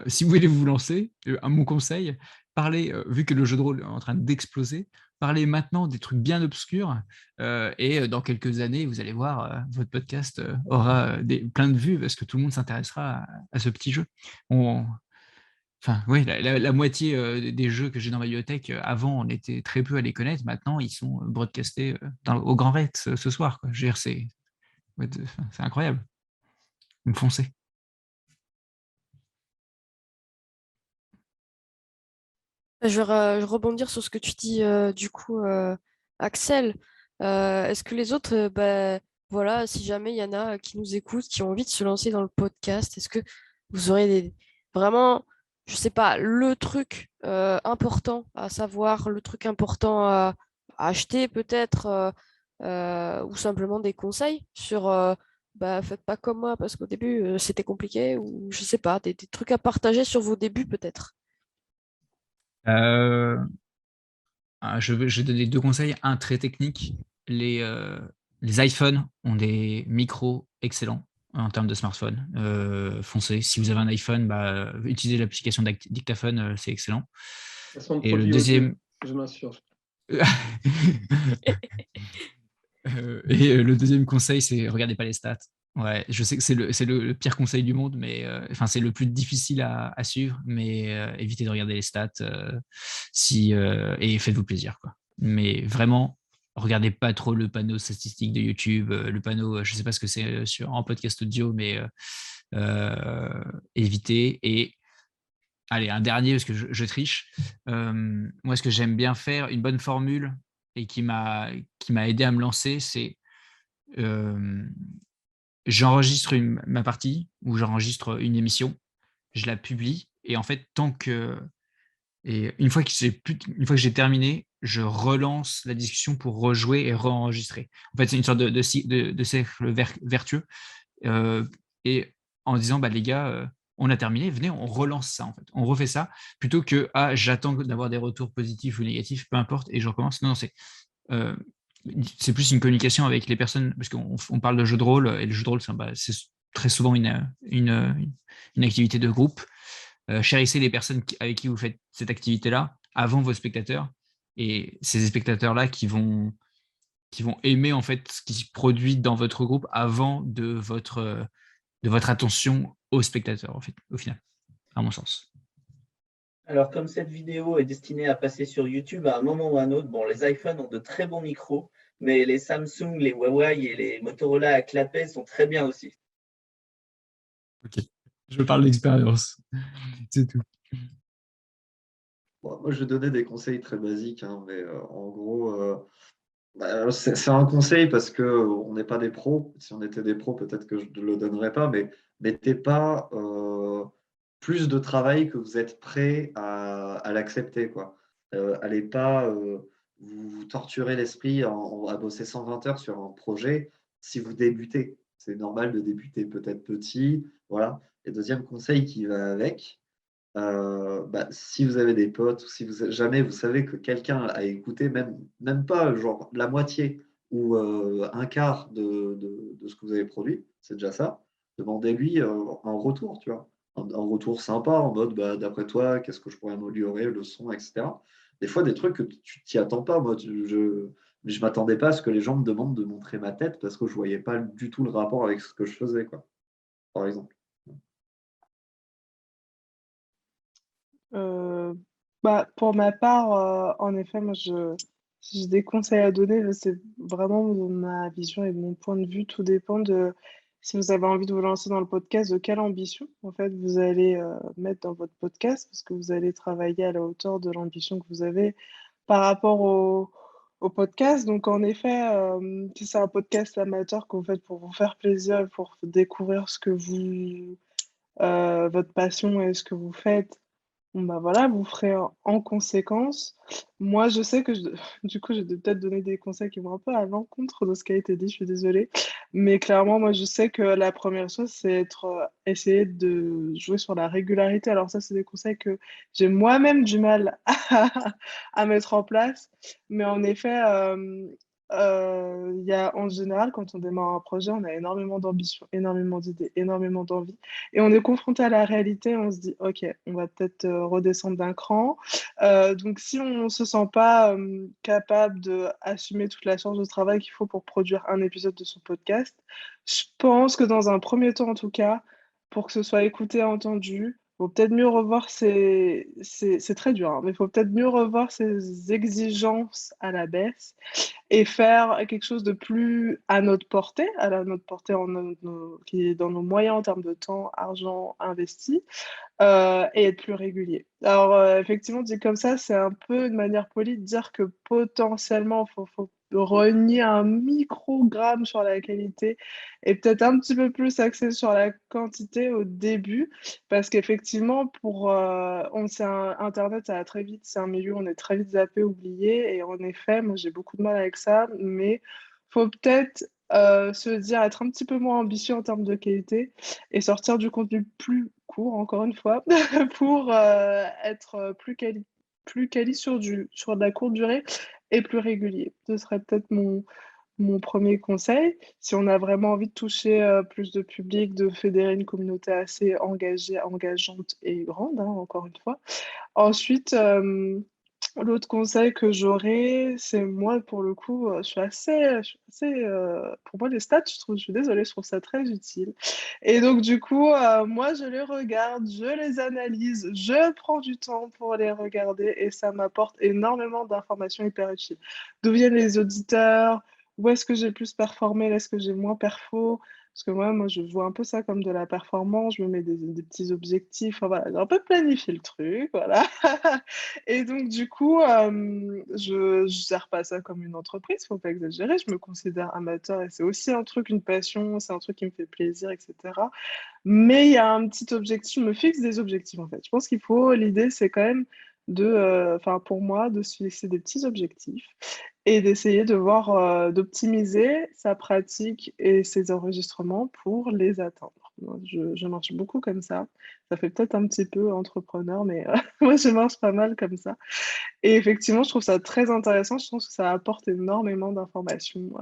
si vous voulez vous lancer, à mon conseil, parlez, vu que le jeu de rôle est en train d'exploser, parlez maintenant des trucs bien obscurs, et dans quelques années, vous allez voir, votre podcast aura plein de vues parce que tout le monde s'intéressera à ce petit jeu. Enfin, oui, la moitié des jeux que j'ai dans ma bibliothèque, avant, on était très peu à les connaître. Maintenant, ils sont broadcastés au Grand Rex ce soir, quoi. Je veux dire, c'est incroyable. Vous me foncez. Je vais rebondir sur ce que tu dis, du coup, Axel. Est-ce que les autres, voilà, si jamais il y en a qui nous écoutent, qui ont envie de se lancer dans le podcast, est-ce que vous aurez vraiment, je sais pas, le truc important à savoir, le truc important à acheter peut-être, ou simplement des conseils sur, faites pas comme moi parce qu'au début c'était compliqué, ou je sais pas, des trucs à partager sur vos débuts peut-être. Euh, je vais donner deux conseils. Un très technique. Les iPhones ont des micros excellents en termes de smartphone. Foncez. Si vous avez un iPhone, utilisez l'application Dictaphone, c'est excellent. Façon de Et le produit audio, deuxième, je m'assure. le deuxième conseil, c'est regardez pas les stats. Ouais, je sais que c'est le pire conseil du monde, mais c'est le plus difficile à suivre, mais évitez de regarder les stats et faites-vous plaisir, quoi. Mais vraiment, regardez pas trop le panneau statistique de YouTube, le panneau, je sais pas ce que c'est en podcast audio, mais évitez. Et allez, un dernier, parce que je triche. Moi, ce que j'aime bien faire, une bonne formule, et qui m'a aidé à me lancer, c'est j'enregistre ma partie, ou j'enregistre une émission, je la publie, et en fait, une fois que j'ai terminé, je relance la discussion pour rejouer et re-enregistrer. En fait, c'est une sorte de cercle vertueux. Et en disant, bah, les gars, on a terminé, venez, on relance ça, en fait. On refait ça, plutôt que, j'attends d'avoir des retours positifs ou négatifs, peu importe, et je recommence. Non, c'est plus une communication avec les personnes, parce qu'on parle de jeu de rôle, et le jeu de rôle, c'est très souvent une activité de groupe. Chérissez les personnes avec qui vous faites cette activité-là avant vos spectateurs, et ces spectateurs-là qui vont aimer en fait ce qui se produit dans votre groupe avant de votre attention aux spectateurs, en fait, au final, à mon sens. Alors, comme cette vidéo est destinée à passer sur YouTube à un moment ou à un autre, bon, les iPhones ont de très bons micros, mais les Samsung, les Huawei et les Motorola à clapet sont très bien aussi. Ok, je parle d'expérience, c'est tout. Bon, moi, je vais donner des conseils très basiques, hein, mais en gros, c'est un conseil parce qu'on n'est pas des pros. Si on était des pros, peut-être que je ne le donnerais pas, mais mettez pas plus de travail que vous êtes prêt à l'accepter, quoi. Allez pas vous torturer l'esprit à bosser 120 heures sur un projet si vous débutez. C'est normal de débuter peut-être petit. Voilà. Et deuxième conseil qui va avec, si vous avez des potes ou si jamais vous savez que quelqu'un a écouté, même pas genre la moitié ou un quart de ce que vous avez produit, c'est déjà ça, demandez-lui un retour, tu vois. Un retour sympa en mode d'après toi, qu'est-ce que je pourrais améliorer, le son, etc. Des fois, des trucs que tu t'y attends pas. Moi, je m'attendais pas à ce que les gens me demandent de montrer ma tête parce que je voyais pas du tout le rapport avec ce que je faisais, quoi, par exemple. Euh, pour ma part, en effet, moi, si j'ai des conseils à donner, c'est vraiment ma vision et mon point de vue. Tout dépend de si vous avez envie de vous lancer dans le podcast, de quelle ambition, en fait, vous allez mettre dans votre podcast, parce que vous allez travailler à la hauteur de l'ambition que vous avez par rapport au podcast. Donc, en effet, si c'est un podcast amateur que vous faites pour vous faire plaisir, pour découvrir votre passion et ce que vous faites, bon, bah voilà, vous ferez en conséquence. Moi, je sais que du coup, je vais peut-être donner des conseils qui vont un peu à l'encontre de ce qui a été dit, je suis désolée. Mais clairement, moi, je sais que la première chose, c'est essayer de jouer sur la régularité. Alors ça, c'est des conseils que j'ai moi-même du mal à mettre en place. Mais en effet, il y a, en général, quand on démarre un projet, on a énormément d'ambition, énormément d'idées, énormément d'envie. Et on est confronté à la réalité, on se dit, OK, on va peut-être redescendre d'un cran. Donc, si on ne se sent pas capable d'assumer toute la charge de travail qu'il faut pour produire un épisode de son podcast, je pense que dans un premier temps, en tout cas, pour que ce soit écouté et entendu, il faut peut-être mieux revoir c'est très dur, hein, mais il faut peut-être mieux revoir ses exigences à la baisse et faire quelque chose de plus à notre portée, notre portée qui est dans nos moyens en termes de temps, argent investi, et être plus régulier. Alors, effectivement, dit comme ça, c'est un peu une manière polie de dire que potentiellement, faut renier un microgramme sur la qualité et peut-être un petit peu plus axer sur la quantité au début, parce qu'effectivement, on sait, Internet, ça va très vite, c'est un milieu où on est très vite zappé, oublié, et en effet, moi, j'ai beaucoup de mal avec ça, mais faut peut-être se dire, être un petit peu moins ambitieux en termes de qualité et sortir du contenu plus court, encore une fois, pour être plus quali sur de la courte durée et plus régulier. Ce serait peut-être mon premier conseil. Si on a vraiment envie de toucher plus de public, de fédérer une communauté assez engagée, engageante et grande, hein, encore une fois. Ensuite, L'autre conseil que j'aurais, c'est moi, pour le coup, pour moi, les stats, je suis désolée, je trouve ça très utile. Et donc, du coup, moi, je les regarde, je les analyse, je prends du temps pour les regarder et ça m'apporte énormément d'informations hyper utiles. D'où viennent les auditeurs? Où est-ce que j'ai le plus performé? Où est-ce que j'ai moins perfo? Parce que moi, je vois un peu ça comme de la performance, je me mets des petits objectifs, enfin, voilà, j'ai un peu planifié le truc, voilà. Et donc, du coup, je gère pas ça comme une entreprise, faut pas exagérer. Je me considère amateur et c'est aussi un truc, une passion, c'est un truc qui me fait plaisir, etc. Mais il y a un petit objectif, je me fixe des objectifs en fait. Je pense l'idée c'est quand même enfin pour moi, de se fixer des petits objectifs et d'essayer de voir, d'optimiser sa pratique et ses enregistrements pour les atteindre. Moi, je marche beaucoup comme ça. Ça fait peut-être un petit peu entrepreneur, mais moi je marche pas mal comme ça. Et effectivement, je trouve ça très intéressant. Je trouve que ça apporte énormément d'informations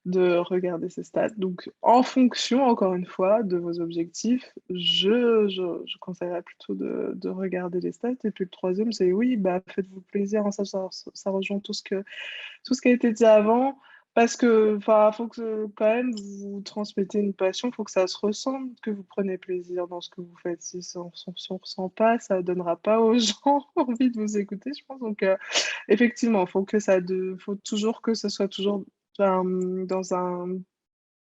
de regarder ces stats. Donc, en fonction, encore une fois, de vos objectifs, je conseillerais plutôt de regarder les stats. Et puis le troisième, c'est oui, bah, faites-vous plaisir. Hein, ça rejoint tout ce qui a été dit avant. Parce que, enfin, faut que quand même vous transmettez une passion, faut que ça se ressente, que vous prenez plaisir dans ce que vous faites. Si on ressent pas, ça donnera pas aux gens envie de vous écouter, je pense. Donc, effectivement, faut toujours que ce soit toujours dans un,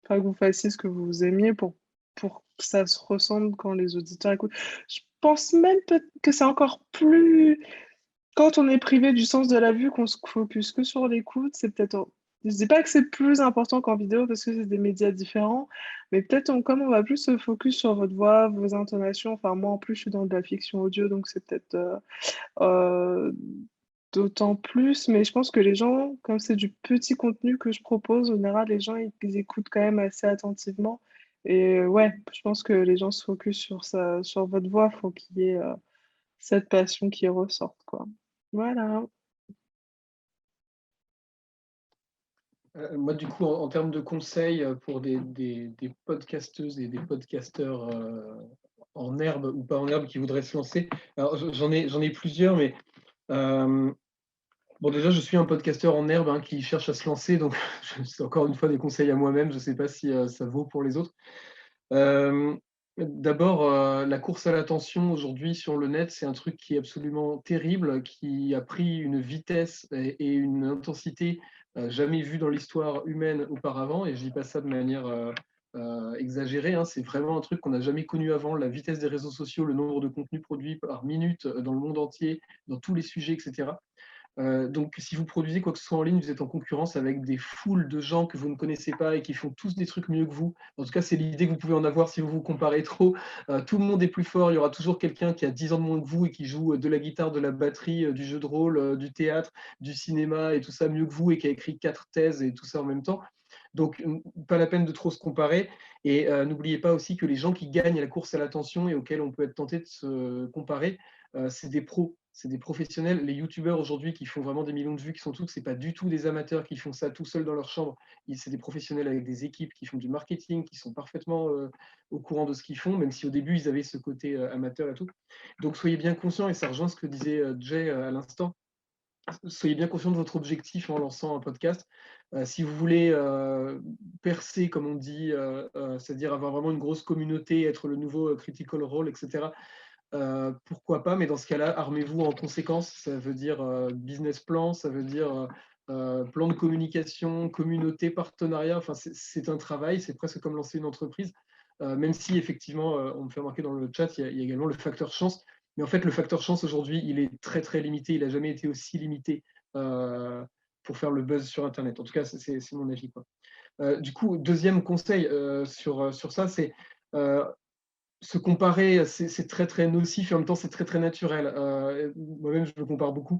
enfin, que vous fassiez ce que vous aimiez pour que ça se ressente quand les auditeurs écoutent. Je pense même que c'est encore plus quand on est privé du sens de la vue, qu'on se focus que sur l'écoute, c'est peut-être. Je dis pas que c'est plus important qu'en vidéo parce que c'est des médias différents, mais peut-être comme on va plus se focus sur votre voix, vos intonations. Enfin, moi en plus, je suis dans de la fiction audio, donc c'est peut-être euh, d'autant plus. Mais je pense que les gens, comme c'est du petit contenu que je propose, en général, les gens ils écoutent quand même assez attentivement. Et ouais, je pense que les gens se focus sur votre voix. Faut qu'il y ait cette passion qui ressorte, quoi. Voilà. Moi, du coup, en termes de conseils pour des podcasteuses et des podcasteurs en herbe ou pas en herbe qui voudraient se lancer, alors j'en ai plusieurs, mais euh, bon, déjà, je suis un podcasteur en herbe hein, qui cherche à se lancer, donc c'est encore une fois des conseils à moi-même. Je ne sais pas si ça vaut pour les autres. Euh, D'abord, la course à l'attention aujourd'hui sur le net, c'est un truc qui est absolument terrible, qui a pris une vitesse et une intensité jamais vues dans l'histoire humaine auparavant. Et je dis pas ça de manière exagérée, hein, c'est vraiment un truc qu'on n'a jamais connu avant. La vitesse des réseaux sociaux, le nombre de contenus produits par minute dans le monde entier, dans tous les sujets, etc. Donc, si vous produisez quoi que ce soit en ligne, vous êtes en concurrence avec des foules de gens que vous ne connaissez pas et qui font tous des trucs mieux que vous. En tout cas, c'est l'idée que vous pouvez en avoir si vous vous comparez trop. Tout le monde est plus fort. Il y aura toujours quelqu'un qui a 10 ans de moins que vous et qui joue de la guitare, de la batterie, du jeu de rôle, du théâtre, du cinéma et tout ça mieux que vous et qui a écrit 4 thèses et tout ça en même temps. Donc, pas la peine de trop se comparer. Et n'oubliez pas aussi que les gens qui gagnent à la course à l'attention et auxquels on peut être tenté de se comparer, c'est des pros, c'est des professionnels. Les youtubeurs aujourd'hui qui font vraiment des millions de vues, qui sont tous, c'est pas du tout des amateurs qui font ça tout seuls dans leur chambre. C'est des professionnels avec des équipes qui font du marketing, qui sont parfaitement au courant de ce qu'ils font, même si au début ils avaient ce côté amateur et tout. Donc soyez bien conscients, et ça rejoint ce que disait Jay à l'instant. Soyez bien conscient de votre objectif en lançant un podcast. Si vous voulez percer, comme on dit, c'est-à-dire avoir vraiment une grosse communauté, être le nouveau Critical Role, etc., pourquoi pas, mais dans ce cas-là, armez-vous en conséquence. Ça veut dire business plan, ça veut dire plan de communication, communauté, partenariat. Enfin, c'est un travail, c'est presque comme lancer une entreprise. Même si effectivement, on me fait remarquer dans le chat, il y a également le facteur chance. Mais en fait, le facteur chance aujourd'hui, il est très très limité. Il n'a jamais été aussi limité pour faire le buzz sur Internet. En tout cas, c'est mon avis, quoi. Du coup, deuxième conseil sur ça, c'est se comparer, c'est très très nocif et en même temps c'est très très naturel. Moi-même je me compare beaucoup,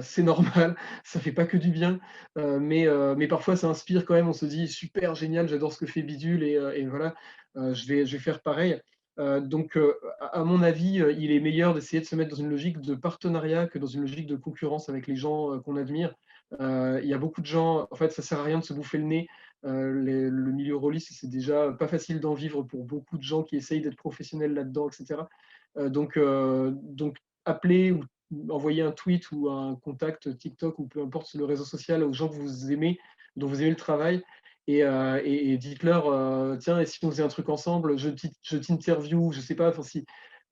c'est normal, ça fait pas que du bien, mais parfois ça inspire quand même, on se dit super génial, j'adore ce que fait Bidule et voilà, je vais faire pareil. Donc à mon avis, il est meilleur d'essayer de se mettre dans une logique de partenariat que dans une logique de concurrence avec les gens qu'on admire. Il y a beaucoup de gens, en fait ça sert à rien de se bouffer le nez. Le milieu rôliste, c'est déjà pas facile d'en vivre pour beaucoup de gens qui essayent d'être professionnels là-dedans, etc. Donc appelez ou envoyer un tweet ou un contact TikTok ou peu importe le réseau social aux gens que vous aimez, dont vous aimez le travail, et dites-leur, tiens, et si on faisait un truc ensemble, je t'interview, je sais pas, enfin, si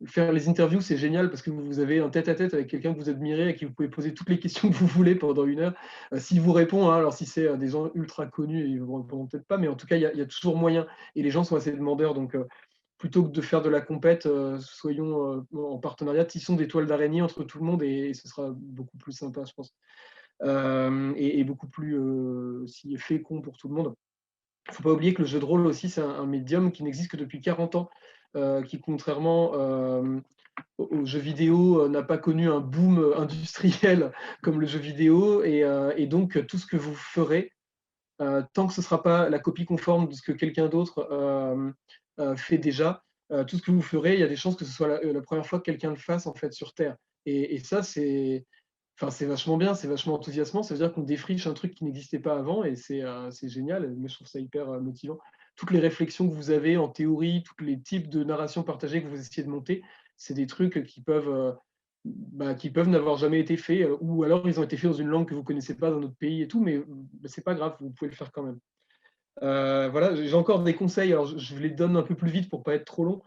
faire les interviews, c'est génial parce que vous avez un tête-à-tête avec quelqu'un que vous admirez à qui vous pouvez poser toutes les questions que vous voulez pendant 1 heure. S'il vous répond, hein, alors si c'est des gens ultra connus, ils ne vous répondront peut-être pas, mais en tout cas, il y a toujours moyen. Et les gens sont assez demandeurs, donc plutôt que de faire de la compète, soyons en partenariat, tissons des toiles d'araignée entre tout le monde et ce sera beaucoup plus sympa, je pense. Et beaucoup plus aussi fécond pour tout le monde. Il ne faut pas oublier que le jeu de rôle aussi, c'est un médium qui n'existe que depuis 40 ans, qui, contrairement aux jeux vidéo, n'a pas connu un boom industriel comme le jeu vidéo. Et donc, tout ce que vous ferez, tant que ce ne sera pas la copie conforme de ce que quelqu'un d'autre fait déjà, tout ce que vous ferez, il y a des chances que ce soit la première fois que quelqu'un le fasse en fait sur Terre. Et ça, c'est vachement bien, c'est vachement enthousiasmant. Ça veut dire qu'on défriche un truc qui n'existait pas avant et c'est génial. Moi, je trouve ça hyper motivant. Toutes les réflexions que vous avez en théorie, tous les types de narration partagée que vous essayez de monter, c'est des trucs qui peuvent n'avoir jamais été faits, ou alors ils ont été faits dans une langue que vous ne connaissez pas dans notre pays et tout, mais c'est pas grave, vous pouvez le faire quand même. Voilà, j'ai encore des conseils, alors je les donne un peu plus vite pour pas être trop long.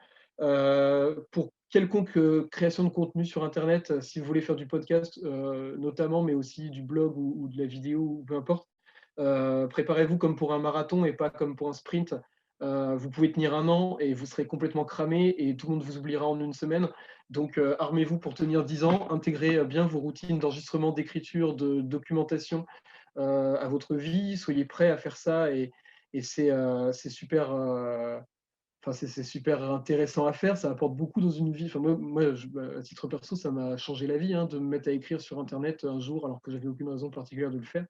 Pour quelconque création de contenu sur Internet, si vous voulez faire du podcast notamment, mais aussi du blog ou de la vidéo, ou peu importe, préparez-vous comme pour un marathon et pas comme pour un sprint. Vous pouvez tenir 1 an et vous serez complètement cramé et tout le monde vous oubliera en 1 semaine. Donc armez-vous pour tenir 10 ans, intégrez bien vos routines d'enregistrement, d'écriture, de documentation à votre vie, soyez prêts à faire ça et c'est super, c'est super intéressant à faire, ça apporte beaucoup dans une vie. Enfin, moi à titre perso, ça m'a changé la vie hein, de me mettre à écrire sur Internet un jour alors que j'avais aucune raison particulière de le faire.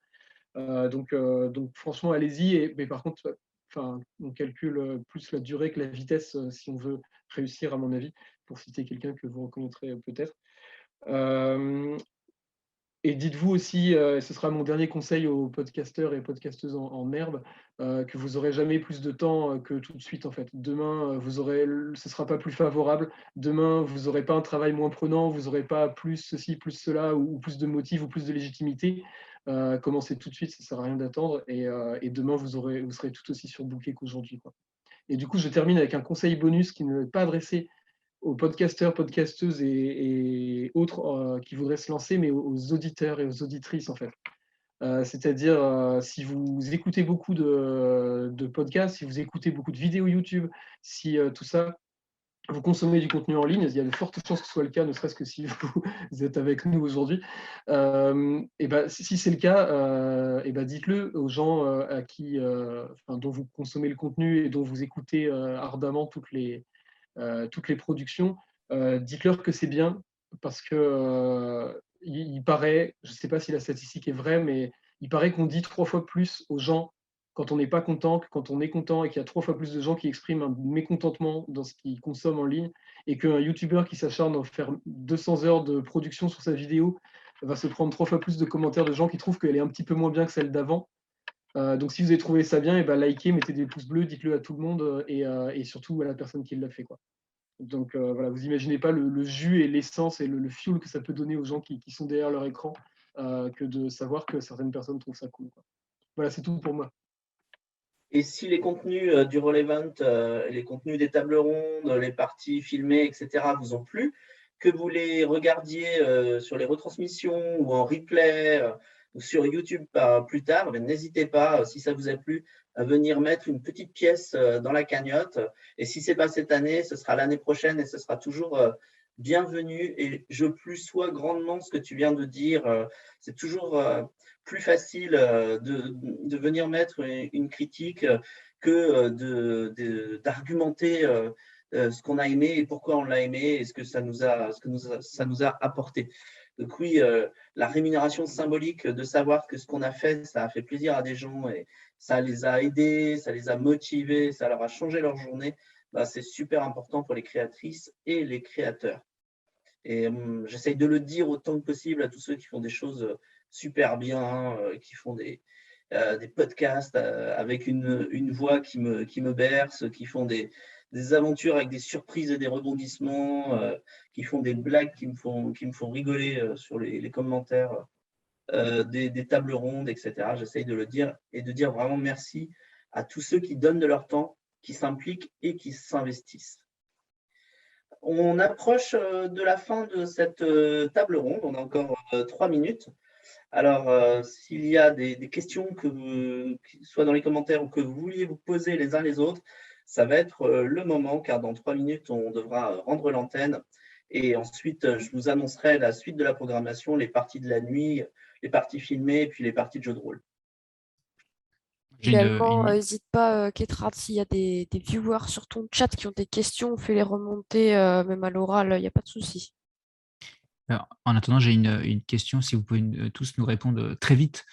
Donc franchement, allez-y. Mais par contre, on calcule plus la durée que la vitesse si on veut réussir, à mon avis, pour citer quelqu'un que vous reconnaîtrez peut-être. Et dites-vous aussi, et ce sera mon dernier conseil aux podcasteurs et podcasteuses en herbe, que vous n'aurez jamais plus de temps que tout de suite en fait. Demain, ce ne sera pas plus favorable. Demain, vous n'aurez pas un travail moins prenant, vous n'aurez pas plus ceci, plus cela, ou plus de motifs, ou plus de légitimité. Commencez tout de suite, ça ne sert à rien d'attendre. Et demain, vous serez tout aussi surbooké qu'aujourd'hui, quoi. Et du coup, je termine avec un conseil bonus qui n'est pas adressé aux podcasteurs, podcasteuses et autres qui voudraient se lancer, mais aux auditeurs et aux auditrices en fait. C'est-à-dire, si vous écoutez beaucoup de podcasts, si vous écoutez beaucoup de vidéos YouTube, si tout ça, vous consommez du contenu en ligne, il y a de fortes chances que ce soit le cas, ne serait-ce que si vous êtes avec nous aujourd'hui. Et si c'est le cas, dites-le aux gens dont vous consommez le contenu et dont vous écoutez ardemment toutes les productions. Dites-leur que c'est bien parce que il paraît, je ne sais pas si la statistique est vraie, mais il paraît qu'on dit 3 fois plus aux gens quand on n'est pas content que quand on est content, et qu'il y a 3 fois plus de gens qui expriment un mécontentement dans ce qu'ils consomment en ligne, et qu'un YouTuber qui s'acharne à faire 200 heures de production sur sa vidéo va se prendre 3 fois plus de commentaires de gens qui trouvent qu'elle est un petit peu moins bien que celle d'avant. Donc si vous avez trouvé ça bien, likez, mettez des pouces bleus, dites-le à tout le monde et surtout à la personne qui l'a fait, quoi. Donc voilà, vous imaginez pas le jus et l'essence et le fuel que ça peut donner aux gens qui sont derrière leur écran, que de savoir que certaines personnes trouvent ça cool, quoi. Voilà, c'est tout pour moi. Et si les contenus du Roll-Event, les contenus des tables rondes, les parties filmées, etc., vous ont plu, que vous les regardiez sur les retransmissions ou en replay ou sur YouTube plus tard, n'hésitez pas, si ça vous a plu, à venir mettre une petite pièce dans la cagnotte. Et si ce n'est pas cette année, ce sera l'année prochaine et ce sera toujours bienvenu. Et je plus sois grandement ce que tu viens de dire. C'est toujours plus facile de venir mettre une critique que d'argumenter ce qu'on a aimé et pourquoi on l'a aimé et ce que ça nous a apporté. Donc oui, la rémunération symbolique de savoir que ce qu'on a fait, ça a fait plaisir à des gens et ça les a aidés, ça les a motivés, ça leur a changé leur journée, c'est super important pour les créatrices et les créateurs. Et j'essaye de le dire autant que possible à tous ceux qui font des choses super bien, qui font des podcasts avec une voix qui me berce, qui font des des aventures avec des surprises et des rebondissements, qui font des blagues qui me font rigoler sur les commentaires des tables rondes, etc. J'essaye de le dire et de dire vraiment merci à tous ceux qui donnent de leur temps, qui s'impliquent et qui s'investissent. On approche de la fin de cette table ronde. On a encore 3 minutes. Alors, s'il y a des questions soit dans les commentaires ou que vous vouliez vous poser les uns les autres, ça va être le moment, car dans 3 minutes, on devra rendre l'antenne. Et ensuite, je vous annoncerai la suite de la programmation, les parties de la nuit, les parties filmées et puis les parties de jeux de rôle. Également, n'hésite pas, Ketrad, s'il y a des viewers sur ton chat qui ont des questions, fais-les remonter, même à l'oral, il n'y a pas de souci. Alors, en attendant, j'ai une question, si vous pouvez tous nous répondre très vite.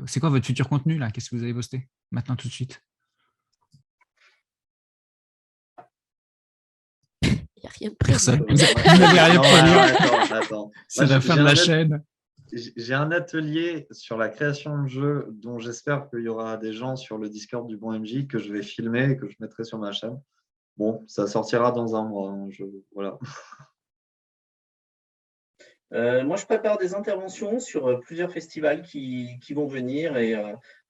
C'est quoi votre futur contenu là? Qu'est-ce que vous allez poster maintenant tout de suite? Il n'y a rien de prévu. Personne. Vous n'avez rien prévu. Attends. C'est la fin de la chaîne. J'ai un atelier sur la création de jeux dont j'espère qu'il y aura des gens sur le Discord du Bon MJ que je vais filmer et que je mettrai sur ma chaîne. Bon, ça sortira dans un mois. Voilà. Moi, je prépare des interventions sur plusieurs festivals qui vont venir, et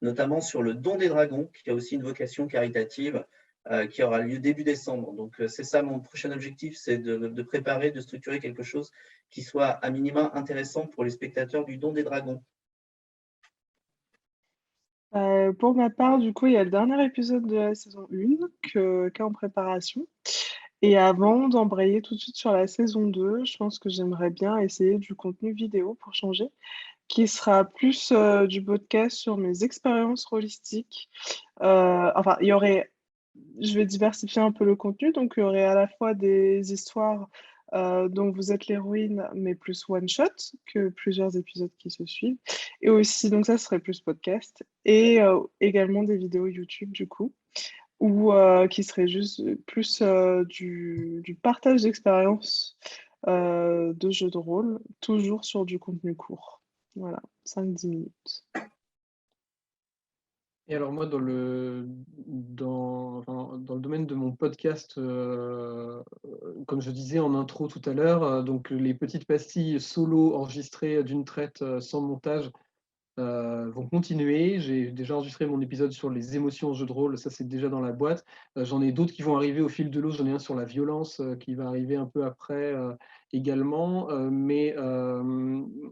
notamment sur le Don des Dragons, qui a aussi une vocation caritative, qui aura lieu début décembre. Donc, c'est ça mon prochain objectif, c'est de préparer, de structurer quelque chose qui soit à minima intéressant pour les spectateurs du Don des Dragons. Pour ma part, du coup, il y a le dernier épisode de la saison 1 qui est en préparation. Et avant d'embrayer tout de suite sur la saison 2, je pense que j'aimerais bien essayer du contenu vidéo pour changer, qui sera plus du podcast sur mes expériences rôlistiques. Enfin, je vais diversifier un peu le contenu, donc il y aurait à la fois des histoires dont vous êtes l'héroïne, mais plus one-shot, que plusieurs épisodes qui se suivent. Et aussi, donc ça serait plus podcast, et également des vidéos YouTube, du coup, ou qui serait juste plus du partage d'expériences de jeux de rôle, toujours sur du contenu court. Voilà, 5-10 minutes. Et alors moi, dans le domaine de mon podcast, comme je disais en intro tout à l'heure, donc les petites pastilles solo enregistrées d'une traite sans montage vont continuer. J'ai déjà enregistré mon épisode sur les émotions en jeu de rôle, ça c'est déjà dans la boîte. J'en ai d'autres qui vont arriver au fil de l'eau. J'en ai un sur la violence qui va arriver un peu après également. Et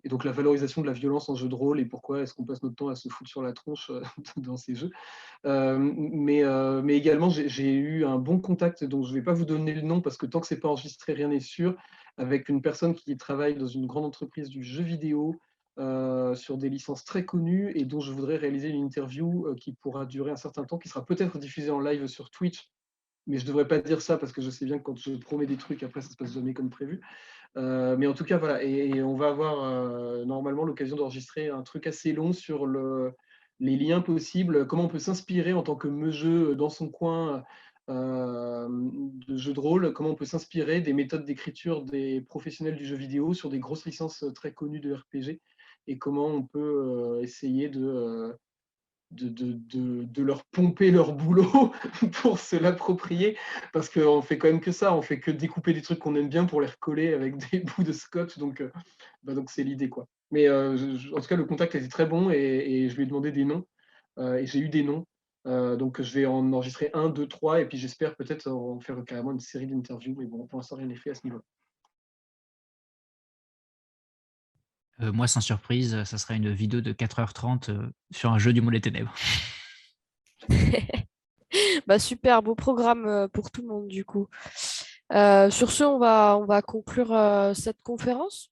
donc la valorisation de la violence en jeu de rôle et pourquoi est-ce qu'on passe notre temps à se foutre sur la tronche dans ces jeux. Mais également, j'ai eu un bon contact, dont je ne vais pas vous donner le nom parce que tant que ce n'est pas enregistré, rien n'est sûr, avec une personne qui travaille dans une grande entreprise du jeu vidéo, sur des licences très connues, et dont je voudrais réaliser une interview qui pourra durer un certain temps, qui sera peut-être diffusée en live sur Twitch, mais je ne devrais pas dire ça parce que je sais bien que quand je promets des trucs, après ça ne se passe jamais comme prévu. Mais en tout cas, voilà, et on va avoir normalement l'occasion d'enregistrer un truc assez long sur les liens possibles, comment on peut s'inspirer en tant que meugeux dans son coin de jeux de rôle, comment on peut s'inspirer des méthodes d'écriture des professionnels du jeu vidéo sur des grosses licences très connues de RPG, et comment on peut essayer de leur pomper leur boulot pour se l'approprier, parce qu'on fait quand même que ça, on fait que découper des trucs qu'on aime bien pour les recoller avec des bouts de scotch, donc c'est l'idée, quoi. Mais en tout cas, le contact était très bon, et je lui ai demandé des noms, et j'ai eu des noms, donc je vais en enregistrer 1, 2, 3, et puis j'espère peut-être en faire carrément une série d'interviews, mais bon, pour l'instant, rien n'est fait à ce niveau-là. Moi, sans surprise, ça sera une vidéo de 4h30 sur un jeu du Monde des Ténèbres. Bah, super, beau programme pour tout le monde du coup. Sur ce, on va conclure cette conférence.